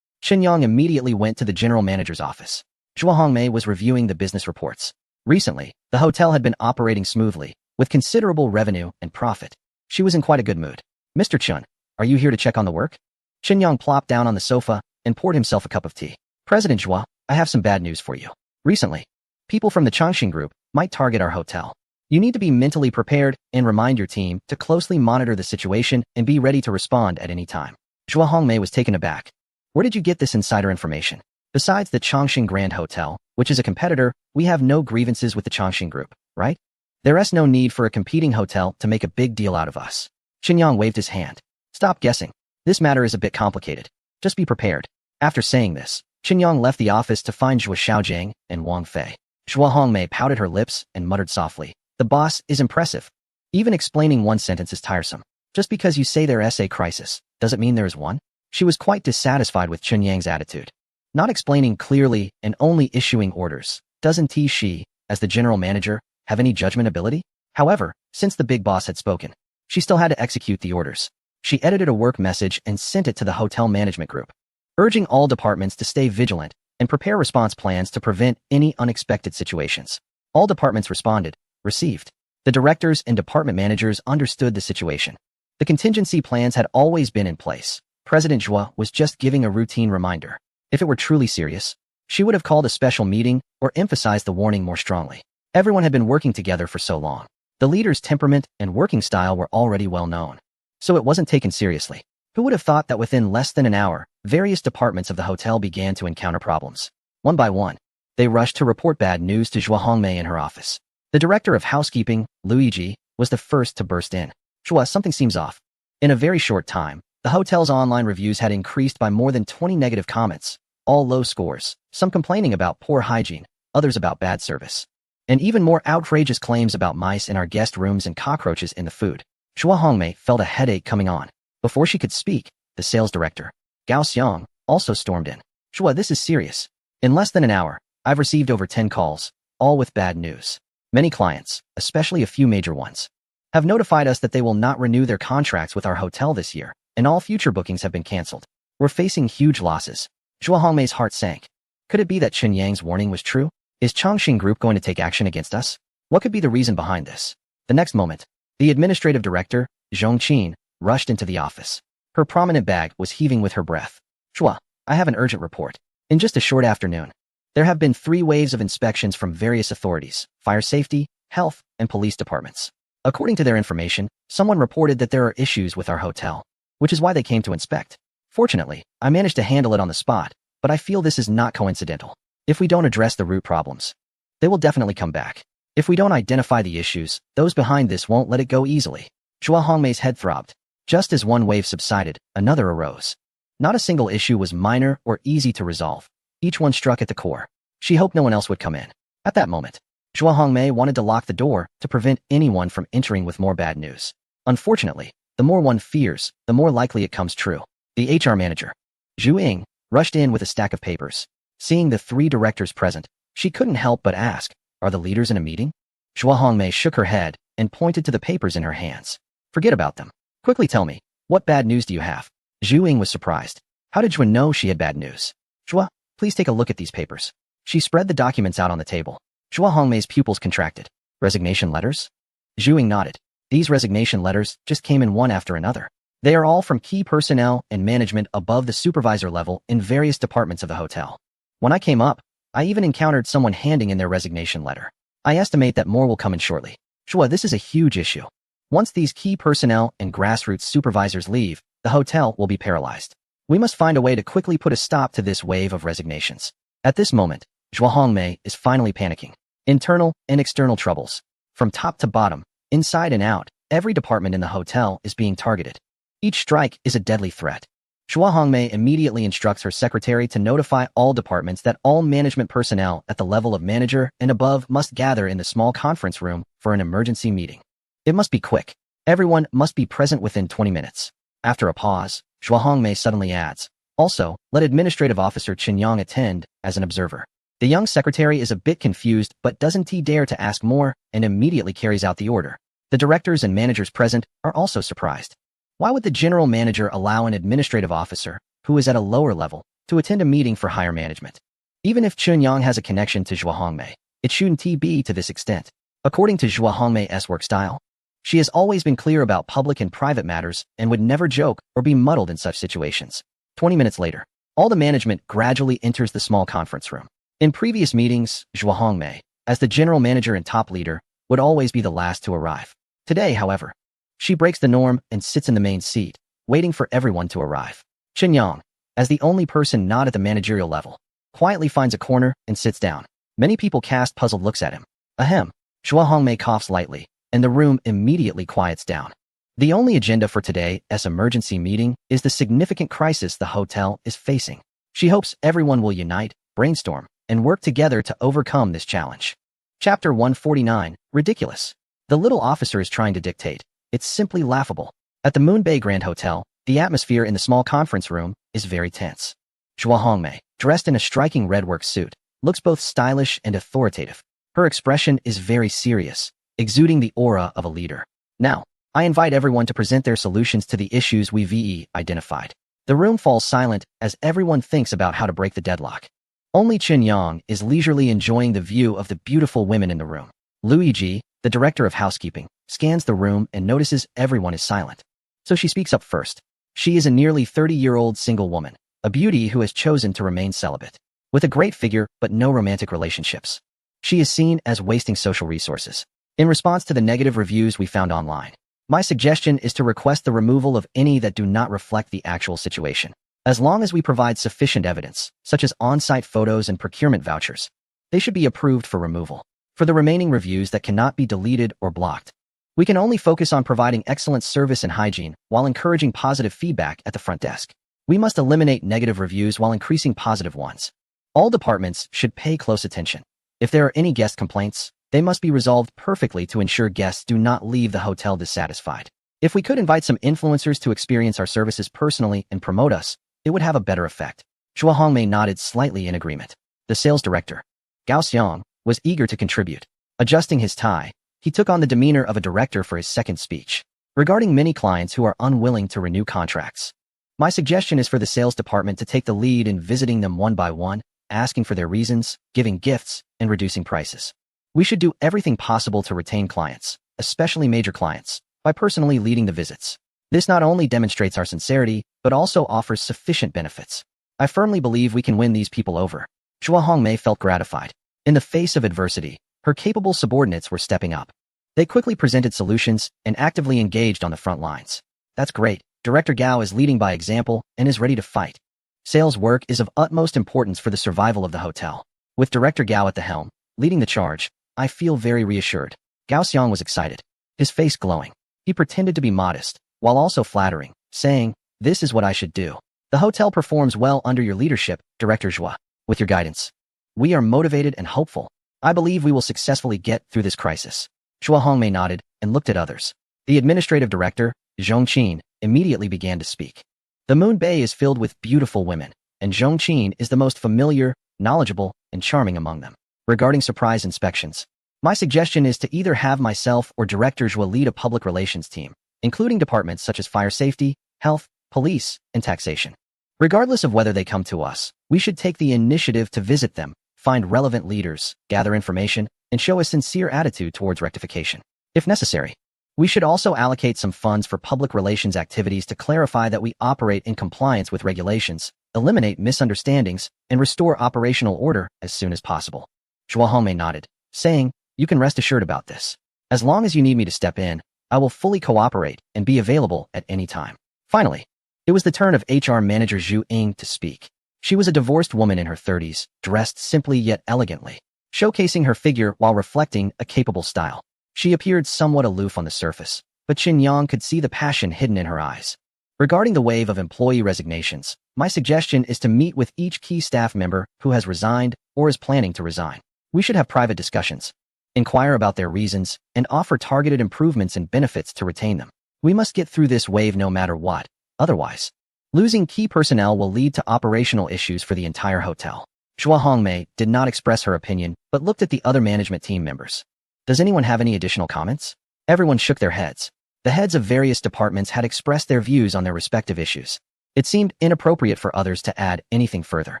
A: Yang immediately went to the general manager's office. Zhuo Hongmei was reviewing the business reports. Recently, the hotel had been operating smoothly, with considerable revenue and profit. She was in quite a good mood. Mr. Chun, are you here to check on the work? Yang plopped down on the sofa and poured himself a cup of tea. President Zhuo, I have some bad news for you. Recently, people from the Chongqing group might target our hotel. You need to be mentally prepared and remind your team to closely monitor the situation and be ready to respond at any time. Zhuo Hongmei was taken aback. Where did you get this insider information? Besides the Chongqing Grand Hotel, which is a competitor, we have no grievances with the Chongqing group, right? There is no need for a competing hotel to make a big deal out of us. Yang waved his hand. Stop guessing. This matter is a bit complicated. Just be prepared. After saying this, Qin Yang left the office to find Zhua Xiaojing and Wang Fei. Zhua Hongmei pouted her lips and muttered softly, "The boss is impressive. Even explaining one sentence is tiresome. Just because you say there's a crisis, does it mean there is one?" She was quite dissatisfied with Qin Yang's attitude. Not explaining clearly and only issuing orders. Doesn't she, as the general manager, have any judgment ability? However, since the big boss had spoken, she still had to execute the orders. She edited a work message and sent it to the hotel management group, urging all departments to stay vigilant and prepare response plans to prevent any unexpected situations. All departments responded, received. The directors and department managers understood the situation. The contingency plans had always been in place. President Zhua was just giving a routine reminder. If it were truly serious, she would have called a special meeting or emphasized the warning more strongly. Everyone had been working together for so long. The leader's temperament and working style were already well known. So it wasn't taken seriously. Who would have thought that within less than an hour, various departments of the hotel began to encounter problems? One by one, they rushed to report bad news to Zhua Hongmei in her office. The director of housekeeping, Luigi, was the first to burst in. "Zhua, something seems off." In a very short time, the hotel's online reviews had increased by more than 20 negative comments, all low scores, some complaining about poor hygiene, others about bad service, and even more outrageous claims about mice in our guest rooms and cockroaches in the food. Zhua Hongmei felt a headache coming on. Before she could speak, the sales director, Gao Xiang, also stormed in. "Zhua, this is serious. In less than an hour, I've received over 10 calls, all with bad news. Many clients, especially a few major ones, have notified us that they will not renew their contracts with our hotel this year, and all future bookings have been canceled. We're facing huge losses." Zhua Hongmei's heart sank. Could it be that Qin Yang's warning was true? Is Chongqing Group going to take action against us? What could be the reason behind this? The next moment, the administrative director, Zhong Qin, rushed into the office. Her prominent bag was heaving with her breath. "Zhua, I have an urgent report. In just a short afternoon, there have been 3 waves of inspections from various authorities, fire safety, health, and police departments. According to their information, someone reported that there are issues with our hotel, which is why they came to inspect. Fortunately, I managed to handle it on the spot, but I feel this is not coincidental. If we don't address the root problems, they will definitely come back. If we don't identify the issues, those behind this won't let it go easily." Zhua Hongmei's head throbbed. Just as one wave subsided, another arose. Not a single issue was minor or easy to resolve. Each one struck at the core. She hoped no one else would come in. At that moment, Zhua Hongmei wanted to lock the door to prevent anyone from entering with more bad news. Unfortunately, the more one fears, the more likely it comes true. The HR manager, Zhu Ying, rushed in with a stack of papers. Seeing the 3 directors present, she couldn't help but ask, "Are the leaders in a meeting?" Zhua Hongmei shook her head and pointed to the papers in her hands. "Forget about them. Quickly tell me, what bad news do you have?" Zhu Ying was surprised. How did Zhua know she had bad news? "Zhua, please take a look at these papers." She spread the documents out on the table. Zhua Hongmei's pupils contracted. "Resignation letters?" Zhu Ying nodded. "These resignation letters just came in one after another. They are all from key personnel and management above the supervisor level in various departments of the hotel. When I came up, I even encountered someone handing in their resignation letter. I estimate that more will come in shortly. Zhua, this is a huge issue. Once these key personnel and grassroots supervisors leave, the hotel will be paralyzed. We must find a way to quickly put a stop to this wave of resignations." At this moment, Zhua Hongmei is finally panicking. Internal and external troubles. From top to bottom, inside and out, every department in the hotel is being targeted. Each strike is a deadly threat. Zhua Hongmei immediately instructs her secretary to notify all departments that all management personnel at the level of manager and above must gather in the small conference room for an emergency meeting. It must be quick. Everyone must be present within 20 minutes. After a pause, Zhua Hongmei suddenly adds, "Also, let Administrative Officer Qin Yang attend as an observer." The young secretary is a bit confused but doesn't dare to ask more and immediately carries out the order. The directors and managers present are also surprised. Why would the general manager allow an administrative officer, who is at a lower level, to attend a meeting for higher management? Even if Qin Yang has a connection to Zhua Hongmei, it shouldn't be to this extent. According to Zhua Hongmei's work style, she has always been clear about public and private matters and would never joke or be muddled in such situations. 20 minutes later, all the management gradually enters the small conference room. In previous meetings, Zhua Hongmei, as the general manager and top leader, would always be the last to arrive. Today, however, she breaks the norm and sits in the main seat, waiting for everyone to arrive. Qin Yang, as the only person not at the managerial level, quietly finds a corner and sits down. Many people cast puzzled looks at him. Ahem. Zhua Hongmei coughs lightly, and the room immediately quiets down. The only agenda for today's emergency meeting is the significant crisis the hotel is facing. She hopes everyone will unite, brainstorm, and work together to overcome this challenge. Chapter 149, Ridiculous. The little officer is trying to dictate. It's simply laughable. At the Moon Bay Grand Hotel, the atmosphere in the small conference room is very tense. Zhua Hongmei, dressed in a striking red work suit, looks both stylish and authoritative. Her expression is very serious, exuding the aura of a leader. Now, I invite everyone to present their solutions to the issues we've identified. The room falls silent as everyone thinks about how to break the deadlock. Only Chen Yang is leisurely enjoying the view of the beautiful women in the room. Luigi, the director of housekeeping, scans the room and notices everyone is silent. So she speaks up first. She is a nearly 30-year-old single woman, a beauty who has chosen to remain celibate. With a great figure but no romantic relationships. She is seen as wasting social resources. In response to the negative reviews we found online, my suggestion is to request the removal of any that do not reflect the actual situation. As long as we provide sufficient evidence, such as on-site photos and procurement vouchers, they should be approved for removal. For the remaining reviews that cannot be deleted or blocked, we can only focus on providing excellent service and hygiene while encouraging positive feedback at the front desk. We must eliminate negative reviews while increasing positive ones. All departments should pay close attention. If there are any guest complaints, they must be resolved perfectly to ensure guests do not leave the hotel dissatisfied. If we could invite some influencers to experience our services personally and promote us, it would have a better effect. Zhua Hongmei nodded slightly in agreement. The sales director, Gao Xiang, was eager to contribute. Adjusting his tie, he took on the demeanor of a director for his second speech. Regarding many clients who are unwilling to renew contracts, my suggestion is for the sales department to take the lead in visiting them one by one, asking for their reasons, giving gifts, and reducing prices. We should do everything possible to retain clients, especially major clients, by personally leading the visits. This not only demonstrates our sincerity, but also offers sufficient benefits. I firmly believe we can win these people over. Zhua Hongmei felt gratified. In the face of adversity, her capable subordinates were stepping up. They quickly presented solutions and actively engaged on the front lines. That's great. Director Gao is leading by example and is ready to fight. Sales work is of utmost importance for the survival of the hotel. With Director Gao at the helm, leading the charge, I feel very reassured. Gao Xiang was excited, his face glowing. He pretended to be modest, while also flattering, saying, "This is what I should do. The hotel performs well under your leadership, Director Zhua. With your guidance, we are motivated and hopeful. I believe we will successfully get through this crisis." Zhua Hongmei nodded and looked at others. The administrative director, Zhong Qin, immediately began to speak. The Moon Bay is filled with beautiful women, and Zhong Qin is the most familiar, knowledgeable, and charming among them. Regarding surprise inspections, my suggestion is to either have myself or Director Zhua lead a public relations team, including departments such as fire safety, health, police, and taxation. Regardless of whether they come to us, we should take the initiative to visit them, find relevant leaders, gather information, and show a sincere attitude towards rectification. If necessary, we should also allocate some funds for public relations activities to clarify that we operate in compliance with regulations, eliminate misunderstandings, and restore operational order as soon as possible. Zhua Hongmei nodded, saying, "You can rest assured about this. As long as you need me to step in, I will fully cooperate and be available at any time." Finally, it was the turn of HR manager Zhu Ying to speak. She was a divorced woman in her 30s, dressed simply yet elegantly, showcasing her figure while reflecting a capable style. She appeared somewhat aloof on the surface, but Qin Yang could see the passion hidden in her eyes. Regarding the wave of employee resignations, my suggestion is to meet with each key staff member who has resigned or is planning to resign. We should have private discussions, inquire about their reasons, and offer targeted improvements and benefits to retain them. We must get through this wave no matter what. Otherwise, losing key personnel will lead to operational issues for the entire hotel. Zhua Hongmei did not express her opinion, but looked at the other management team members. Does anyone have any additional comments? Everyone shook their heads. The heads of various departments had expressed their views on their respective issues. It seemed inappropriate for others to add anything further.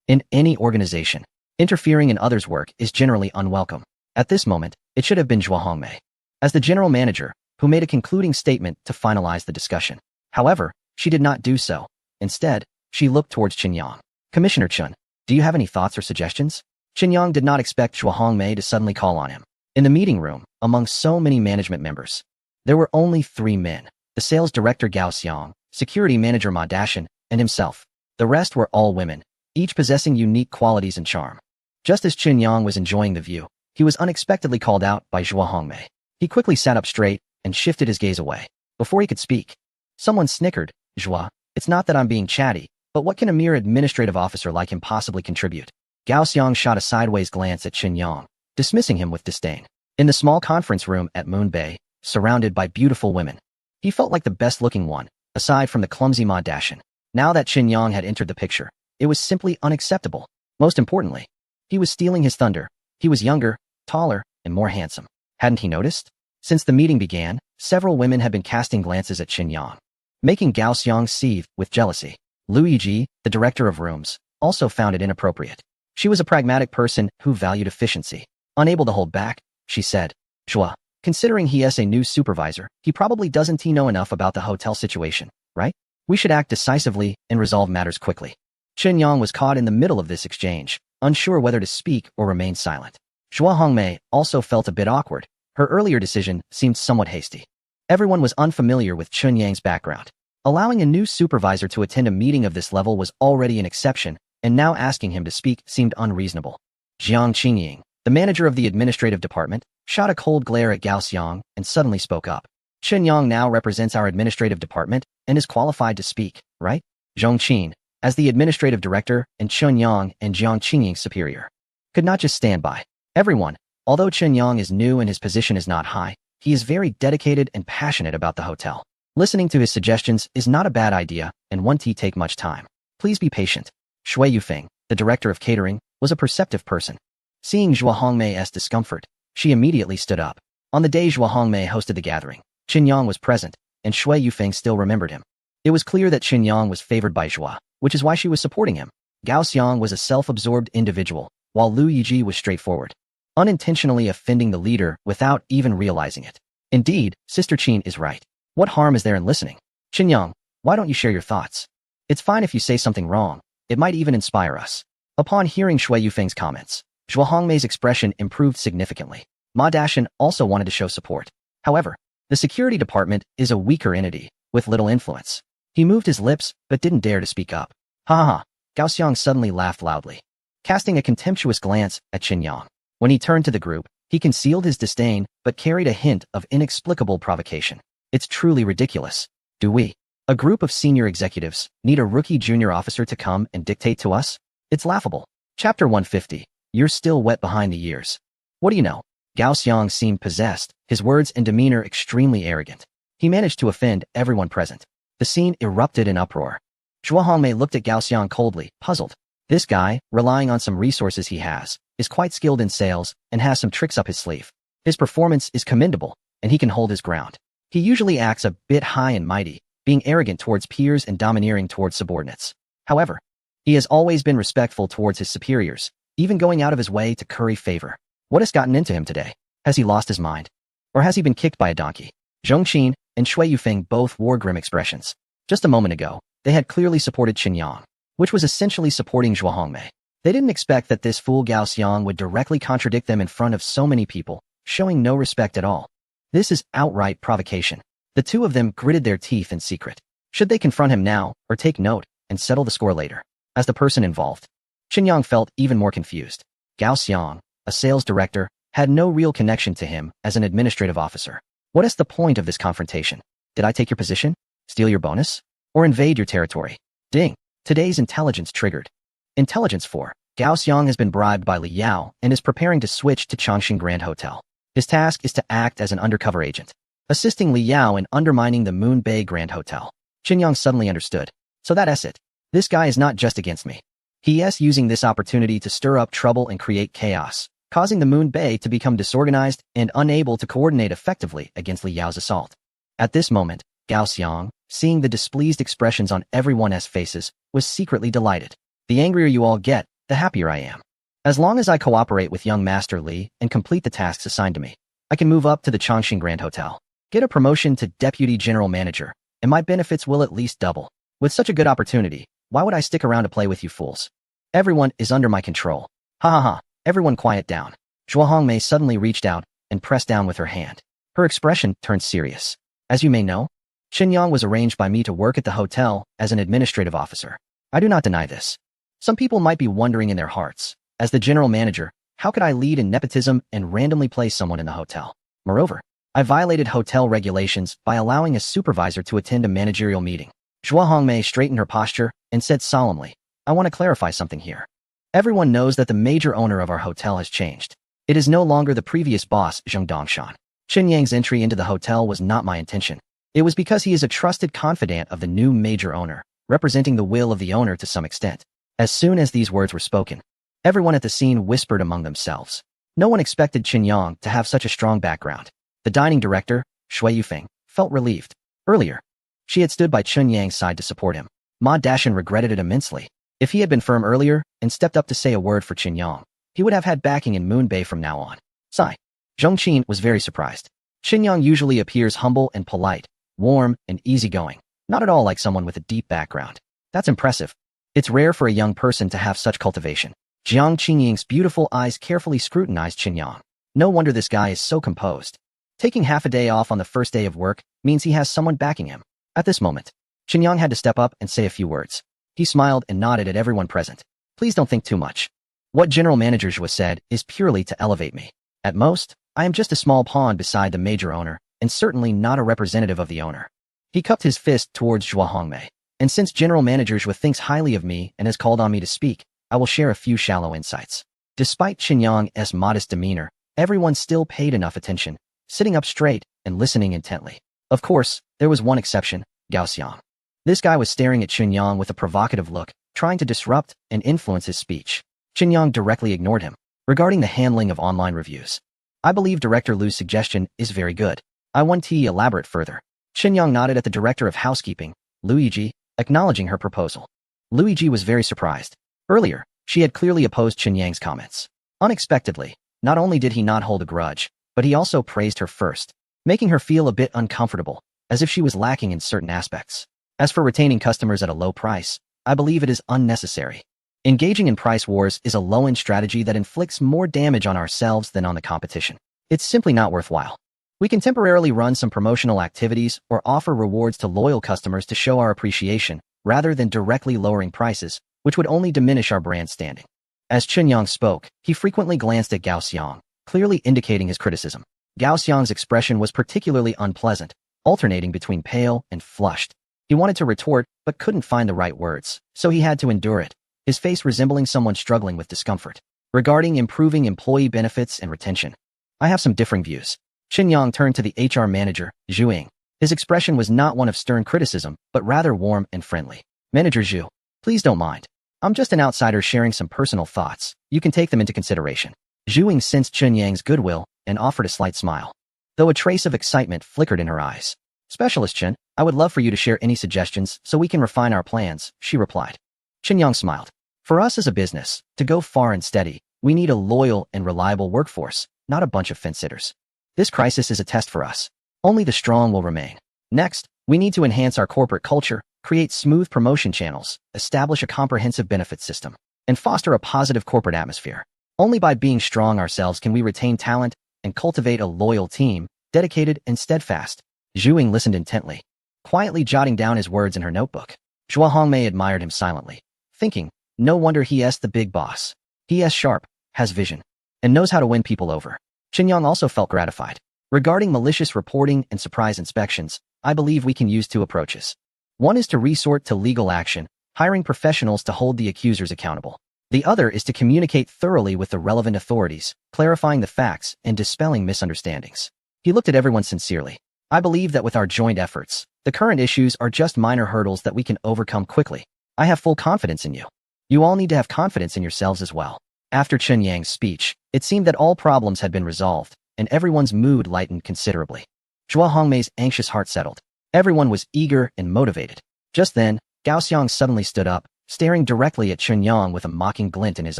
A: In any organization, interfering in others' work is generally unwelcome. At this moment, it should have been Zhua Hongmei, as the general manager, who made a concluding statement to finalize the discussion. However, she did not do so. Instead, she looked towards Qin Yang. "Commissioner Chun, do you have any thoughts or suggestions?" Qin Yang did not expect Zhua Hongmei to suddenly call on him. In the meeting room, among so many management members, there were only 3 men: the sales director Gao Xiang, security manager Ma Dashan, and himself. The rest were all women, each possessing unique qualities and charm. Just as Qin Yang was enjoying the view, he was unexpectedly called out by Zhua Hongmei. He quickly sat up straight and shifted his gaze away. before he could speak. Someone snickered. Joie, it's not that I'm being chatty, but what can a mere administrative officer like him possibly contribute? Gao Xiang shot a sideways glance at Qin Yang, dismissing him with disdain. In the small conference room at Moon Bay, surrounded by beautiful women, he felt like the best-looking one, aside from the clumsy Ma Dashan. Now that Qin Yang had entered the picture, it was simply unacceptable. Most importantly, he was stealing his thunder. He was younger, taller, and more handsome. Hadn't he noticed? Since the meeting began, several women had been casting glances at Qin Yang, making Gao Xiang seethe with jealousy. Lu Yiji, the director of rooms, also found it inappropriate. She was a pragmatic person who valued efficiency. Unable to hold back, she said, Joie, considering he is a new supervisor, he probably doesn't know enough about the hotel situation, right? We should act decisively and resolve matters quickly. Qin Yang was caught in the middle of this exchange, unsure whether to speak or remain silent. Zhua Hongmei also felt a bit awkward. Her earlier decision seemed somewhat hasty. Everyone was unfamiliar with Qin Yang's background. Allowing a new supervisor to attend a meeting of this level was already an exception, and now asking him to speak seemed unreasonable. Jiang Qingying, the manager of the administrative department, shot a cold glare at Gao Xiang and suddenly spoke up. Qin Yang now represents our administrative department and is qualified to speak, right? Zhong Qin, as the administrative director, and Qin Yang and Jiang Qingying's superior, could not just stand by. Everyone, although Qin Yang is new and his position is not high, he is very dedicated and passionate about the hotel. Listening to his suggestions is not a bad idea and won't take much time. Please be patient. Shui Yufeng, the director of catering, was a perceptive person. Seeing Zhua Hongmei's discomfort, she immediately stood up. On the day Zhua Hongmei hosted the gathering, Qin Yang was present, and Shui Yufeng still remembered him. It was clear that Qin Yang was favored by Zhua, which is why she was supporting him. Gao Xiang was a self-absorbed individual, while Lu Yiji was straightforward, unintentionally offending the leader without even realizing it. Indeed, Sister Qin is right. What harm is there in listening? Qin Yang, why don't you share your thoughts? It's fine if you say something wrong. It might even inspire us. Upon hearing Shui Yufeng's comments, Zhua Hongmei's expression improved significantly. Ma Dashan also wanted to show support. However, the security department is a weaker entity, with little influence. He moved his lips, but didn't dare to speak up. Ha ha ha, Gao Xiang suddenly laughed loudly, casting a contemptuous glance at Qin Yang. When he turned to the group, he concealed his disdain, but carried a hint of inexplicable provocation. It's truly ridiculous. Do we, a group of senior executives, need a rookie junior officer to come and dictate to us? It's laughable. Chapter 150. You're still wet behind the ears. What do you know? Gao Xiang seemed possessed, his words and demeanor extremely arrogant. He managed to offend everyone present. The scene erupted in uproar. Zhua Hongmei looked at Gao Xiang coldly, puzzled. This guy, relying on some resources he has, is quite skilled in sales and has some tricks up his sleeve. His performance is commendable, and he can hold his ground. He usually acts a bit high and mighty, being arrogant towards peers and domineering towards subordinates. However, he has always been respectful towards his superiors, even going out of his way to curry favor. What has gotten into him today? Has he lost his mind? Or has he been kicked by a donkey? Zhong Qin and Shui Yufeng both wore grim expressions. Just a moment ago, they had clearly supported Qin Yang, which was essentially supporting Zhua Hongmei. They didn't expect that this fool Gao Xiang would directly contradict them in front of so many people, showing no respect at all. This is outright provocation. The two of them gritted their teeth in secret. Should they confront him now, or take note, and settle the score later? As the person involved, Qin Yang felt even more confused. Gao Xiang, a sales director, had no real connection to him as an administrative officer. What is the point of this confrontation? Did I take your position? Steal your bonus? Or invade your territory? Ding! Today's intelligence triggered. Intelligence 4. Gao Xiang has been bribed by Li Yao and is preparing to switch to Chongqing Grand Hotel. His task is to act as an undercover agent, assisting Li Yao in undermining the Moon Bay Grand Hotel. Qin Yang suddenly understood. So that's it. This guy is not just against me. He is using this opportunity to stir up trouble and create chaos, causing the Moon Bay to become disorganized and unable to coordinate effectively against Li Yao's assault. At this moment, Gao Xiang, seeing the displeased expressions on everyone's faces, was secretly delighted. The angrier you all get, the happier I am. As long as I cooperate with young Master Li and complete the tasks assigned to me, I can move up to the Chongqing Grand Hotel, get a promotion to Deputy General Manager, and my benefits will at least double. With such a good opportunity, why would I stick around to play with you fools? Everyone is under my control. Ha ha ha, everyone quiet down. Zhua Hongmei suddenly reached out and pressed down with her hand. Her expression turned serious. As you may know, Qin Yang was arranged by me to work at the hotel as an administrative officer. I do not deny this. Some people might be wondering in their hearts, as the general manager, how could I lead in nepotism and randomly place someone in the hotel? Moreover, I violated hotel regulations by allowing a supervisor to attend a managerial meeting. Zhua Hongmei straightened her posture and said solemnly, I want to clarify something here. Everyone knows that the major owner of our hotel has changed. It is no longer the previous boss, Zheng Dongshan. Chen Yang's entry into the hotel was not my intention. It was because he is a trusted confidant of the new major owner, representing the will of the owner to some extent. As soon as these words were spoken, everyone at the scene whispered among themselves. No one expected Chen Yang to have such a strong background. The dining director, Shui Yufeng, felt relieved. Earlier, she had stood by Chen Yang's side to support him. Ma Dashan regretted it immensely. If he had been firm earlier and stepped up to say a word for Chen Yang, he would have had backing in Moonbay from now on. Sigh. Zhong Qin was very surprised. Chen Yang usually appears humble and polite, warm and easygoing, not at all like someone with a deep background. That's impressive. It's rare for a young person to have such cultivation. Jiang Qingying's beautiful eyes carefully scrutinized Chen Yang. No wonder this guy is so composed. Taking half a day off on the first day of work means he has someone backing him. At this moment, Chen Yang had to step up and say a few words. He smiled and nodded at everyone present. Please don't think too much. What General Manager Zhua said is purely to elevate me. At most, I am just a small pawn beside the major owner, and certainly not a representative of the owner. He cupped his fist towards Zhua Hongmei. And since General Manager Zhua thinks highly of me and has called on me to speak, I will share a few shallow insights. Despite Chen Yang's modest demeanor, everyone still paid enough attention, sitting up straight and listening intently. Of course, there was one exception, Gao Xiang. This guy was staring at Chen Yang with a provocative look, trying to disrupt and influence his speech. Chen Yang directly ignored him. Regarding the handling of online reviews, I believe Director Lu's suggestion is very good. I want to elaborate further. Chen Yang nodded at the Director of Housekeeping, Luigi, acknowledging her proposal. Luigi was very surprised. Earlier, she had clearly opposed Chen Yang's comments. Unexpectedly, not only did he not hold a grudge, but he also praised her first, making her feel a bit uncomfortable, as if she was lacking in certain aspects. As for retaining customers at a low price, I believe it is unnecessary. Engaging in price wars is a low-end strategy that inflicts more damage on ourselves than on the competition. It's simply not worthwhile. We can temporarily run some promotional activities or offer rewards to loyal customers to show our appreciation, rather than directly lowering prices, which would only diminish our brand standing. As Chen Yang spoke, he frequently glanced at Gao Xiang, clearly indicating his criticism. Gao Xiang's expression was particularly unpleasant, alternating between pale and flushed. He wanted to retort, but couldn't find the right words, so he had to endure it, his face resembling someone struggling with discomfort. Regarding improving employee benefits and retention, I have some differing views. Chen Yang turned to the HR manager, Zhu Ying. His expression was not one of stern criticism, but rather warm and friendly. Manager Zhu, please don't mind. I'm just an outsider sharing some personal thoughts. You can take them into consideration. Zhu Ying sensed Chen Yang's goodwill and offered a slight smile, though a trace of excitement flickered in her eyes. Specialist Chen, I would love for you to share any suggestions so we can refine our plans, she replied. Chen Yang smiled. For us as a business, to go far and steady, we need a loyal and reliable workforce, not a bunch of fence-sitters. This crisis is a test for us. Only the strong will remain. Next, we need to enhance our corporate culture, create smooth promotion channels, establish a comprehensive benefit system, and foster a positive corporate atmosphere. Only by being strong ourselves can we retain talent and cultivate a loyal team, dedicated and steadfast. Zhu Ying listened intently, quietly jotting down his words in her notebook. Zhua Hongmei admired him silently, thinking, no wonder he's the big boss. He's sharp, has vision, and knows how to win people over. Chen Yang also felt gratified. Regarding malicious reporting and surprise inspections, I believe we can use two approaches. One is to resort to legal action, hiring professionals to hold the accusers accountable. The other is to communicate thoroughly with the relevant authorities, clarifying the facts and dispelling misunderstandings. He looked at everyone sincerely. I believe that with our joint efforts, the current issues are just minor hurdles that we can overcome quickly. I have full confidence in you. You all need to have confidence in yourselves as well. After Chen Yang's speech, it seemed that all problems had been resolved, and everyone's mood lightened considerably. Zhua Hongmei's anxious heart settled. Everyone was eager and motivated. Just then, Gao Xiang suddenly stood up, staring directly at Chen Yang with a mocking glint in his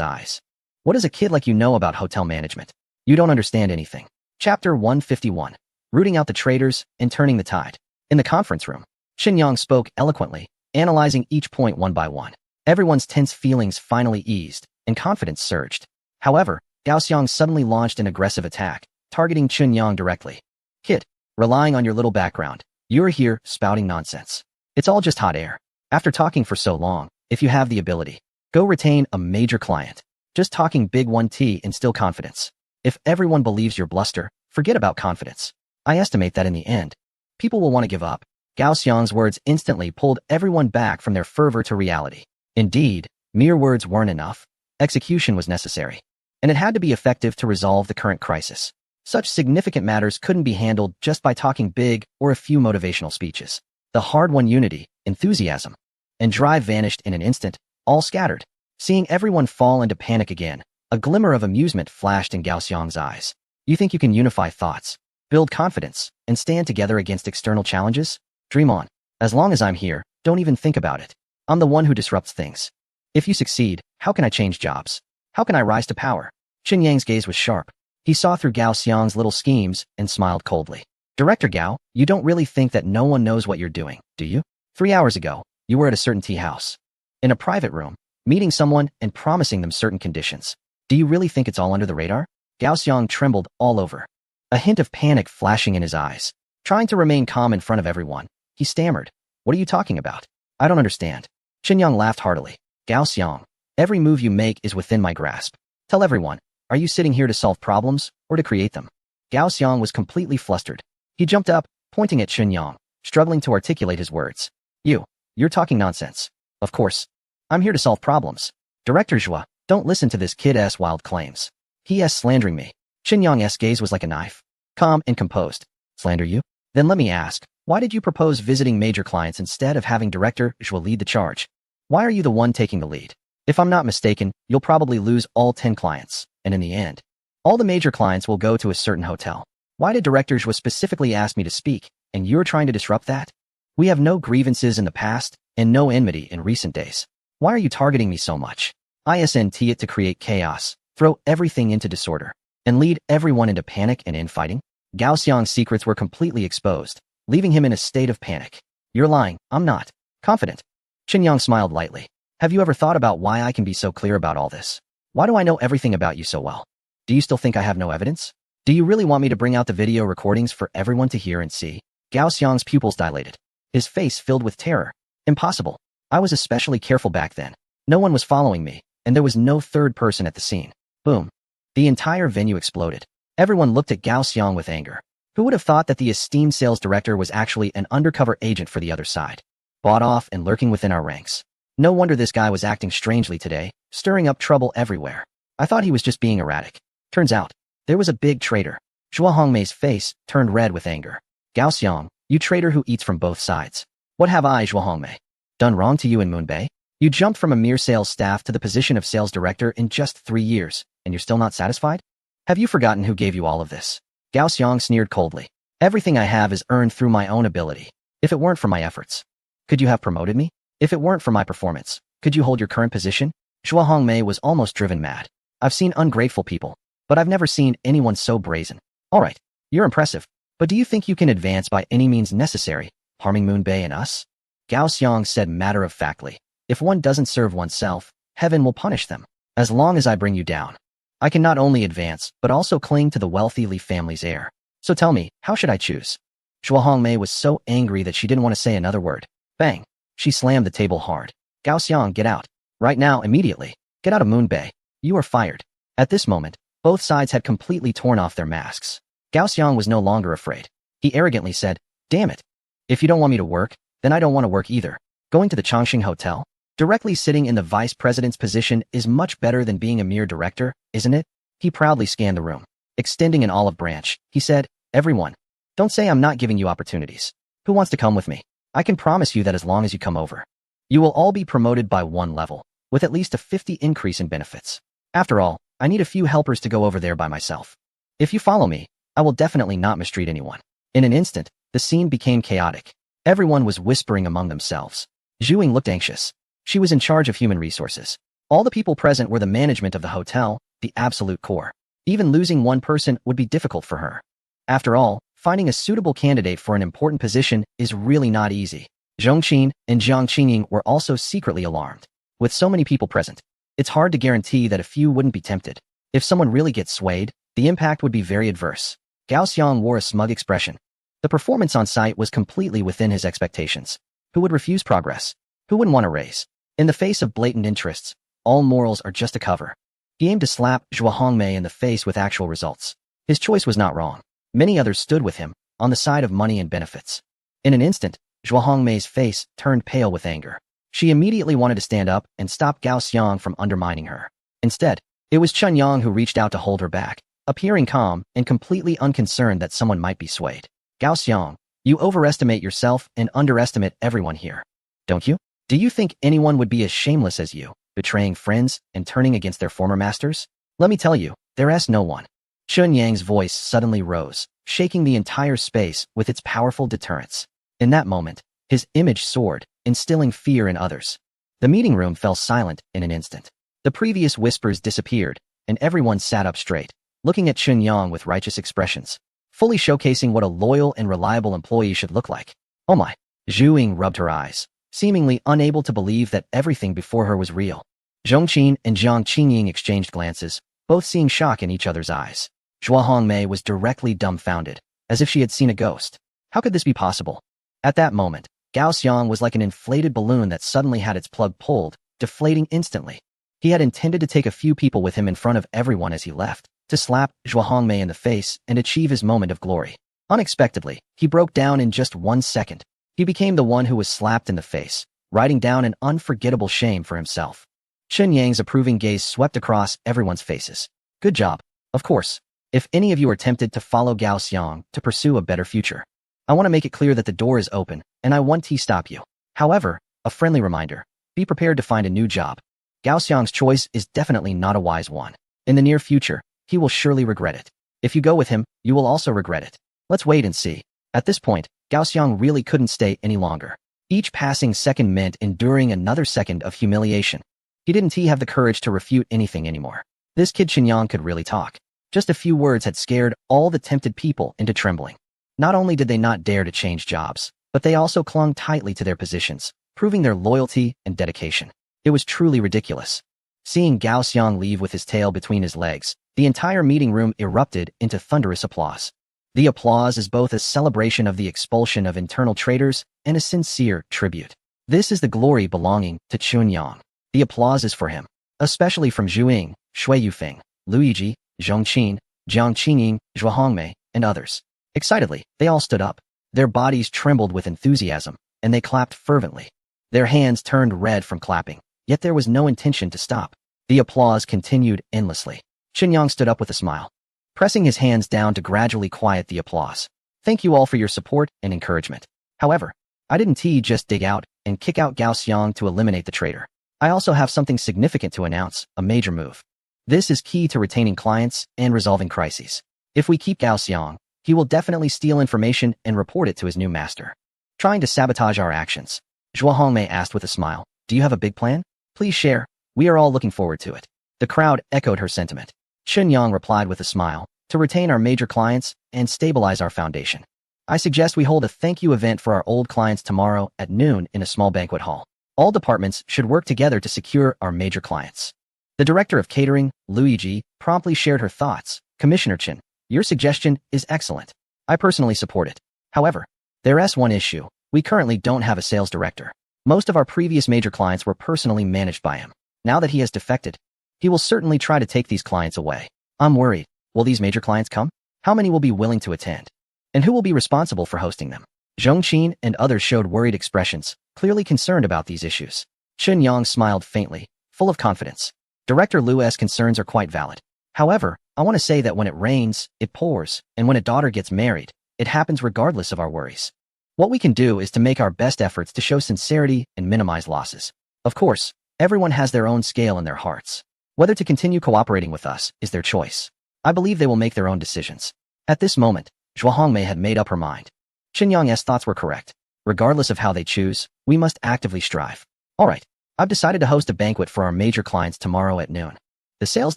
A: eyes. What does a kid like you know about hotel management? You don't understand anything. Chapter 151. Rooting out the traitors and turning the tide. In the conference room, Chen Yang spoke eloquently, analyzing each point one by one. Everyone's tense feelings finally eased, and confidence surged. However, Gao Xiang suddenly launched an aggressive attack, targeting Chen Yang directly. Kid, relying on your little background, you're here spouting nonsense. It's all just hot air. After talking for so long, if you have the ability, go retain a major client. Just talking big 1T instill confidence. If everyone believes your bluster, forget about confidence. I estimate that in the end, people will want to give up. Gao Xiang's words instantly pulled everyone back from their fervor to reality. Indeed, mere words weren't enough. Execution was necessary. And it had to be effective to resolve the current crisis. Such significant matters couldn't be handled just by talking big or a few motivational speeches. The hard-won unity, enthusiasm, and drive vanished in an instant, all scattered. Seeing everyone fall into panic again, a glimmer of amusement flashed in Gao Xiang's eyes. You think you can unify thoughts, build confidence, and stand together against external challenges? Dream on. As long as I'm here, don't even think about it. I'm the one who disrupts things. If you succeed, how can I change jobs? How can I rise to power? Qin Yang's gaze was sharp. He saw through Gao Xiang's little schemes and smiled coldly. Director Gao, you don't really think that no one knows what you're doing, do you? 3 hours ago, you were at a certain tea house. In a private room, meeting someone and promising them certain conditions. Do you really think it's all under the radar? Gao Xiang trembled all over. A hint of panic flashing in his eyes. Trying to remain calm in front of everyone, he stammered. What are you talking about? I don't understand. Qin Yang laughed heartily. Gao Xiang, every move you make is within my grasp. Tell everyone, are you sitting here to solve problems or to create them? Gao Xiang was completely flustered. He jumped up, pointing at Qin Yang, struggling to articulate his words. You're talking nonsense. Of course. I'm here to solve problems. Director Zhua, don't listen to this kid's wild claims. He's slandering me. Qin Yang's gaze was like a knife. Calm and composed. Slander you? Then let me ask, why did you propose visiting major clients instead of having Director Zhua lead the charge? Why are you the one taking the lead? If I'm not mistaken, you'll probably lose all 10 clients, and in the end, all the major clients will go to a certain hotel. Why did Director Zhua specifically ask me to speak, and you're trying to disrupt that? We have no grievances in the past, and no enmity in recent days. Why are you targeting me so much? ISNT it to create chaos, throw everything into disorder, and lead everyone into panic and infighting? Gao Xiang's secrets were completely exposed, leaving him in a state of panic. You're lying, I'm not. Confident. Qin Yang smiled lightly. Have you ever thought about why I can be so clear about all this? Why do I know everything about you so well? Do you still think I have no evidence? Do you really want me to bring out the video recordings for everyone to hear and see? Gao Xiang's pupils dilated. His face filled with terror. Impossible. I was especially careful back then. No one was following me, and there was no third person at the scene. Boom. The entire venue exploded. Everyone looked at Gao Xiang with anger. Who would have thought that the esteemed sales director was actually an undercover agent for the other side? Bought off and lurking within our ranks. No wonder this guy was acting strangely today, stirring up trouble everywhere. I thought he was just being erratic. Turns out, there was a big traitor. Zhua Hongmei's face turned red with anger. Gao Xiang, you traitor who eats from both sides. What have I, Zhua Hongmei, done wrong to you in Moonbei? You jumped from a mere sales staff to the position of sales director in just 3 years, and you're still not satisfied? Have you forgotten who gave you all of this? Gao Xiang sneered coldly. Everything I have is earned through my own ability. If it weren't for my efforts, could you have promoted me? If it weren't for my performance, could you hold your current position? Zhua Hongmei was almost driven mad. I've seen ungrateful people, but I've never seen anyone so brazen. All right, you're impressive, but do you think you can advance by any means necessary, harming Moonbei and us? Gao Xiang said matter-of-factly. If one doesn't serve oneself, heaven will punish them. As long as I bring you down, I can not only advance, but also cling to the wealthy Li family's heir. So tell me, how should I choose? Zhua Hongmei was so angry that she didn't want to say another word. Bang! She slammed the table hard. Gao Xiang, get out. Right now, immediately. Get out of Moonbei. You are fired. At this moment, both sides had completely torn off their masks. Gao Xiang was no longer afraid. He arrogantly said, damn it. If you don't want me to work, then I don't want to work either. Going to the Chongqing Hotel? Directly sitting in the vice president's position is much better than being a mere director, isn't it? He proudly scanned the room. Extending an olive branch, he said, everyone, don't say I'm not giving you opportunities. Who wants to come with me? I can promise you that as long as you come over, you will all be promoted by 1 level, with at least a 50 increase in benefits. After all, I need a few helpers to go over there by myself. If you follow me, I will definitely not mistreat anyone. In an instant, the scene became chaotic. Everyone was whispering among themselves. Zhu Ying looked anxious. She was in charge of human resources. All the people present were the management of the hotel, the absolute core. Even losing one person would be difficult for her. After all, finding a suitable candidate for an important position is really not easy. Zhong Qin and Jiang Qingying were also secretly alarmed. With so many people present, it's hard to guarantee that a few wouldn't be tempted. If someone really gets swayed, the impact would be very adverse. Gao Xiang wore a smug expression. The performance on site was completely within his expectations. Who would refuse progress? Who wouldn't want a raise? In the face of blatant interests, all morals are just a cover. He aimed to slap Zhua Hongmei in the face with actual results. His choice was not wrong. Many others stood with him, on the side of money and benefits. In an instant, Zhuo Hongmei's face turned pale with anger. She immediately wanted to stand up and stop Gao Xiang from undermining her. Instead, it was Chen Yang who reached out to hold her back, appearing calm and completely unconcerned that someone might be swayed. Gao Xiang, you overestimate yourself and underestimate everyone here. Don't you? Do you think anyone would be as shameless as you, betraying friends and turning against their former masters? Let me tell you, there's no one. Chen Yang's voice suddenly rose, shaking the entire space with its powerful deterrence. In that moment, his image soared, instilling fear in others. The meeting room fell silent in an instant. The previous whispers disappeared, and everyone sat up straight, looking at Chen Yang with righteous expressions, fully showcasing what a loyal and reliable employee should look like. Oh my! Zhu Ying rubbed her eyes, seemingly unable to believe that everything before her was real. Zhong Qin and Jiang Qingying exchanged glances, both seeing shock in each other's eyes. Zhuo Hongmei was directly dumbfounded, as if she had seen a ghost. How could this be possible? At that moment, Gao Xiang was like an inflated balloon that suddenly had its plug pulled, deflating instantly. He had intended to take a few people with him in front of everyone as he left, to slap Zhuo Hongmei in the face and achieve his moment of glory. Unexpectedly, he broke down in just 1 second. He became the one who was slapped in the face, writing down an unforgettable shame for himself. Chen Yang's approving gaze swept across everyone's faces. Good job. Of course, if any of you are tempted to follow Gao Xiang to pursue a better future, I want to make it clear that the door is open, and I won't stop you. However, a friendly reminder, be prepared to find a new job. Gao Xiang's choice is definitely not a wise one. In the near future, he will surely regret it. If you go with him, you will also regret it. Let's wait and see. At this point, Gao Xiang really couldn't stay any longer. Each passing second meant enduring another second of humiliation. He didn't have the courage to refute anything anymore. This kid Chen Yang could really talk. Just a few words had scared all the tempted people into trembling. Not only did they not dare to change jobs, but they also clung tightly to their positions, proving their loyalty and dedication. It was truly ridiculous. Seeing Gao Xiang leave with his tail between his legs, the entire meeting room erupted into thunderous applause. The applause is both a celebration of the expulsion of internal traitors and a sincere tribute. This is the glory belonging to Chen Yang. The applause is for him, especially from Zhu Ying, Shui Yufeng, Luigi, Zhong Qin, Jiang Qingying, Zhuo Hongmei, and others. Excitedly, they all stood up. Their bodies trembled with enthusiasm, and they clapped fervently. Their hands turned red from clapping, yet there was no intention to stop. The applause continued endlessly. Chen Yang stood up with a smile, pressing his hands down to gradually quiet the applause. Thank you all for your support and encouragement. However, I didn't just dig out and kick out Gao Xiang to eliminate the traitor. I also have something significant to announce, a major move. This is key to retaining clients and resolving crises. If we keep Gao Xiang, he will definitely steal information and report it to his new master, trying to sabotage our actions. Zhuo Hongmei asked with a smile, do you have a big plan? Please share. We are all looking forward to it. The crowd echoed her sentiment. Chen Yang replied with a smile, to retain our major clients and stabilize our foundation. I suggest we hold a thank you event for our old clients tomorrow at noon in a small banquet hall. All departments should work together to secure our major clients. The director of catering, Luigi, promptly shared her thoughts. Commissioner Chen, your suggestion is excellent. I personally support it. However, there's one issue. We currently don't have a sales director. Most of our previous major clients were personally managed by him. Now that he has defected, he will certainly try to take these clients away. I'm worried. Will these major clients come? How many will be willing to attend? And who will be responsible for hosting them? Zhong Qin and others showed worried expressions, clearly concerned about these issues. Chen Yang smiled faintly, full of confidence. Director Lu's concerns are quite valid. However, I want to say that when it rains, it pours, and when a daughter gets married, it happens regardless of our worries. What we can do is to make our best efforts to show sincerity and minimize losses. Of course, everyone has their own scale in their hearts. Whether to continue cooperating with us is their choice. I believe they will make their own decisions. At this moment, Zhuo Hongmei had made up her mind. Chen Yang's thoughts were correct. Regardless of how they choose, we must actively strive. Alright, I've decided to host a banquet for our major clients tomorrow at noon. The sales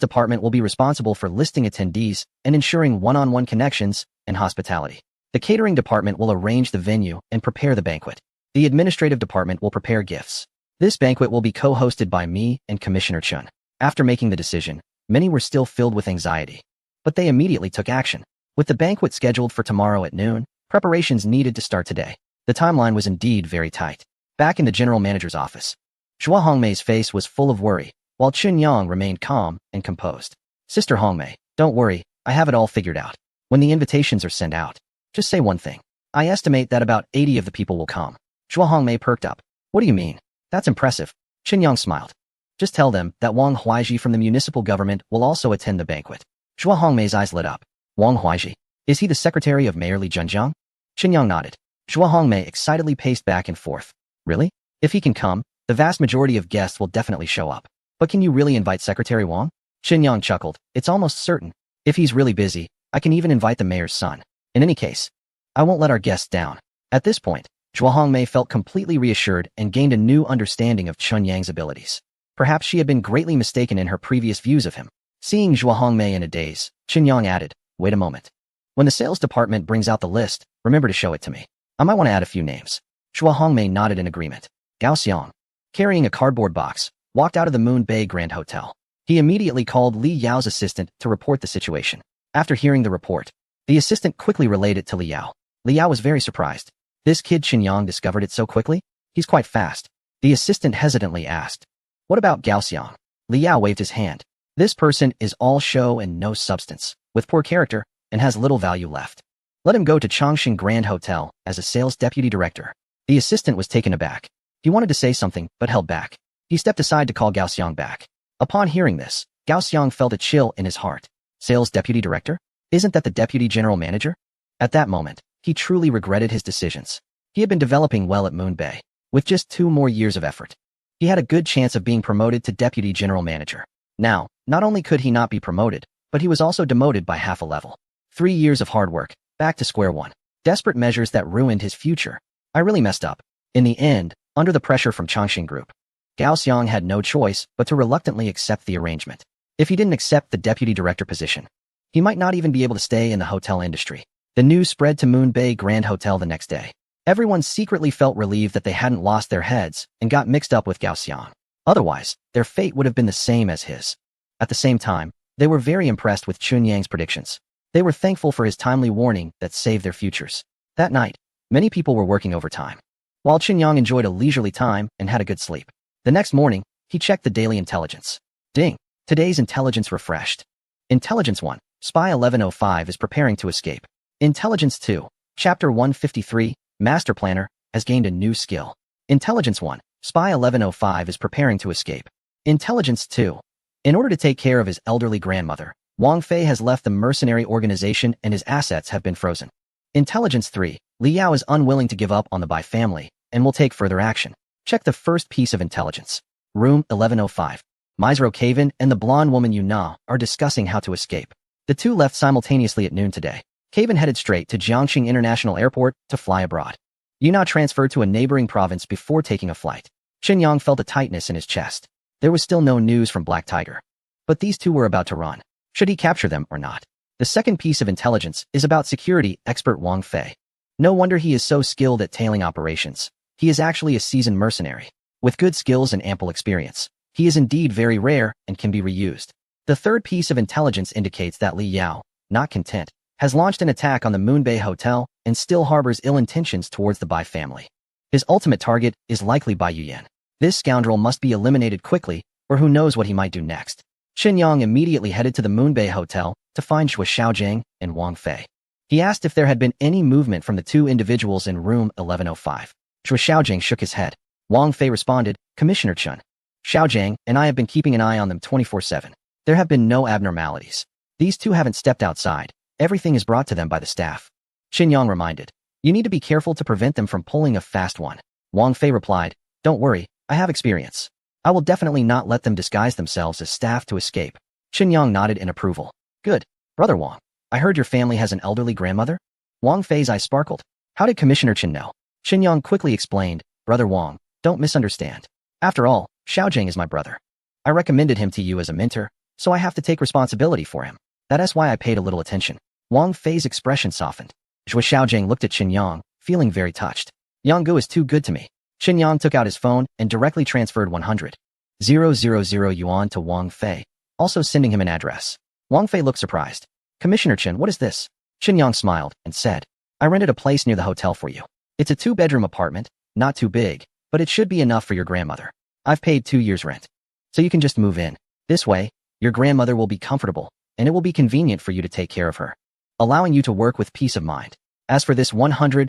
A: department will be responsible for listing attendees and ensuring one-on-one connections and hospitality. The catering department will arrange the venue and prepare the banquet. The administrative department will prepare gifts. This banquet will be co-hosted by me and Commissioner Chen. After making the decision, many were still filled with anxiety. But they immediately took action. With the banquet scheduled for tomorrow at noon, preparations needed to start today. The timeline was indeed very tight. Back in the general manager's office, Zhuo Hongmei's face was full of worry, while Chen Yang remained calm and composed. Sister Hongmei, don't worry, I have it all figured out. When the invitations are sent out, Just say one thing. I estimate that about 80 of the people will come. Zhuo Hongmei perked up. What do you mean? That's impressive. Qin Yang smiled. Just tell them that Wang Huaiji from the municipal government will also attend the banquet. Zhuo Hongmei's eyes lit up. Wang Huaiji? Is he the secretary of Mayor Li Zhenjiang? Qin Yang nodded. Zhuo Hongmei excitedly paced back and forth. Really? If he can come, the vast majority of guests will definitely show up. But can you really invite Secretary Wang? Qin Yang chuckled. It's almost certain. If he's really busy, I can even invite the mayor's son. In any case, I won't let our guests down. At this point, Zhuo Hongmei felt completely reassured and gained a new understanding of Chun Yang's abilities. Perhaps she had been greatly mistaken in her previous views of him. Seeing Zhuo Hongmei in a daze, Qin Yang added, wait a moment. When the sales department brings out the list, remember to show it to me. I might want to add a few names. Zhuo Hongmei nodded in agreement. Gao Xiang, carrying a cardboard box, walked out of the Moon Bay Grand Hotel. He immediately called Li Yao's assistant to report the situation. After hearing the report, the assistant quickly relayed it to Li Yao. Li Yao was very surprised. This kid Qin Yang discovered it so quickly? He's quite fast. The assistant hesitantly asked. What about Gao Xiang? Li Yao waved his hand. This person is all show and no substance, with poor character, and has little value left. Let him go to Chongqing Grand Hotel as a sales deputy director. The assistant was taken aback. He wanted to say something, but held back. He stepped aside to call Gao Xiang back. Upon hearing this, Gao Xiang felt a chill in his heart. Sales deputy director? Isn't that the deputy general manager? At that moment, he truly regretted his decisions. He had been developing well at Moon Bay. With just 2 more years of effort, he had a good chance of being promoted to deputy general manager. Now, not only could he not be promoted, but he was also demoted by half a level. 3 years of hard work, back to square one. Desperate measures that ruined his future. I really messed up. In the end, under the pressure from Chongqing Group, Gao Xiang had no choice but to reluctantly accept the arrangement. If he didn't accept the deputy director position, he might not even be able to stay in the hotel industry. The news spread to Moon Bay Grand Hotel the next day. Everyone secretly felt relieved that they hadn't lost their heads and got mixed up with Gao Xiang. Otherwise, their fate would have been the same as his. At the same time, they were very impressed with Chun Yang's predictions. They were thankful for his timely warning that saved their futures. That night, many people were working overtime, while Qin Yang enjoyed a leisurely time and had a good sleep. The next morning, he checked the daily intelligence. Ding! Today's intelligence refreshed. Intelligence 1, Spy 1105 is preparing to escape. Intelligence 2, Chapter 153, Master Planner, has gained a new skill. Intelligence 1, Spy 1105 is preparing to escape. Intelligence 2, in order to take care of his elderly grandmother, Wang Fei has left the mercenary organization and his assets have been frozen. Intelligence 3, Li Yao is unwilling to give up on the Bai family and will take further action. Check the first piece of intelligence. Room 1105. Maizro Caven and the blonde woman Yuna are discussing how to escape. The two left simultaneously at noon today. Caven headed straight to Jiangxing International Airport to fly abroad. Yuna transferred to a neighboring province before taking a flight. Qin Yang felt a tightness in his chest. There was still no news from Black Tiger. But these two were about to run. Should he capture them or not? The second piece of intelligence is about security expert Wang Fei. No wonder he is so skilled at tailing operations. He is actually a seasoned mercenary. With good skills and ample experience, he is indeed very rare and can be reused. The third piece of intelligence indicates that Li Yao, not content, has launched an attack on the Moon Bay Hotel and still harbors ill intentions towards the Bai family. His ultimate target is likely Bai Yuyan. This scoundrel must be eliminated quickly, or who knows what he might do next. Qin Yang immediately headed to the Moon Bay Hotel to find Shui Xiaojing and Wang Fei. He asked if there had been any movement from the two individuals in room 1105. Shui Xiaojing shook his head. Wang Fei responded, Commissioner Chun. Xiaojing and I have been keeping an eye on them 24/7. There have been no abnormalities. These two haven't stepped outside. Everything is brought to them by the staff. Qin Yang reminded. You need to be careful to prevent them from pulling a fast one. Wang Fei replied, Don't worry, I have experience. I will definitely not let them disguise themselves as staff to escape. Qin Yang nodded in approval. Good. Brother Wang, I heard your family has an elderly grandmother? Wang Fei's eyes sparkled. How did Commissioner Qin know? Qin Yang quickly explained, Brother Wang, don't misunderstand. After all, Xiaojing is my brother. I recommended him to you as a mentor, so I have to take responsibility for him. That is why I paid a little attention. Wang Fei's expression softened. Shui Xiaojing looked at Qin Yang, feeling very touched. Yang Gu is too good to me. Qin Yang took out his phone and directly transferred 100,000 yuan to Wang Fei, also sending him an address. Wang Fei looked surprised. Commissioner Qin, what is this? Qin Yang smiled and said, I rented a place near the hotel for you. It's a 2-bedroom apartment, not too big, but it should be enough for your grandmother. I've paid 2 years' rent. So you can just move in. This way, your grandmother will be comfortable, and it will be convenient for you to take care of her, allowing you to work with peace of mind. As for this 100,000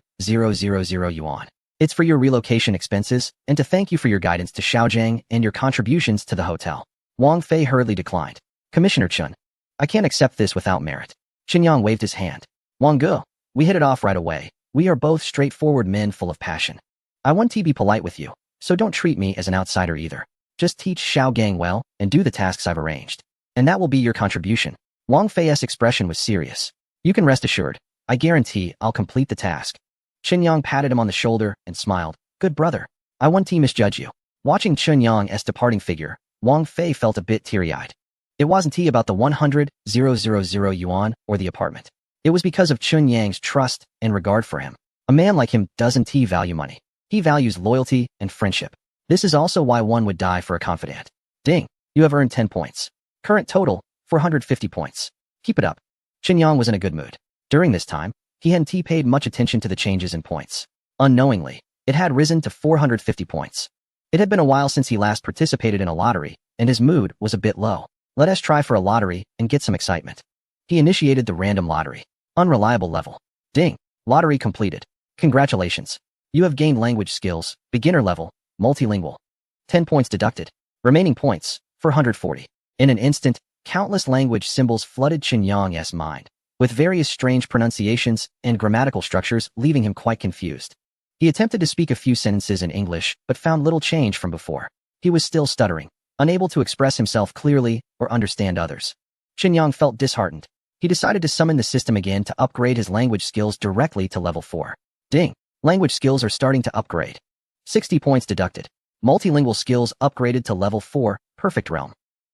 A: yuan, it's for your relocation expenses and to thank you for your guidance to Xiaojiang and your contributions to the hotel. Wang Fei hurriedly declined. Commissioner Chun, I can't accept this without merit. Qinyang waved his hand. Wang Ge, we hit it off right away. We are both straightforward men full of passion. I want to be polite with you, so don't treat me as an outsider either. Just teach Xiaogang well and do the tasks I've arranged. And that will be your contribution. Wang Fei's expression was serious. You can rest assured. I guarantee I'll complete the task. Qinyang patted him on the shoulder and smiled. Good brother. I won't misjudge you. Watching Qinyang's departing figure, Wang Fei felt a bit teary-eyed. It wasn't about the 100,000 yuan or the apartment. It was because of Qinyang's trust and regard for him. A man like him doesn't value money. He values loyalty and friendship. This is also why one would die for a confidant. Ding, you have earned 10 points. Current total, 450 points. Keep it up. Qinyang was in a good mood. During this time, he hadn't paid much attention to the changes in points. Unknowingly, it had risen to 450 points. It had been a while since he last participated in a lottery, and his mood was a bit low. Let us try for a lottery and get some excitement. He initiated the random lottery. Unreliable level. Ding. Lottery completed. Congratulations. You have gained language skills, beginner level, multilingual. 10 points deducted. Remaining points, 440. In an instant, countless language symbols flooded Qinyang's mind, with various strange pronunciations and grammatical structures leaving him quite confused. He attempted to speak a few sentences in English, but found little change from before. He was still stuttering, unable to express himself clearly or understand others. Qinyang felt disheartened. He decided to summon the system again to upgrade his language skills directly to level 4. Ding! Language skills are starting to upgrade. 60 points deducted. Multilingual skills upgraded to level 4, perfect realm.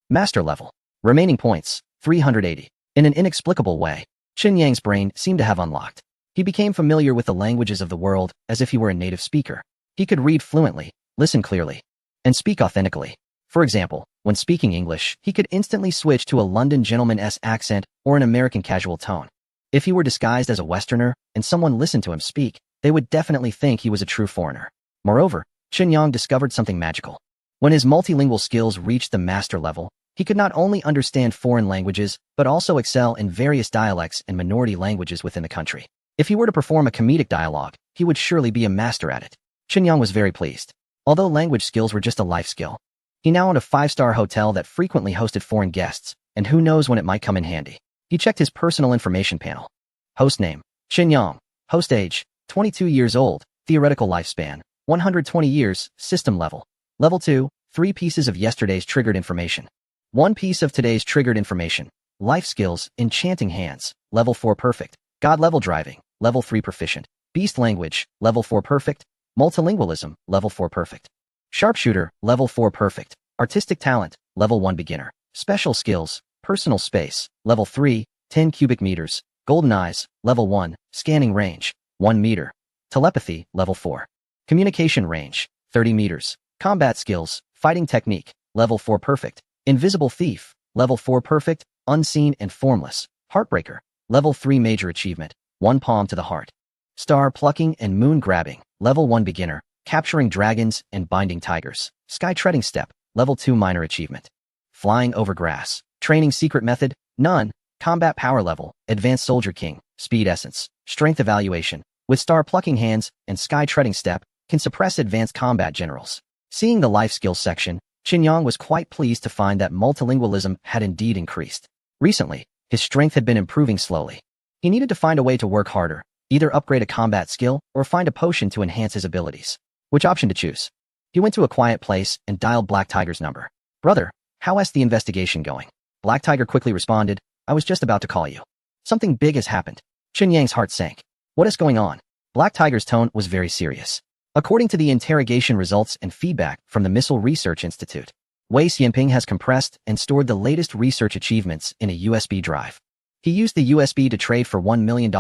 A: Master level. Remaining points, 380. In an inexplicable way, Qinyang's brain seemed to have unlocked. He became familiar with the languages of the world as if he were a native speaker. He could read fluently, listen clearly, and speak authentically. For example, when speaking English, he could instantly switch to a London gentleman's accent or an American casual tone. If he were disguised as a Westerner and someone listened to him speak, they would definitely think he was a true foreigner. Moreover, Qinyang discovered something magical. When his multilingual skills reached the master level, he could not only understand foreign languages, but also excel in various dialects and minority languages within the country. If he were to perform a comedic dialogue, he would surely be a master at it. Qinyang was very pleased. Although language skills were just a life skill, he now owned a 5-star hotel that frequently hosted foreign guests, and who knows when it might come in handy. He checked his personal information panel. Host name, Qinyang. Host age, 22 years old. Theoretical lifespan, 120 years. System level. Level 2, 3 pieces of yesterday's triggered information. 1 piece of today's triggered information. Life skills, enchanting hands, level 4 perfect. God level driving, level 3 proficient. Beast language, level 4 perfect. Multilingualism, level 4 perfect. Sharpshooter, level 4 perfect. Artistic talent, level 1 beginner. Special skills, personal space, level 3, 10 cubic meters. Golden eyes, level 1. Scanning range, 1 meter. Telepathy, level 4. Communication range, 30 meters. Combat skills, fighting technique, level 4 perfect. Invisible thief, level 4 perfect. Unseen and formless. Heartbreaker, level 3 major achievement, 1 palm to the heart. Star plucking and moon grabbing, level 1 beginner. Capturing dragons and binding tigers. Sky treading step, level 2 minor achievement. Flying over grass. Training secret method, none. Combat power level, advanced soldier king. Speed essence, strength evaluation. With star plucking hands and sky treading step, can suppress advanced combat generals. Seeing the life skills section, Qinyang was quite pleased to find that multilingualism had indeed increased. Recently, his strength had been improving slowly. He needed to find a way to work harder, either upgrade a combat skill or find a potion to enhance his abilities. Which option to choose? He went to a quiet place and dialed Black Tiger's number. Brother, how is the investigation going? Black Tiger quickly responded, I was just about to call you. Something big has happened. Qinyang's heart sank. What is going on? Black Tiger's tone was very serious. According to the interrogation results and feedback from the Missile Research Institute, Wei Xianping has compressed and stored the latest research achievements in a USB drive. He used the USB to trade for $1 million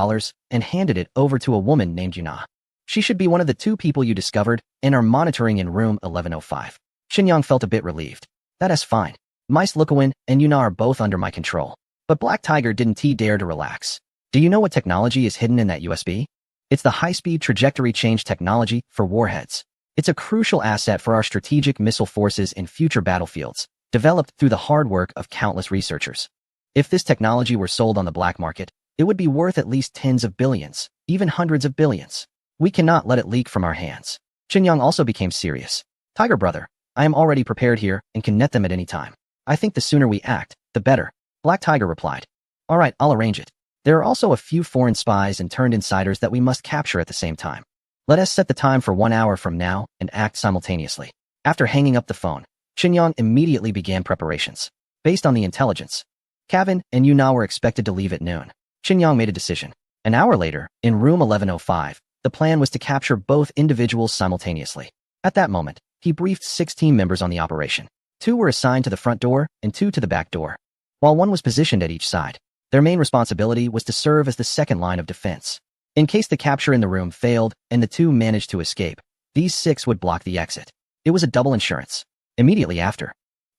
A: and handed it over to a woman named Yuna. She should be one of the 2 people you discovered and are monitoring in room 1105. Qinyang felt a bit relieved. That is fine. Mice Lukawan and Yuna are both under my control. But Black Tiger didn't dare to relax. Do you know what technology is hidden in that USB? It's the high-speed trajectory change technology for warheads. It's a crucial asset for our strategic missile forces in future battlefields, developed through the hard work of countless researchers. If this technology were sold on the black market, it would be worth at least tens of billions, even hundreds of billions. We cannot let it leak from our hands. Qinyang also became serious. Tiger brother, I am already prepared here and can net them at any time. I think the sooner we act, the better. Black Tiger replied. All right, I'll arrange it. There are also a few foreign spies and turned insiders that we must capture at the same time. Let us set the time for 1 hour from now and act simultaneously. After hanging up the phone, Qinyang immediately began preparations. Based on the intelligence, Kevin and Yuna were expected to leave at noon. Qinyang made a decision. An hour later, in room 1105, the plan was to capture both individuals simultaneously. At that moment, he briefed 6 team members on the operation. 2 were assigned to the front door and 2 to the back door. While 1 was positioned at each side, their main responsibility was to serve as the second line of defense. In case the capture in the room failed and the 2 managed to escape, these 6 would block the exit. It was a double insurance. Immediately after,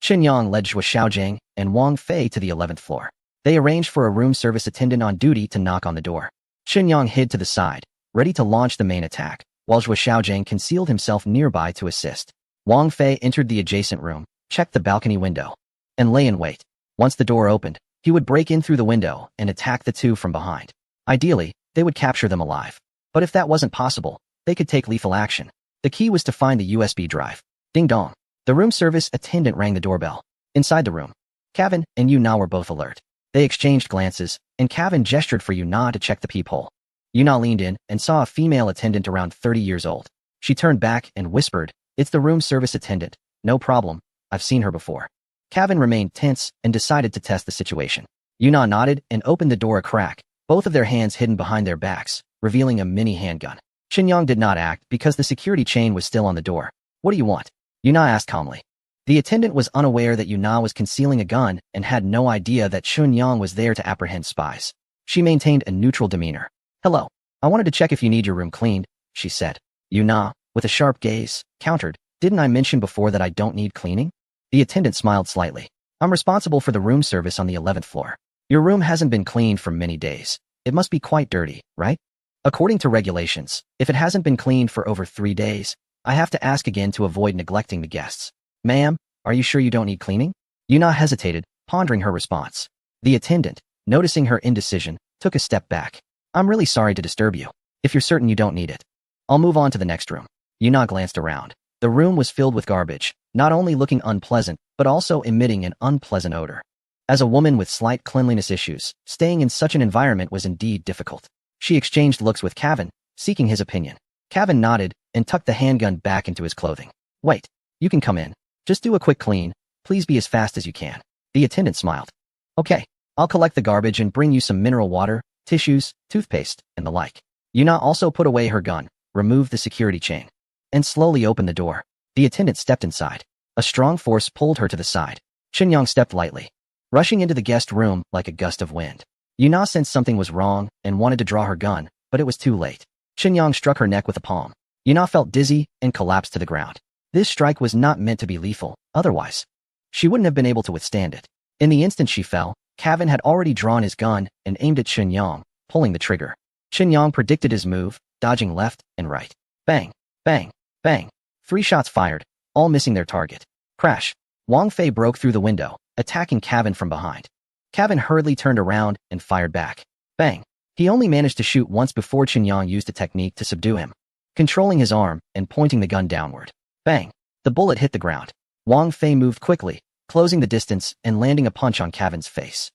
A: Qinyang led Zhou Xiaojing and Wang Fei to the 11th floor. They arranged for a room service attendant on duty to knock on the door. Qinyang hid to the side, ready to launch the main attack, while Zhou Xiaojing concealed himself nearby to assist. Wang Fei entered the adjacent room, checked the balcony window, and lay in wait. Once the door opened, he would break in through the window and attack the 2 from behind. Ideally, they would capture them alive. But if that wasn't possible, they could take lethal action. The key was to find the USB drive. Ding dong. The room service attendant rang the doorbell. Inside the room, Kevin and Yuna were both alert. They exchanged glances, and Kevin gestured for Yuna to check the peephole. Yuna leaned in and saw a female attendant around 30 years old. She turned back and whispered, "It's the room service attendant. No problem. I've seen her before." Kevin remained tense and decided to test the situation. Yuna nodded and opened the door a crack, both of their hands hidden behind their backs, revealing a mini handgun. Qinyang did not act because the security chain was still on the door. "What do you want?" Yuna asked calmly. The attendant was unaware that Yuna was concealing a gun and had no idea that Qinyang was there to apprehend spies. She maintained a neutral demeanor. "Hello. I wanted to check if you need your room cleaned," she said. Yuna, with a sharp gaze, countered, "Didn't I mention before that I don't need cleaning?" The attendant smiled slightly. "I'm responsible for the room service on the 11th floor. Your room hasn't been cleaned for many days. It must be quite dirty, right? According to regulations, if it hasn't been cleaned for over 3 days, I have to ask again to avoid neglecting the guests. Ma'am, are you sure you don't need cleaning?" Yuna hesitated, pondering her response. The attendant, noticing her indecision, took a step back. "I'm really sorry to disturb you. If you're certain you don't need it, I'll move on to the next room." Yuna glanced around. The room was filled with garbage, not only looking unpleasant, but also emitting an unpleasant odor. As a woman with slight cleanliness issues, staying in such an environment was indeed difficult. She exchanged looks with Kevin, seeking his opinion. Kevin nodded and tucked the handgun back into his clothing. "Wait, you can come in. Just do a quick clean. Please be as fast as you can." The attendant smiled. "Okay, I'll collect the garbage and bring you some mineral water, tissues, toothpaste, and the like." Yuna also put away her gun, removed the security chain, and slowly opened the door. The attendant stepped inside. A strong force pulled her to the side. Qinyang stepped lightly, rushing into the guest room like a gust of wind. Yuna sensed something was wrong and wanted to draw her gun, but it was too late. Qinyang struck her neck with a palm. Yuna felt dizzy and collapsed to the ground. This strike was not meant to be lethal, otherwise she wouldn't have been able to withstand it. In the instant she fell, Kevin had already drawn his gun and aimed at Qinyang, pulling the trigger. Qinyang predicted his move, dodging left and right. Bang, bang, bang. 3 shots fired, all missing their target. Crash. Wang Fei broke through the window, attacking Kevin from behind. Kevin hurriedly turned around and fired back. Bang. He only managed to shoot once before Qinyang used a technique to subdue him, controlling his arm and pointing the gun downward. Bang. The bullet hit the ground. Wang Fei moved quickly, closing the distance and landing a punch on Kevin's face.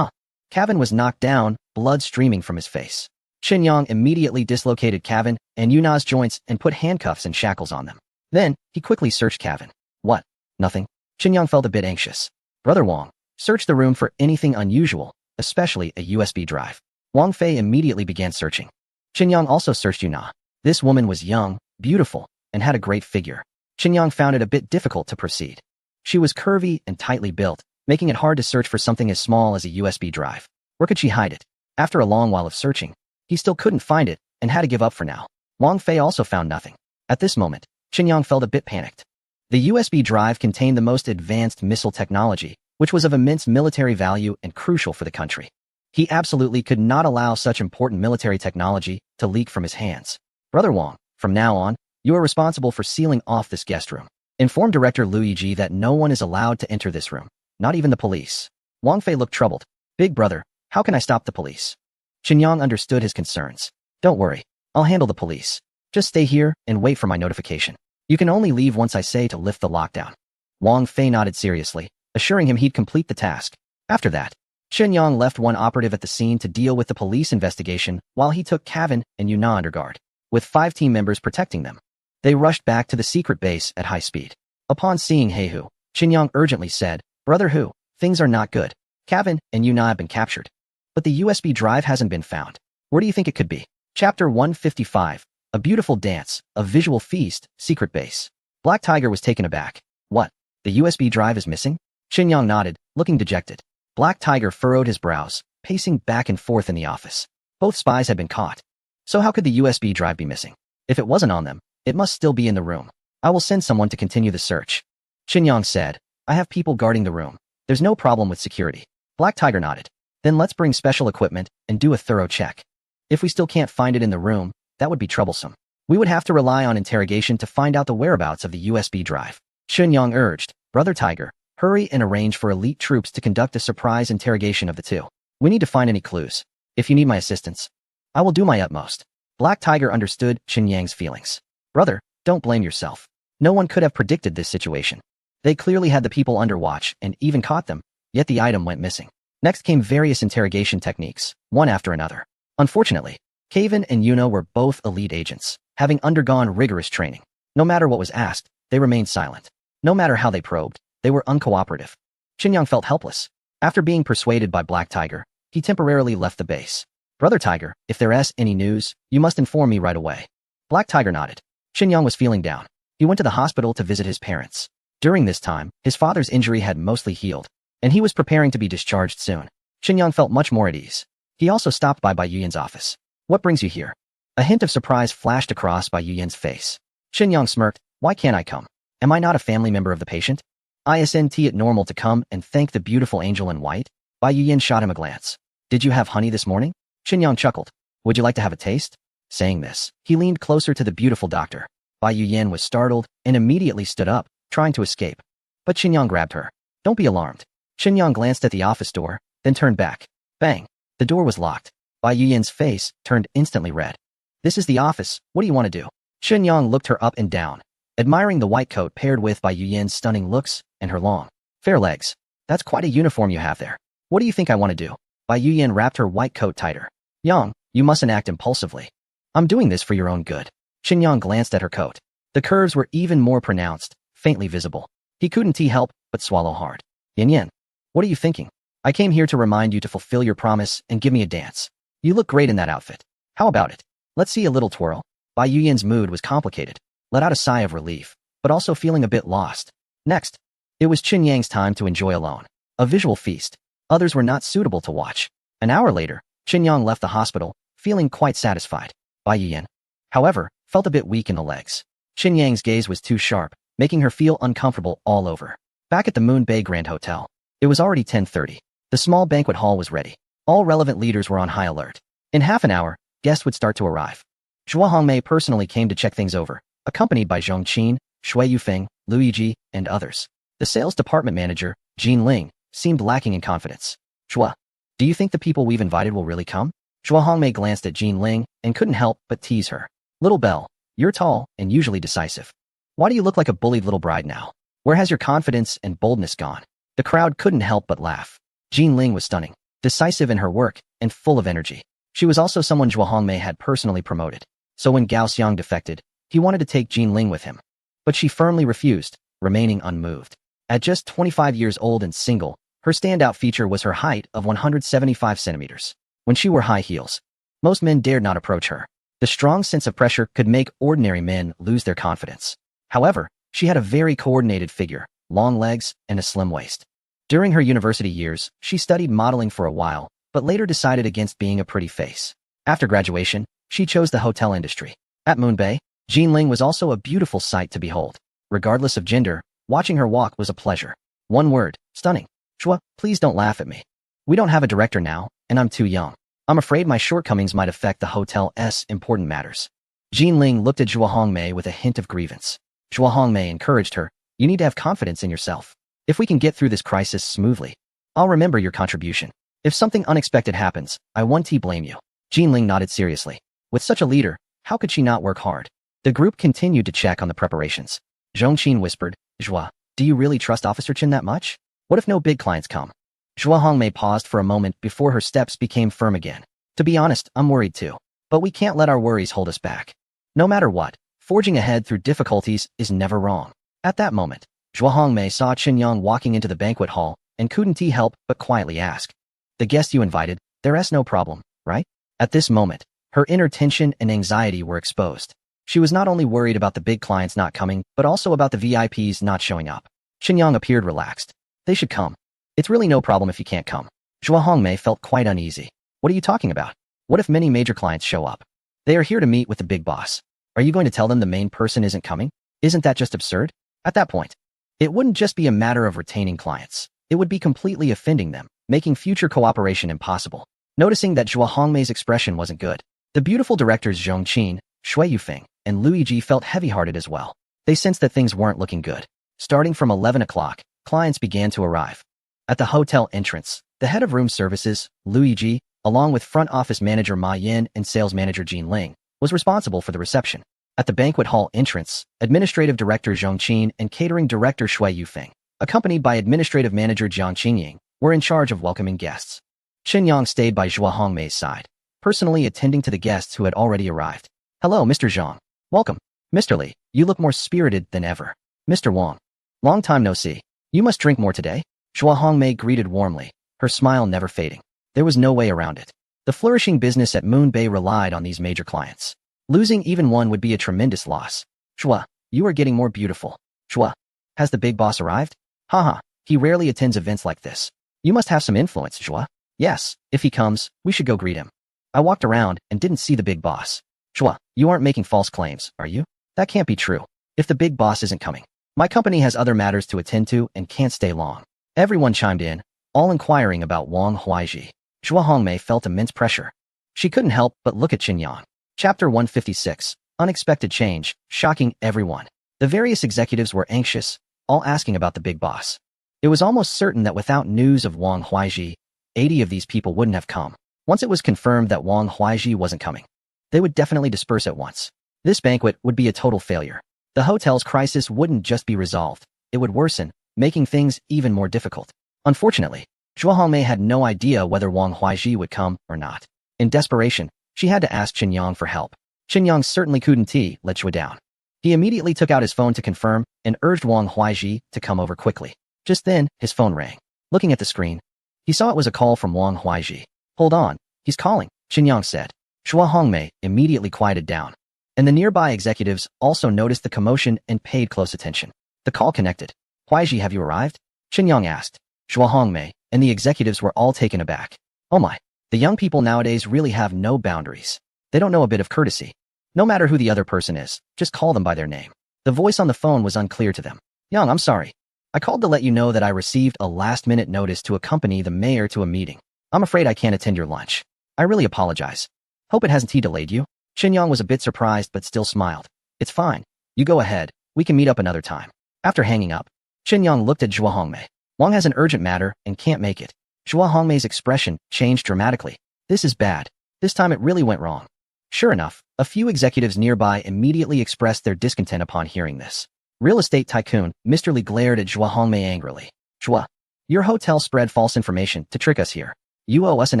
A: Kevin was knocked down, blood streaming from his face. Qinyang immediately dislocated Kevin and Yuna's joints and put handcuffs and shackles on them. Then, he quickly searched Kevin. "What? Nothing?" Qinyang felt a bit anxious. "Brother Wang, search the room for anything unusual, especially a USB drive." Wang Fei immediately began searching. Qinyang also searched Yuna. This woman was young, beautiful, and had a great figure. Qinyang found it a bit difficult to proceed. She was curvy and tightly built, making it hard to search for something as small as a USB drive. Where could she hide it? After a long while of searching, he still couldn't find it and had to give up for now. Wang Fei also found nothing. At this moment, Qinyang felt a bit panicked. The USB drive contained the most advanced missile technology, which was of immense military value and crucial for the country. He absolutely could not allow such important military technology to leak from his hands. "Brother Wang, from now on, you are responsible for sealing off this guest room. Inform Director Luigi that no one is allowed to enter this room, not even the police." Wang Fei looked troubled. "Big brother, how can I stop the police?" Qinyang understood his concerns. Don't worry. I'll handle the police. Just stay here and wait for my notification. You can only leave once I say to lift the lockdown. Wang Fei nodded seriously, assuring him he'd complete the task. After that, Chen Yang left one operative at the scene to deal with the police investigation while he took Kevin and Yuna under guard, with 5 team members protecting them. They rushed back to the secret base at high speed. Upon seeing Heihu, Chen Yang urgently said, "Brother Hu, things are not good. Kevin and Yuna have been captured. But the USB drive hasn't been found. Where do you think it could be?" Chapter 155, A Beautiful Dance, A Visual Feast, Secret Base. Black Tiger was taken aback. What? The USB drive is missing? Chen Yang nodded, looking dejected. Black Tiger furrowed his brows, pacing back and forth in the office. Both spies had been caught. So how could the USB drive be missing? If it wasn't on them, it must still be in the room. I will send someone to continue the search. Chen Yang said, "I have people guarding the room. There's no problem with security." Black Tiger nodded. "Then let's bring special equipment and do a thorough check. If we still can't find it in the room, that would be troublesome. We would have to rely on interrogation to find out the whereabouts of the USB drive." Chen Yang urged, "Brother Tiger, hurry and arrange for elite troops to conduct a surprise interrogation of the two. We need to find any clues. If you need my assistance, I will do my utmost." Black Tiger understood Chen Yang's feelings. "Brother, don't blame yourself. No one could have predicted this situation. They clearly had the people under watch and even caught them, yet the item went missing." Next came various interrogation techniques, one after another. Unfortunately, Kevin and Yuna were both elite agents, having undergone rigorous training. No matter what was asked, they remained silent. No matter how they probed, they were uncooperative. Chen Yang felt helpless. After being persuaded by Black Tiger, he temporarily left the base. "Brother Tiger, if there's any news, you must inform me right away." Black Tiger nodded. Chen Yang was feeling down. He went to the hospital to visit his parents. During this time, his father's injury had mostly healed, and he was preparing to be discharged soon. Chen Yang felt much more at ease. He also stopped by Yu Yan's office. "What brings you here?" A hint of surprise flashed across Yu Yan's face. Chen Yang smirked. "Why can't I come? Am I not a family member of the patient? Isn't it normal to come and thank the beautiful angel in white?" Yu Yan shot him a glance. "Did you have honey this morning?" Chen Yang chuckled. "Would you like to have a taste?" Saying this, he leaned closer to the beautiful doctor. Yu Yan was startled and immediately stood up, trying to escape. But Chen Yang grabbed her. "Don't be alarmed." Chen Yang glanced at the office door, then turned back. Bang! The door was locked. Yu Yan's face turned instantly red. "This is the office. What do you want to do?" Chen Yang looked her up and down, admiring the white coat paired with Yu Yan's stunning looks and her long, fair legs. "That's quite a uniform you have there. What do you think I want to do?" Yu Yan wrapped her white coat tighter. "Yang, you mustn't act impulsively. I'm doing this for your own good." Chen Yang glanced at her coat. The curves were even more pronounced, faintly visible. He couldn't help but swallow hard. "Yan Yan, what are you thinking? I came here to remind you to fulfill your promise and give me a dance. You look great in that outfit. How about it? Let's see a little twirl." Yu Yan's mood was complicated, let out a sigh of relief, but also feeling a bit lost. Next, it was Chen Yang's time to enjoy alone. A visual feast. Others were not suitable to watch. An hour later, Chen Yang left the hospital, feeling quite satisfied. Yu Yan, however, felt a bit weak in the legs. Chen Yang's gaze was too sharp, making her feel uncomfortable all over. Back at the Moon Bay Grand Hotel, it was already 10:30. The small banquet hall was ready. All relevant leaders were on high alert. In half an hour, guests would start to arrive. Zhuo Hongmei personally came to check things over, accompanied by Zhong Qin, Shui Yufeng, Luigi, and others. The sales department manager, Jin Ling, seemed lacking in confidence. "Zhuo, do you think the people we've invited will really come?" Zhuo Hongmei glanced at Jin Ling and couldn't help but tease her. "Little Belle, you're tall and usually decisive. Why do you look like a bullied little bride now? Where has your confidence and boldness gone?" The crowd couldn't help but laugh. Jin Ling was stunning, decisive in her work, and full of energy. She was also someone Zhuo Hongmei had personally promoted. So when Gao Xiang defected, he wanted to take Jin Ling with him. But she firmly refused, remaining unmoved. At just 25 years old and single, her standout feature was her height of 175 centimeters. When she wore high heels, most men dared not approach her. The strong sense of pressure could make ordinary men lose their confidence. However, she had a very coordinated figure, long legs, and a slim waist. During her university years, she studied modeling for a while, but later decided against being a pretty face. After graduation, she chose the hotel industry. At Moon Bay, Jin Ling was also a beautiful sight to behold. Regardless of gender, watching her walk was a pleasure. One word, stunning. "Zhuo, please don't laugh at me. We don't have a director now, and I'm too young. I'm afraid my shortcomings might affect the hotel's important matters." Jin Ling looked at Zhuo Hongmei with a hint of grievance. Zhuo Hongmei encouraged her, "You need to have confidence in yourself. If we can get through this crisis smoothly, I'll remember your contribution. If something unexpected happens, I won't blame you." Jin Ling nodded seriously. With such a leader, how could she not work hard? The group continued to check on the preparations. Zhong Qin whispered, Zhua, do you really trust Officer Qin that much? What if no big clients come? Zhua Hongmei paused for a moment before her steps became firm again. To be honest, I'm worried too. But we can't let our worries hold us back. No matter what, forging ahead through difficulties is never wrong. At that moment, Zhua Hongmei saw Qin Yang walking into the banquet hall and couldn't he help but quietly ask, the guest you invited, there's no problem, right? At this moment, her inner tension and anxiety were exposed. She was not only worried about the big clients not coming, but also about the VIPs not showing up. Qin Yang appeared relaxed. They should come. It's really no problem if you can't come. Zhua Hongmei felt quite uneasy. What are you talking about? What if many major clients show up? They are here to meet with the big boss. Are you going to tell them the main person isn't coming? Isn't that just absurd? At that point, it wouldn't just be a matter of retaining clients. It would be completely offending them, making future cooperation impossible. Noticing that Zhua Hongmei's expression wasn't good, the beautiful directors Zhong Qin, Shui Yufeng, and Luigi felt heavy-hearted as well. They sensed that things weren't looking good. Starting from 11 o'clock, clients began to arrive. At the hotel entrance, the head of room services, Luigi, along with front office manager Ma Yin and sales manager Jean Ling, was responsible for the reception. At the banquet hall entrance, administrative director Zhong Qin and catering director Shui Yufeng, accompanied by administrative manager Jiang Qingying, were in charge of welcoming guests. Qin Yang stayed by Zhua Hongmei's side, personally attending to the guests who had already arrived. Hello, Mr. Zhang. Welcome. Mr. Li, you look more spirited than ever. Mr. Wang. Long time no see. You must drink more today. Zhua Hongmei greeted warmly, her smile never fading. There was no way around it. The flourishing business at Moon Bay relied on these major clients. Losing even one would be a tremendous loss. Zhua, you are getting more beautiful. Zhua, has the big boss arrived? Haha, he rarely attends events like this. You must have some influence, Zhua. Yes, if he comes, we should go greet him. I walked around and didn't see the big boss. Zhua, you aren't making false claims, are you? That can't be true. If the big boss isn't coming, my company has other matters to attend to and can't stay long. Everyone chimed in, all inquiring about Wang Huaiji. Zhua Hongmei felt immense pressure. She couldn't help but look at Qin Yang. Chapter 156, Unexpected Change, shocking everyone. The various executives were anxious, all asking about the big boss. It was almost certain that without news of Wang Huaiji, 80 of these people wouldn't have come. Once it was confirmed that Wang Huaiji wasn't coming, they would definitely disperse at once. This banquet would be a total failure. The hotel's crisis wouldn't just be resolved, it would worsen, making things even more difficult. Unfortunately, Zhua Hongmei had no idea whether Wang Huaiji would come or not. In desperation, she had to ask Qin Yang for help. Qin Yang certainly couldn't let Zhua down. He immediately took out his phone to confirm and urged Wang Huaiji to come over quickly. Just then, his phone rang. Looking at the screen, he saw it was a call from Wang Huaiji. Hold on, he's calling, Qin Yang said. Zhua Hongmei immediately quieted down, and the nearby executives also noticed the commotion and paid close attention. The call connected. Huaiji, have you arrived? Qin Yang asked. Zhua Hongmei and the executives were all taken aback. Oh my, the young people nowadays really have no boundaries. They don't know a bit of courtesy. No matter who the other person is, just call them by their name. The voice on the phone was unclear to them. Yang, I'm sorry. I called to let you know that I received a last-minute notice to accompany the mayor to a meeting. I'm afraid I can't attend your lunch. I really apologize. Hope it hasn't delayed you. Qin Yang was a bit surprised but still smiled. It's fine. You go ahead. We can meet up another time. After hanging up, Qin Yang looked at Zhua Hongmei. Wang has an urgent matter and can't make it. Zhua Hongmei's expression changed dramatically. This is bad. This time it really went wrong. Sure enough, a few executives nearby immediately expressed their discontent upon hearing this. Real estate tycoon, Mr. Li glared at Zhua Hongmei angrily. Zhua, your hotel spread false information to trick us here. You owe us an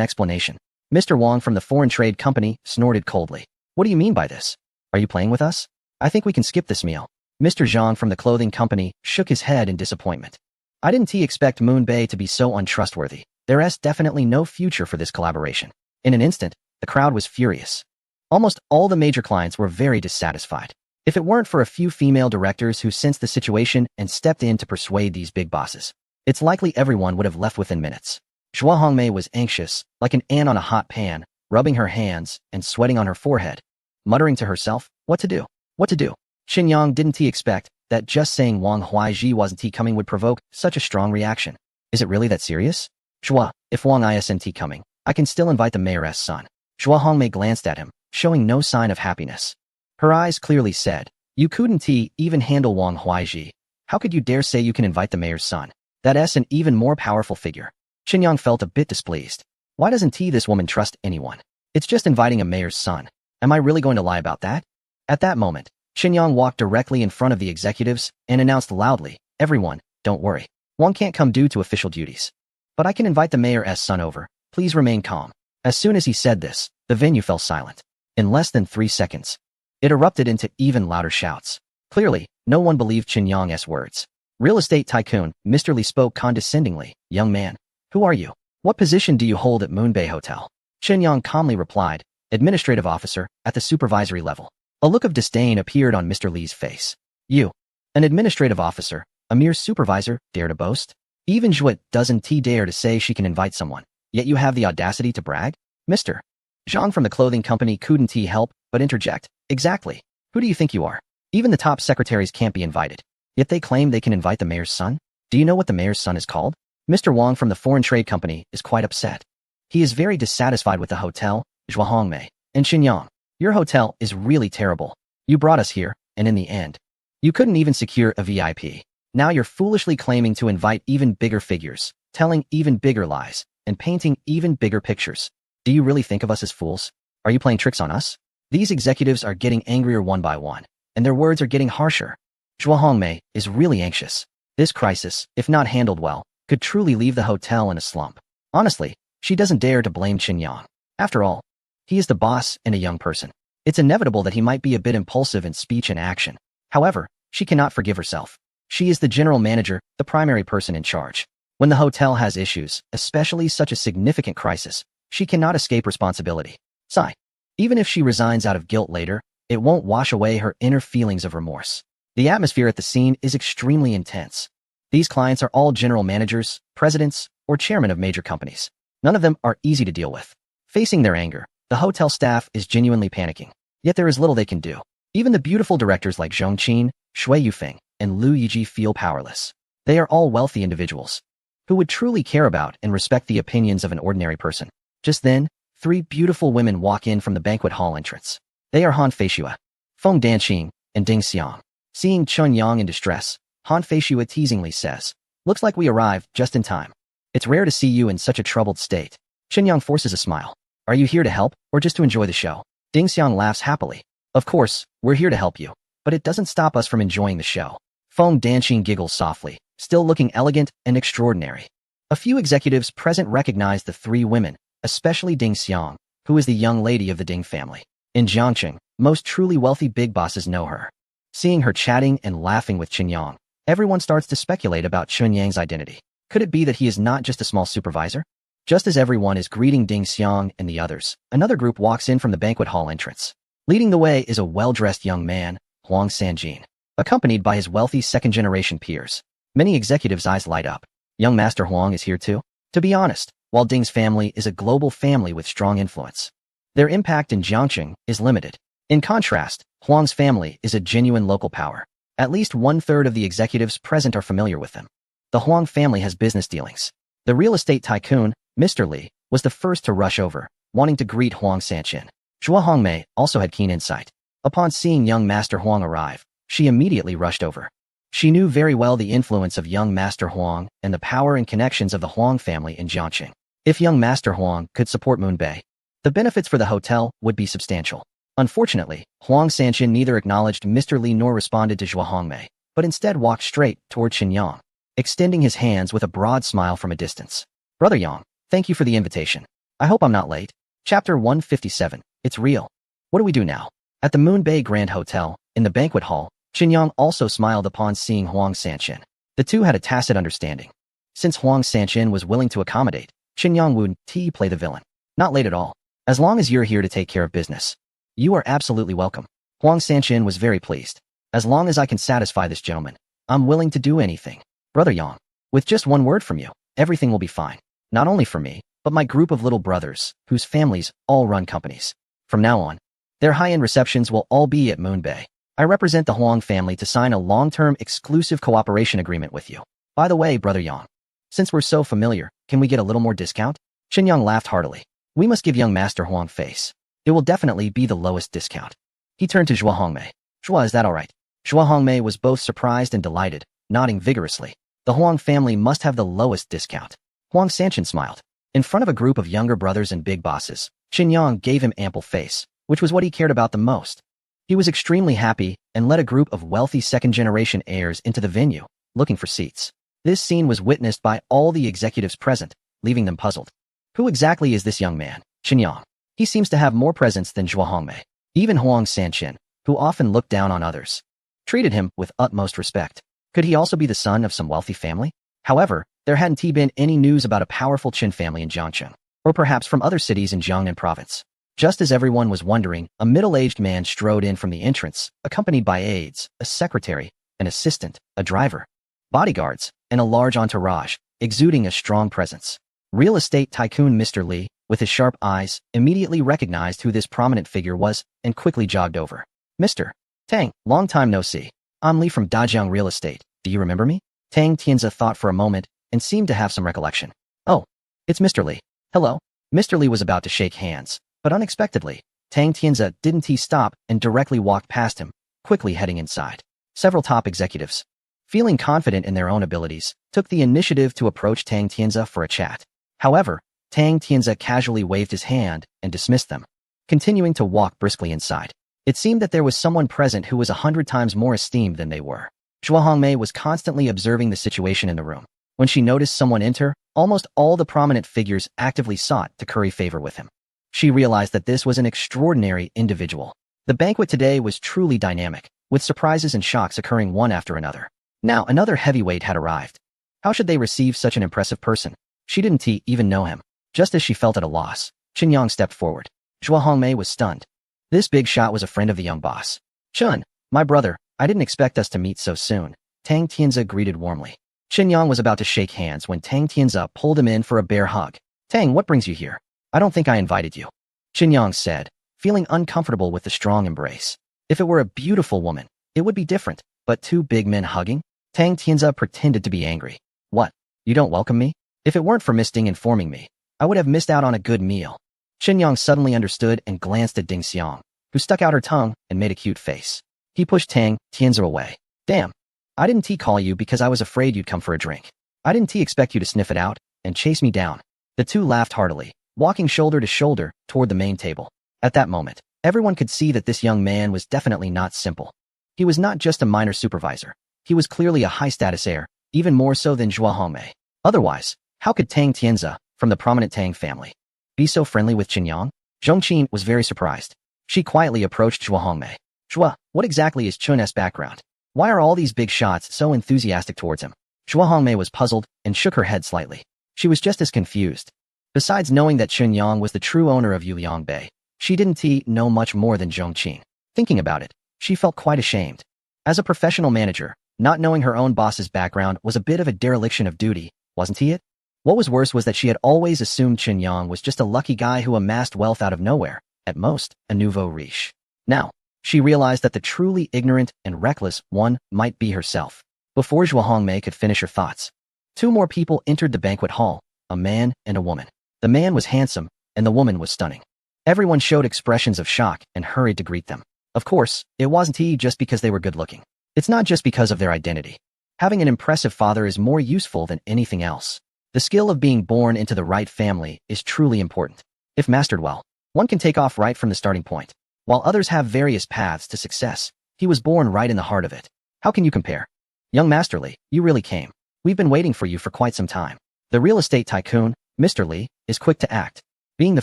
A: explanation. Mr. Wang from the foreign trade company snorted coldly. What do you mean by this? Are you playing with us? I think we can skip this meal. Mr. Zhang from the clothing company shook his head in disappointment. I didn't expect Moon Bay to be so untrustworthy. There's definitely no future for this collaboration. In an instant, the crowd was furious. Almost all the major clients were very dissatisfied. If it weren't for a few female directors who sensed the situation and stepped in to persuade these big bosses, it's likely everyone would have left within minutes. Zhua Hongmei was anxious, like an ant on a hot pan, rubbing her hands and sweating on her forehead, muttering to herself, what to do? What to do? Qin Yang didn't expect that just saying Wang Huaiji wasn't coming would provoke such a strong reaction. Is it really that serious? Zhua, if Wang isn't coming, I can still invite the mayor's son. Zhua Hongmei glanced at him, showing no sign of happiness. Her eyes clearly said, you couldn't even handle Wang Huaiji. How could you dare say you can invite the mayor's son? That's an even more powerful figure. Qin Yang felt a bit displeased. Why doesn't this woman trust anyone? It's just inviting a mayor's son. Am I really going to lie about that? At that moment, Qinyang walked directly in front of the executives and announced loudly, everyone, don't worry. Huang can't come due to official duties. But I can invite the mayor's son over. Please remain calm. As soon as he said this, the venue fell silent. In less than 3 seconds, it erupted into even louder shouts. Clearly, no one believed Qinyang's words. Real estate tycoon, Mr. Li spoke condescendingly. Young man, who are you? What position do you hold at Moonbay Hotel? Qinyang calmly replied, administrative officer, at the supervisory level. A look of disdain appeared on Mr. Li's face. You, an administrative officer, a mere supervisor, dare to boast? Even Zhuit doesn't dare to say she can invite someone, yet you have the audacity to brag? Mr. Zhang from the clothing company couldn't help but interject. Exactly. Who do you think you are? Even the top secretaries can't be invited. Yet they claim they can invite the mayor's son? Do you know what the mayor's son is called? Mr. Wang from the foreign trade company is quite upset. He is very dissatisfied with the hotel, Zhuahongmei, and Qinyang. Your hotel is really terrible. You brought us here, and in the end, you couldn't even secure a VIP. Now you're foolishly claiming to invite even bigger figures, telling even bigger lies, and painting even bigger pictures. Do you really think of us as fools? Are you playing tricks on us? These executives are getting angrier one by one, and their words are getting harsher. Zhuahongmei is really anxious. This crisis, if not handled well, could truly leave the hotel in a slump. Honestly, she doesn't dare to blame Qinyang. After all, he is the boss and a young person. It's inevitable that he might be a bit impulsive in speech and action. However, she cannot forgive herself. She is the general manager, the primary person in charge. When the hotel has issues, especially such a significant crisis, she cannot escape responsibility. Sigh. Even if she resigns out of guilt later, it won't wash away her inner feelings of remorse. The atmosphere at the scene is extremely intense. These clients are all general managers, presidents, or chairmen of major companies. None of them are easy to deal with. Facing their anger, the hotel staff is genuinely panicking. Yet there is little they can do. Even the beautiful directors like Zhong Qin, Shui Yufeng, and Lu Yiji feel powerless. They are all wealthy individuals who would truly care about and respect the opinions of an ordinary person. Just then, 3 beautiful women walk in from the banquet hall entrance. They are Han Feishua, Feng Danqing, and Ding Xiang. Seeing Qinyang in distress, Han Feishua teasingly says, looks like we arrived just in time. It's rare to see you in such a troubled state. Qinyang forces a smile. Are you here to help, or just to enjoy the show? Ding Xiang laughs happily. Of course, we're here to help you, but it doesn't stop us from enjoying the show. Feng Danqing giggles softly, still looking elegant and extraordinary. A few executives present recognize the 3 women, especially Ding Xiang, who is the young lady of the Ding family. In Jiangqing, most truly wealthy big bosses know her. Seeing her chatting and laughing with Qinyang, everyone starts to speculate about Qinyang's identity. Could it be that he is not just a small supervisor? Just as everyone is greeting Ding Xiang and the others, another group walks in from the banquet hall entrance. Leading the way is a well-dressed young man, Huang Sanjin, accompanied by his wealthy second-generation peers. Many executives' eyes light up. Young Master Huang is here too? To be honest, while Ding's family is a global family with strong influence, their impact in Jiangqing is limited. In contrast, Huang's family is a genuine local power. At least 1/3 of the executives present are familiar with them. The Huang family has business dealings. The real estate tycoon, Mr. Li, was the first to rush over, wanting to greet Huang Sanqin. Zhuahongmei also had keen insight. Upon seeing young Master Huang arrive, she immediately rushed over. She knew very well the influence of young Master Huang and the power and connections of the Huang family in Jiangqing. If young Master Huang could support Moonbay, the benefits for the hotel would be substantial. Unfortunately, Huang Sanqin neither acknowledged Mr. Li nor responded to Zhuahongmei, but instead walked straight toward Qinyang, extending his hands with a broad smile from a distance. Brother Yang, thank you for the invitation. I hope I'm not late. Chapter 157. It's real. What do we do now? At the Moonbay Grand Hotel, in the banquet hall, Qinyang also smiled upon seeing Huang Sanqin. The two had a tacit understanding. Since Huang Sanqin was willing to accommodate, Qinyang would play the villain. Not late at all. As long as you're here to take care of business, you are absolutely welcome. Huang Sanqin was very pleased. As long as I can satisfy this gentleman, I'm willing to do anything. Brother Yang, with just one word from you, everything will be fine. Not only for me, but my group of little brothers, whose families all run companies. From now on, their high-end receptions will all be at Moonbay. I represent the Huang family to sign a long-term exclusive cooperation agreement with you. By the way, Brother Yang, since we're so familiar, can we get a little more discount? Qinyang laughed heartily. We must give young Master Huang face. It will definitely be the lowest discount. He turned to Zhuahongmei. Zhua, is that all right? Zhuahongmei was both surprised and delighted, nodding vigorously. The Huang family must have the lowest discount. Huang Sanqin smiled. In front of a group of younger brothers and big bosses, Qinyang gave him ample face, which was what he cared about the most. He was extremely happy and led a group of wealthy second-generation heirs into the venue, looking for seats. This scene was witnessed by all the executives present, leaving them puzzled. Who exactly is this young man, Chen Yang? He seems to have more presence than Zhuo Hongmei. Even Huang Sanqin, who often looked down on others, treated him with utmost respect. Could he also be the son of some wealthy family? However, there hadn't been any news about a powerful Qin family in Jiangcheng, or perhaps from other cities in Jiangnan province. Just as everyone was wondering, a middle-aged man strode in from the entrance, accompanied by aides, a secretary, an assistant, a driver, bodyguards, and a large entourage, exuding a strong presence. Real estate tycoon Mr. Li, with his sharp eyes, immediately recognized who this prominent figure was and quickly jogged over. Mr. Tang, long time no see. I'm Li from Dajiang Real Estate. Do you remember me? Tang Tianzi thought for a moment and seemed to have some recollection. Oh, it's Mr. Li. Hello. Mr. Li was about to shake hands, but unexpectedly, Tang Tianzi didn't stop and directly walked past him, quickly heading inside. Several top executives, feeling confident in their own abilities, took the initiative to approach Tang Tianzi for a chat. However, Tang Tianzi casually waved his hand and dismissed them, continuing to walk briskly inside. It seemed that there was someone present who was 100 times more esteemed than they were. Zhuo Hongmei was constantly observing the situation in the room. When she noticed someone enter, almost all the prominent figures actively sought to curry favor with him. She realized that this was an extraordinary individual. The banquet today was truly dynamic, with surprises and shocks occurring one after another. Now, another heavyweight had arrived. How should they receive such an impressive person? She didn't even know him. Just as she felt at a loss, Chen Yang stepped forward. Zhuo Hongmei was stunned. This big shot was a friend of the young boss. Chun, my brother, I didn't expect us to meet so soon. Tang Tianzi greeted warmly. Chen Yang was about to shake hands when Tang Tianzi pulled him in for a bear hug. Tang, what brings you here? I don't think I invited you. Chen Yang said, feeling uncomfortable with the strong embrace. If it were a beautiful woman, it would be different, but two big men hugging? Tang Tianzi pretended to be angry. What? You don't welcome me? If it weren't for Miss Ding informing me, I would have missed out on a good meal. Chen Yang suddenly understood and glanced at Ding Xiang, who stuck out her tongue and made a cute face. He pushed Tang Tianzi away. Damn. I didn't call you because I was afraid you'd come for a drink. I didn't expect you to sniff it out and chase me down. The two laughed heartily, walking shoulder to shoulder toward the main table. At that moment, everyone could see that this young man was definitely not simple. He was not just a minor supervisor. He was clearly a high-status heir, even more so than Zhuo Hongmei. Otherwise, how could Tang Tianzi, from the prominent Tang family, be so friendly with Chen Yang? Zhong Qin was very surprised. She quietly approached Zhuo Hongmei. Zhuo, what exactly is Chun's background? Why are all these big shots so enthusiastic towards him? Zhuo Hongmei was puzzled and shook her head slightly. She was just as confused. Besides knowing that Chen Yang was the true owner of Yuliang Bay, she didn't know much more than Zhong Qin. Thinking about it, she felt quite ashamed. As a professional manager, not knowing her own boss's background was a bit of a dereliction of duty, wasn't it? What was worse was that she had always assumed Chen Yang was just a lucky guy who amassed wealth out of nowhere, at most, a nouveau riche. Now, she realized that the truly ignorant and reckless one might be herself. Before Zhuo Hongmei could finish her thoughts, two more people entered the banquet hall, a man and a woman. The man was handsome, and the woman was stunning. Everyone showed expressions of shock and hurried to greet them. Of course, it wasn't just because they were good-looking. It's not just because of their identity. Having an impressive father is more useful than anything else. The skill of being born into the right family is truly important. If mastered well, one can take off right from the starting point. While others have various paths to success, he was born right in the heart of it. How can you compare? Young Master Li, you really came. We've been waiting for you for quite some time. The real estate tycoon, Mr. Li, is quick to act, being the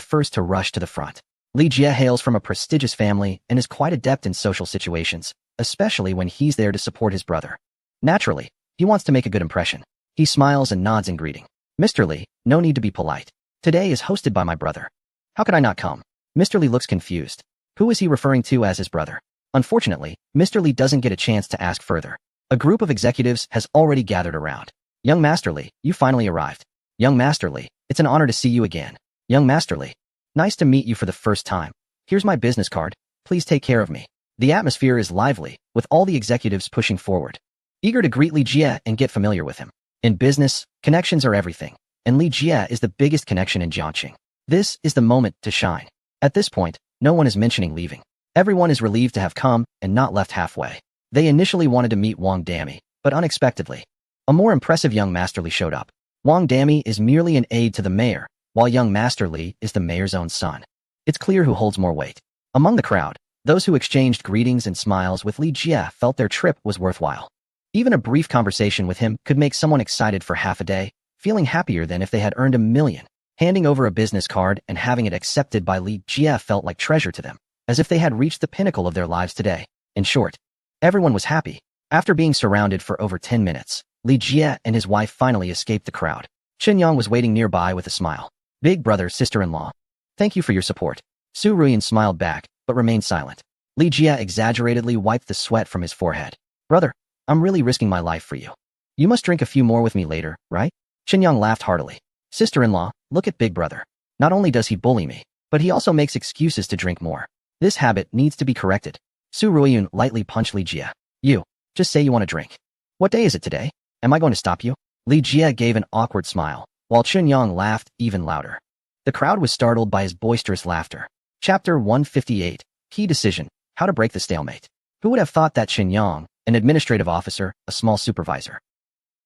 A: first to rush to the front. Li Jie hails from a prestigious family and is quite adept in social situations, especially when he's there to support his brother. Naturally, he wants to make a good impression. He smiles and nods in greeting. Mr. Li, no need to be polite. Today is hosted by my brother. How could I not come? Mr. Li looks confused. Who is he referring to as his brother? Unfortunately, Mr. Li doesn't get a chance to ask further. A group of executives has already gathered around. Young Master Li, you finally arrived. Young Master Li, it's an honor to see you again. Young Master Li, nice to meet you for the first time. Here's my business card. Please take care of me. The atmosphere is lively, with all the executives pushing forward, eager to greet Li Jie and get familiar with him. In business, connections are everything, and Li Jie is the biggest connection in Jiangqing. This is the moment to shine. At this point, no one is mentioning leaving. Everyone is relieved to have come and not left halfway. They initially wanted to meet Wang Dami, but unexpectedly, a more impressive young Master Li showed up. Wang Dami is merely an aide to the mayor, while young Master Li is the mayor's own son. It's clear who holds more weight. Among the crowd, those who exchanged greetings and smiles with Li Jie felt their trip was worthwhile. Even a brief conversation with him could make someone excited for half a day, feeling happier than if they had earned $1 million. Handing over a business card and having it accepted by Li Jie felt like treasure to them, as if they had reached the pinnacle of their lives today. In short, everyone was happy. After being surrounded for over 10 minutes, Li Jie and his wife finally escaped the crowd. Qinyang was waiting nearby with a smile. Big brother, sister-in-law. Thank you for your support. Su Ruyan smiled back, but remained silent. Li Jie exaggeratedly wiped the sweat from his forehead. Brother, I'm really risking my life for you. You must drink a few more with me later, right? Qinyang laughed heartily. Sister-in-law, look at big brother. Not only does he bully me, but he also makes excuses to drink more. This habit needs to be corrected. Su Ruiyun lightly punched Li Jie. You, just say you want to drink. What day is it today? Am I going to stop you? Li Jie gave an awkward smile, while Qinyang laughed even louder. The crowd was startled by his boisterous laughter. Chapter 158, Key Decision, How to Break the Stalemate. Who would have thought that Qinyang, an administrative officer, a small supervisor?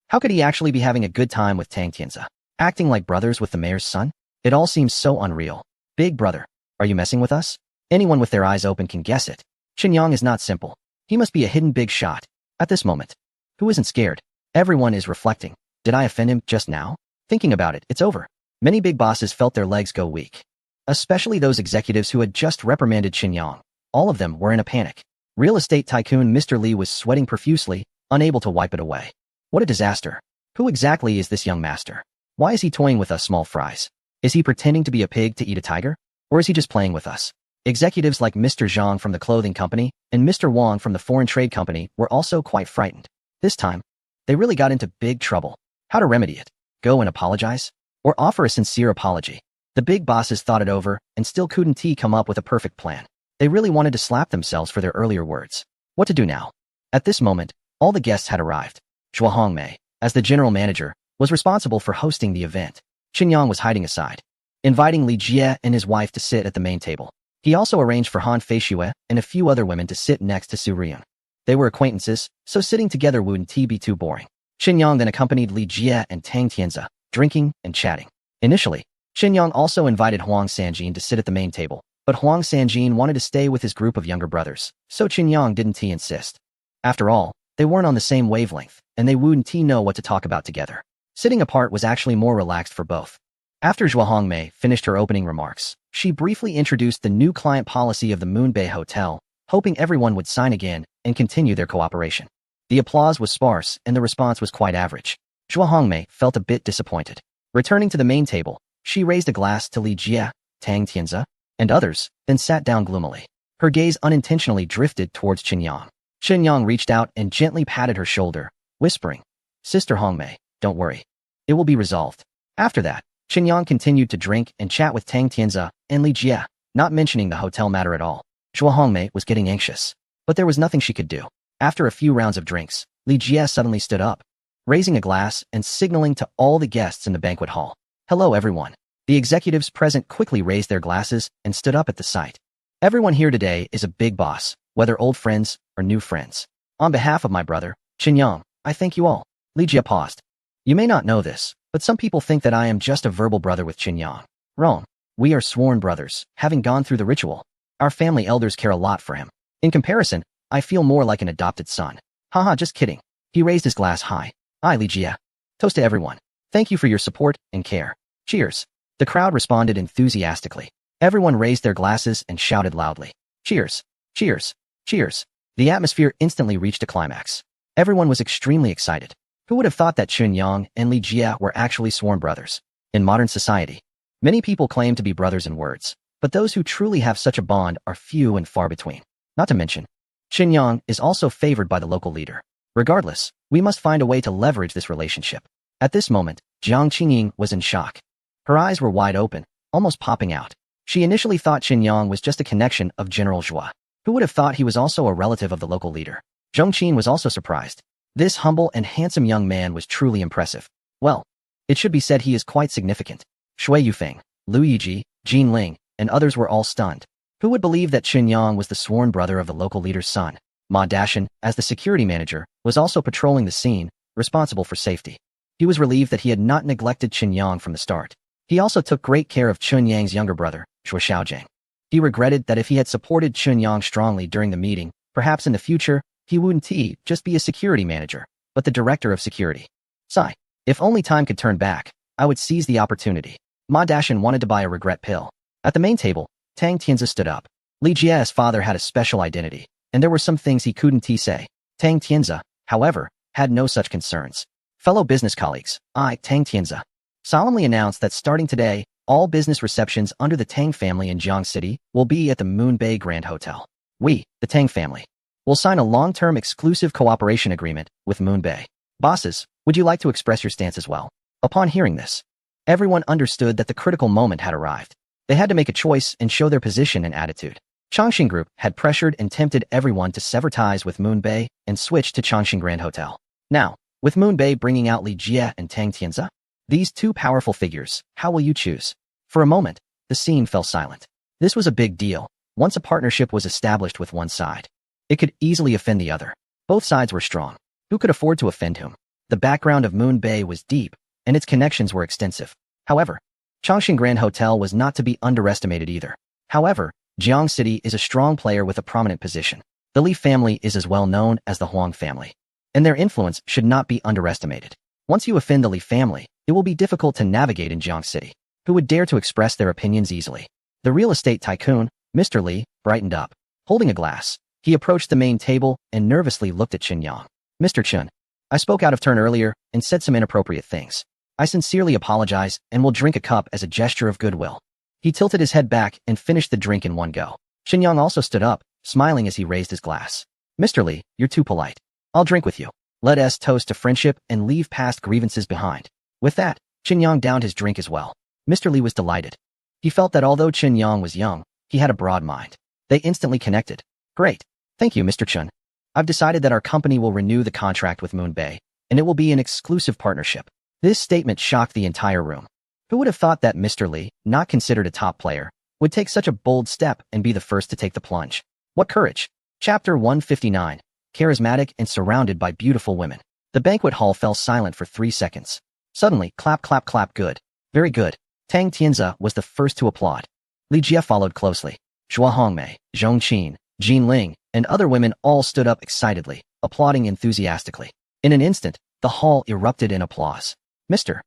A: How could he actually be having a good time with Tang Tianze? Acting like brothers with the mayor's son? It all seems so unreal. Big brother, are you messing with us? Anyone with their eyes open can guess it. Qinyang is not simple. He must be a hidden big shot. At this moment, who isn't scared? Everyone is reflecting. Did I offend him just now? Thinking about it, it's over. Many big bosses felt their legs go weak. Especially those executives who had just reprimanded Qinyang. All of them were in a panic. Real estate tycoon Mr. Li was sweating profusely, unable to wipe it away. What a disaster. Who exactly is this young master? Why is he toying with us small fries? Is he pretending to be a pig to eat a tiger? Or is he just playing with us? Executives like Mr. Zhang from the clothing company and Mr. Wang from the foreign trade company were also quite frightened. This time, they really got into big trouble. How to remedy it? Go and apologize? Or offer a sincere apology? The big bosses thought it over and still couldn't come up with a perfect plan. They really wanted to slap themselves for their earlier words. What to do now? At this moment, all the guests had arrived. Zhuo Hongmei, as the general manager, was responsible for hosting the event. Qinyang was hiding aside, inviting Li Jie and his wife to sit at the main table. He also arranged for Han Feixue and a few other women to sit next to Su Riyun. They were acquaintances, so sitting together wouldn't be too boring. Qinyang then accompanied Li Jie and Tang Tianze, drinking and chatting. Initially, Qinyang also invited Huang Sanjin to sit at the main table, but Huang Sanjin wanted to stay with his group of younger brothers, so Qinyang didn't insist. After all, they weren't on the same wavelength, and they wouldn't know what to talk about together. Sitting apart was actually more relaxed for both. After Zhuo Hongmei finished her opening remarks, she briefly introduced the new client policy of the Moonbay Hotel, hoping everyone would sign again and continue their cooperation. The applause was sparse and the response was quite average. Zhuo Hongmei felt a bit disappointed. Returning to the main table, she raised a glass to Li Jie, Tang Tianze, and others, then sat down gloomily. Her gaze unintentionally drifted towards Qinyang. Qinyang reached out and gently patted her shoulder, whispering, Sister Hongmei, don't worry. It will be resolved. After that, Qinyang continued to drink and chat with Tang Tianze and Li Jie, not mentioning the hotel matter at all. Zhuo Hongmei was getting anxious, but there was nothing she could do. After a few rounds of drinks, Li Jie suddenly stood up, raising a glass and signaling to all the guests in the banquet hall. Hello everyone. The executives present quickly raised their glasses and stood up at the sight. Everyone here today is a big boss, whether old friends or new friends. On behalf of my brother, Qinyang, I thank you all. Li Jie paused. You may not know this, but some people think that I am just a verbal brother with Qinyang. Wrong. We are sworn brothers, having gone through the ritual. Our family elders care a lot for him. In comparison, I feel more like an adopted son. Haha, just kidding. He raised his glass high. I, Li Jie. Toast to everyone. Thank you for your support and care. Cheers. The crowd responded enthusiastically. Everyone raised their glasses and shouted loudly. Cheers. Cheers. Cheers. The atmosphere instantly reached a climax. Everyone was extremely excited. Who would have thought that Qinyang and Li Jie were actually sworn brothers? In modern society, many people claim to be brothers in words, but those who truly have such a bond are few and far between. Not to mention, Qinyang is also favored by the local leader. Regardless, we must find a way to leverage this relationship. At this moment, Jiang Qingying was in shock. Her eyes were wide open, almost popping out. She initially thought Qinyang was just a connection of General Zhua. Who would have thought he was also a relative of the local leader? Zhong Qin was also surprised. This humble and handsome young man was truly impressive. Well, it should be said he is quite significant. Shui Yufeng, Lu Yiji, Jin Ling, and others were all stunned. Who would believe that Qinyang was the sworn brother of the local leader's son? Ma Dashan, as the security manager, was also patrolling the scene, responsible for safety. He was relieved that he had not neglected Qinyang from the start. He also took great care of Qinyang's younger brother, Shuo Xiaojiang. He regretted that if he had supported Chunyang strongly during the meeting, perhaps in the future, he wouldn't just be a security manager, but the director of security. Sigh. If only time could turn back, I would seize the opportunity. Ma Dashan wanted to buy a regret pill. At the main table, Tang Tianzi stood up. Li Jie's father had a special identity, and there were some things he couldn't say. Tang Tianzi, however, had no such concerns. Fellow business colleagues, I, Tang Tianzi, solemnly announced that starting today, all business receptions under the Tang family in Jiang City will be at the Moon Bay Grand Hotel. We, the Tang family, will sign a long-term exclusive cooperation agreement with Moon Bay. Bosses, would you like to express your stance as well? Upon hearing this, everyone understood that the critical moment had arrived. They had to make a choice and show their position and attitude. Chongqing Group had pressured and tempted everyone to sever ties with Moon Bay and switch to Chongqing Grand Hotel. Now, with Moon Bay bringing out Li Jie and Tang Tianzi, these two powerful figures, how will you choose? For a moment, the scene fell silent. This was a big deal. Once a partnership was established with one side, it could easily offend the other. Both sides were strong. Who could afford to offend whom? The background of Moon Bay was deep, and its connections were extensive. However, Chongqing Grand Hotel was not to be underestimated either. However, Jiang City is a strong player with a prominent position. The Li family is as well known as the Huang family, and their influence should not be underestimated. Once you offend the Li family, it will be difficult to navigate in Jiang City. Who would dare to express their opinions easily? The real estate tycoon, Mr. Li, brightened up. Holding a glass, he approached the main table and nervously looked at Chunyang. Mr. Chun, I spoke out of turn earlier and said some inappropriate things. I sincerely apologize and will drink a cup as a gesture of goodwill. He tilted his head back and finished the drink in one go. Chunyang also stood up, smiling as he raised his glass. Mr. Li, you're too polite. I'll drink with you. Let us toast to friendship and leave past grievances behind. With that, Chunyang downed his drink as well. Mr. Li was delighted. He felt that although Chunyang was young, he had a broad mind. They instantly connected. Great. Thank you, Mr. Chun. I've decided that our company will renew the contract with Moon Bay, and it will be an exclusive partnership. This statement shocked the entire room. Who would have thought that Mr. Li, not considered a top player, would take such a bold step and be the first to take the plunge? What courage! Chapter 159. Charismatic and surrounded by beautiful women. The banquet hall fell silent for 3 seconds. Suddenly, clap, clap, clap, good. Very good. Tang Tianzi was the first to applaud. Li Jie followed closely. Zhua Hongmei, Zhong Qin, Jin Ling, and other women all stood up excitedly, applauding enthusiastically. In an instant, the hall erupted in applause. Mr.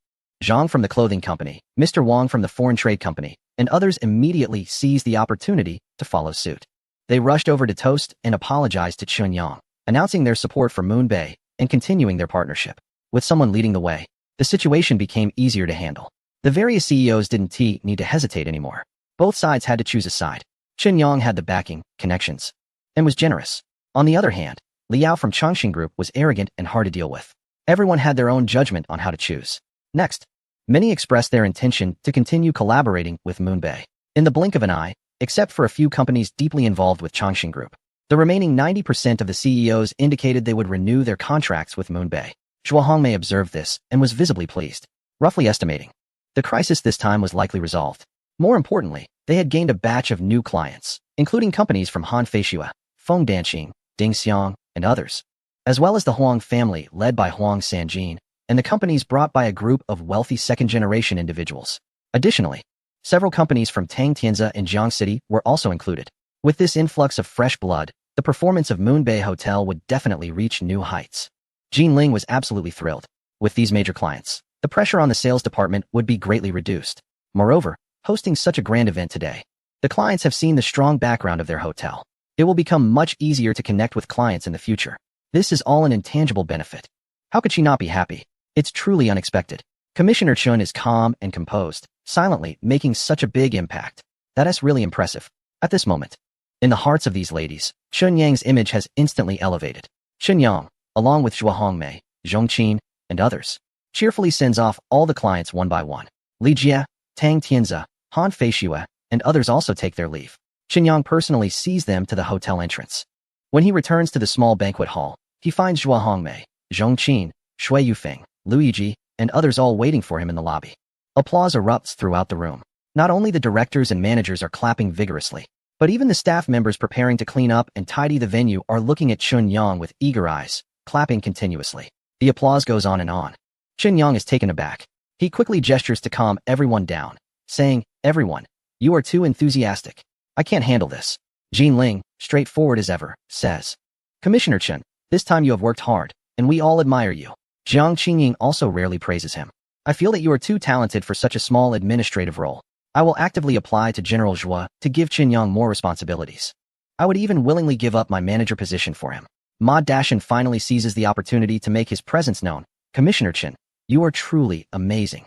A: Zhang from the clothing company, Mr. Wang from the foreign trade company, and others immediately seized the opportunity to follow suit. They rushed over to toast and apologized to Chunyang, announcing their support for Moon Bay and continuing their partnership. With someone leading the way, the situation became easier to handle. The various CEOs didn't need to hesitate anymore. Both sides had to choose a side. Chunyang had the backing, connections, and was generous. On the other hand, Liao from Chongqing Group was arrogant and hard to deal with. Everyone had their own judgment on how to choose. Next, many expressed their intention to continue collaborating with Moon Bay. In the blink of an eye, except for a few companies deeply involved with Chongqing Group, the remaining 90% of the CEOs indicated they would renew their contracts with Moon Bay. Zhua Hongmei observed this and was visibly pleased, roughly estimating the crisis this time was likely resolved. More importantly, they had gained a batch of new clients, including companies from Han Feishua, Feng Danqing, Ding Xiang, and others, as well as the Huang family led by Huang Sanjin, and the companies brought by a group of wealthy second-generation individuals. Additionally, several companies from Tang Tianzi and Jiang City were also included. With this influx of fresh blood, the performance of Moon Bay Hotel would definitely reach new heights. Jin Ling was absolutely thrilled. With these major clients, the pressure on the sales department would be greatly reduced. Moreover, hosting such a grand event today, the clients have seen the strong background of their hotel. It will become much easier to connect with clients in the future. This is all an intangible benefit. How could she not be happy? It's truly unexpected. Commissioner Chun is calm and composed, silently making such a big impact. That is really impressive. At this moment, in the hearts of these ladies, Chunyang's image has instantly elevated. Chunyang, along with Zhua Hongmei, Zhong Qin, and others, cheerfully sends off all the clients one by one. Li Jie, Tang Tianzi, Han Feishua, and others also take their leave. Chunyang personally sees them to the hotel entrance. When he returns to the small banquet hall, he finds Zhua Hongmei, Zhong Qin, Shui Yufeng, Luigi, and others all waiting for him in the lobby. Applause erupts throughout the room. Not only the directors and managers are clapping vigorously, but even the staff members preparing to clean up and tidy the venue are looking at Chunyang with eager eyes, clapping continuously. The applause goes on and on. Chunyang is taken aback. He quickly gestures to calm everyone down, saying, "Everyone, you are too enthusiastic. I can't handle this. Jean Ling, straightforward as ever, says. Commissioner Chen, this time you have worked hard, and we all admire you. Jiang Qingying also rarely praises him. I feel that you are too talented for such a small administrative role. I will actively apply to General Zhua to give Qin Yang more responsibilities. I would even willingly give up my manager position for him. Ma Dashan finally seizes the opportunity to make his presence known. Commissioner Chen, you are truly amazing.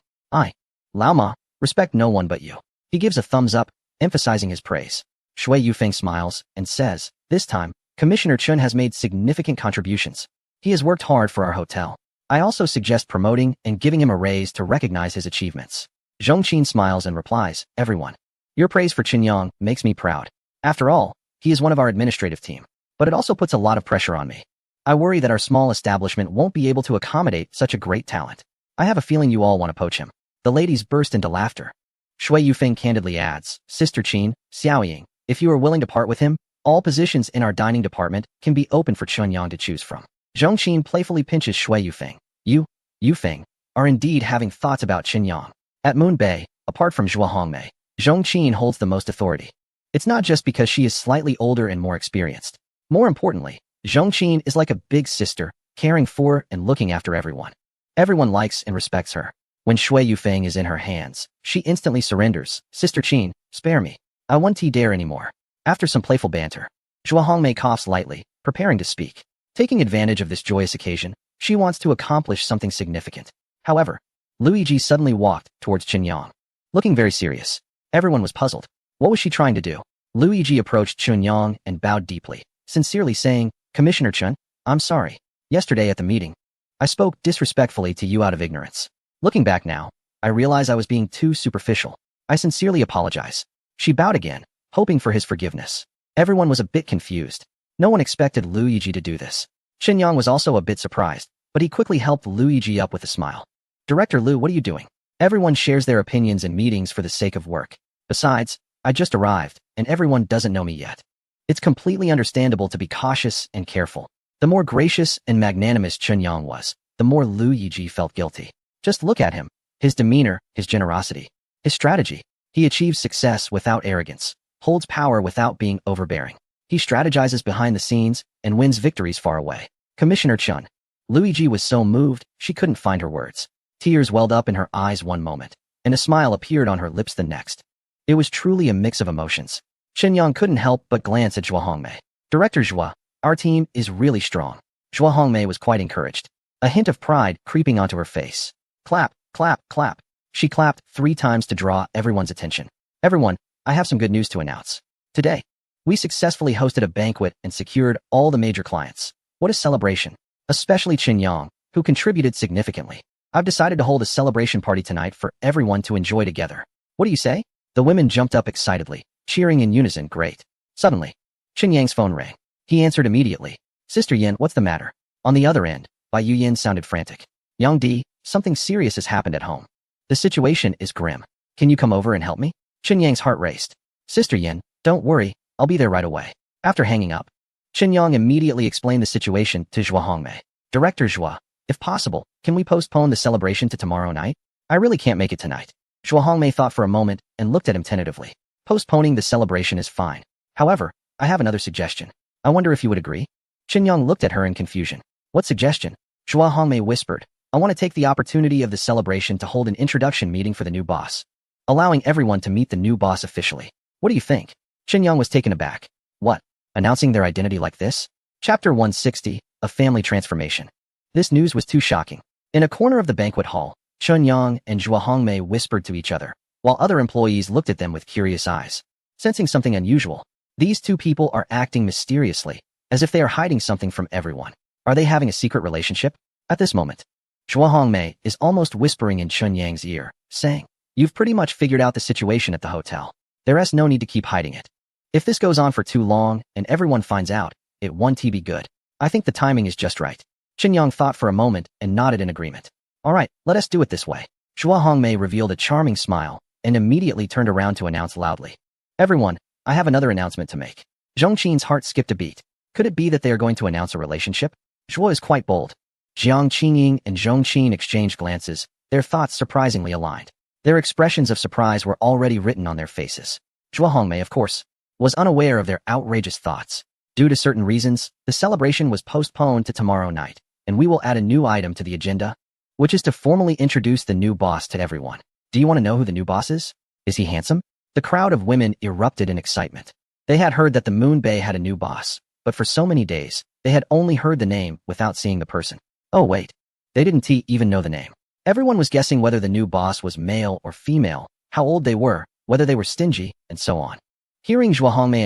A: Lao Ma, respect no one but you. He gives a thumbs up, emphasizing his praise. Shui Yufeng smiles and says, this time, Commissioner Chen has made significant contributions. He has worked hard for our hotel. I also suggest promoting and giving him a raise to recognize his achievements. Zhong Qin smiles and replies, everyone. Your praise for Qin Yang makes me proud. After all, he is one of our administrative team. But it also puts a lot of pressure on me. I worry that our small establishment won't be able to accommodate such a great talent. I have a feeling you all want to poach him. The ladies burst into laughter. Shui Yufeng candidly adds, Sister Qin, Xiaoying, if you are willing to part with him, all positions in our dining department can be open for Qin Yang to choose from. Zhong Qin playfully pinches Shui Yufeng. You, Yufeng, are indeed having thoughts about Qin Yang. At Moon Bay, apart from Zhua Hongmei, Zhong Qin holds the most authority. It's not just because she is slightly older and more experienced. More importantly, Zhong Qin is like a big sister, caring for and looking after everyone. Everyone likes and respects her. When Shui Yufeng is in her hands, she instantly surrenders. Sister Qin, spare me. I won't dare anymore. After some playful banter, Zhua Hongmei coughs lightly, preparing to speak. Taking advantage of this joyous occasion, she wants to accomplish something significant. However, Luigi suddenly walked towards Qin Yang. Looking very serious. Everyone was puzzled. What was she trying to do? Luigi approached Qin Yang and bowed deeply, sincerely saying, Commissioner Chen, I'm sorry. Yesterday at the meeting, I spoke disrespectfully to you out of ignorance. Looking back now, I realize I was being too superficial. I sincerely apologize. She bowed again, hoping for his forgiveness. Everyone was a bit confused. No one expected Luigi to do this. Qin Yang was also a bit surprised, but he quickly helped Luigi up with a smile. Director Lu, what are you doing? Everyone shares their opinions in meetings for the sake of work. Besides, I just arrived, and everyone doesn't know me yet. It's completely understandable to be cautious and careful. The more gracious and magnanimous Qin Yang was, the more Luigi felt guilty. Just look at him. His demeanor, his generosity, his strategy. He achieves success without arrogance, holds power without being overbearing. He strategizes behind the scenes and wins victories far away. Commissioner Chen. Luigi was so moved, she couldn't find her words. Tears welled up in her eyes one moment, and a smile appeared on her lips the next. It was truly a mix of emotions. Qin Yang couldn't help but glance at Zhua Hongmei. Director Zhua, our team is really strong. Zhua Hongmei was quite encouraged. A hint of pride creeping onto her face. Clap, clap, clap. She clapped 3 times to draw everyone's attention. Everyone, I have some good news to announce. Today, we successfully hosted a banquet and secured all the major clients. What a celebration. Especially Qin Yang, who contributed significantly. I've decided to hold a celebration party tonight for everyone to enjoy together. What do you say? The women jumped up excitedly, cheering in unison. Great. Suddenly, Qin Yang's phone rang. He answered immediately. Sister Yin, what's the matter? On the other end, Bai Yuyin sounded frantic. Yang Di, something serious has happened at home. The situation is grim. Can you come over and help me? Qin Yang's heart raced. Sister Yin, don't worry, I'll be there right away. After hanging up, Qin Yang immediately explained the situation to Zhua Hongmei. Director Zhua, if possible, can we postpone the celebration to tomorrow night? I really can't make it tonight. Zhua Hongmei thought for a moment and looked at him tentatively. Postponing the celebration is fine. However, I have another suggestion. I wonder if you would agree? Qin Yang looked at her in confusion. What suggestion? Zhua Hongmei whispered. I want to take the opportunity of the celebration to hold an introduction meeting for the new boss, allowing everyone to meet the new boss officially. What do you think? Qin Yang was taken aback. What? Announcing their identity like this? Chapter 160, A Family Transformation. This news was too shocking. In a corner of the banquet hall, Qin Yang and Zhua Hongmei whispered to each other, while other employees looked at them with curious eyes. Sensing something unusual, these two people are acting mysteriously, as if they are hiding something from everyone. Are they having a secret relationship? At this moment, Zhua Hongmei is almost whispering in Qin Yang's ear, saying, You've pretty much figured out the situation at the hotel. There's no need to keep hiding it. If this goes on for too long and everyone finds out, it won't be good. I think the timing is just right. Qin Yang thought for a moment and nodded in agreement. All right, let us do it this way. Zhua Hongmei revealed a charming smile and immediately turned around to announce loudly. Everyone, I have another announcement to make. Zhong Qin's heart skipped a beat. Could it be that they are going to announce a relationship? Zhua is quite bold. Jiang Qingying and Zhong Qin exchanged glances, their thoughts surprisingly aligned. Their expressions of surprise were already written on their faces. Zhua Hongmei, of course. was unaware of their outrageous thoughts. Due to certain reasons, the celebration was postponed to tomorrow night, and we will add a new item to the agenda, which is to formally introduce the new boss to everyone. Do you want to know who the new boss is? Is he handsome? The crowd of women erupted in excitement. They had heard that the Moon Bay had a new boss, but for so many days, they had only heard the name without seeing the person. Oh wait, they didn't even know the name. Everyone was guessing whether the new boss was male or female, how old they were, whether they were stingy, and so on. Hearing Zhuo Hongmei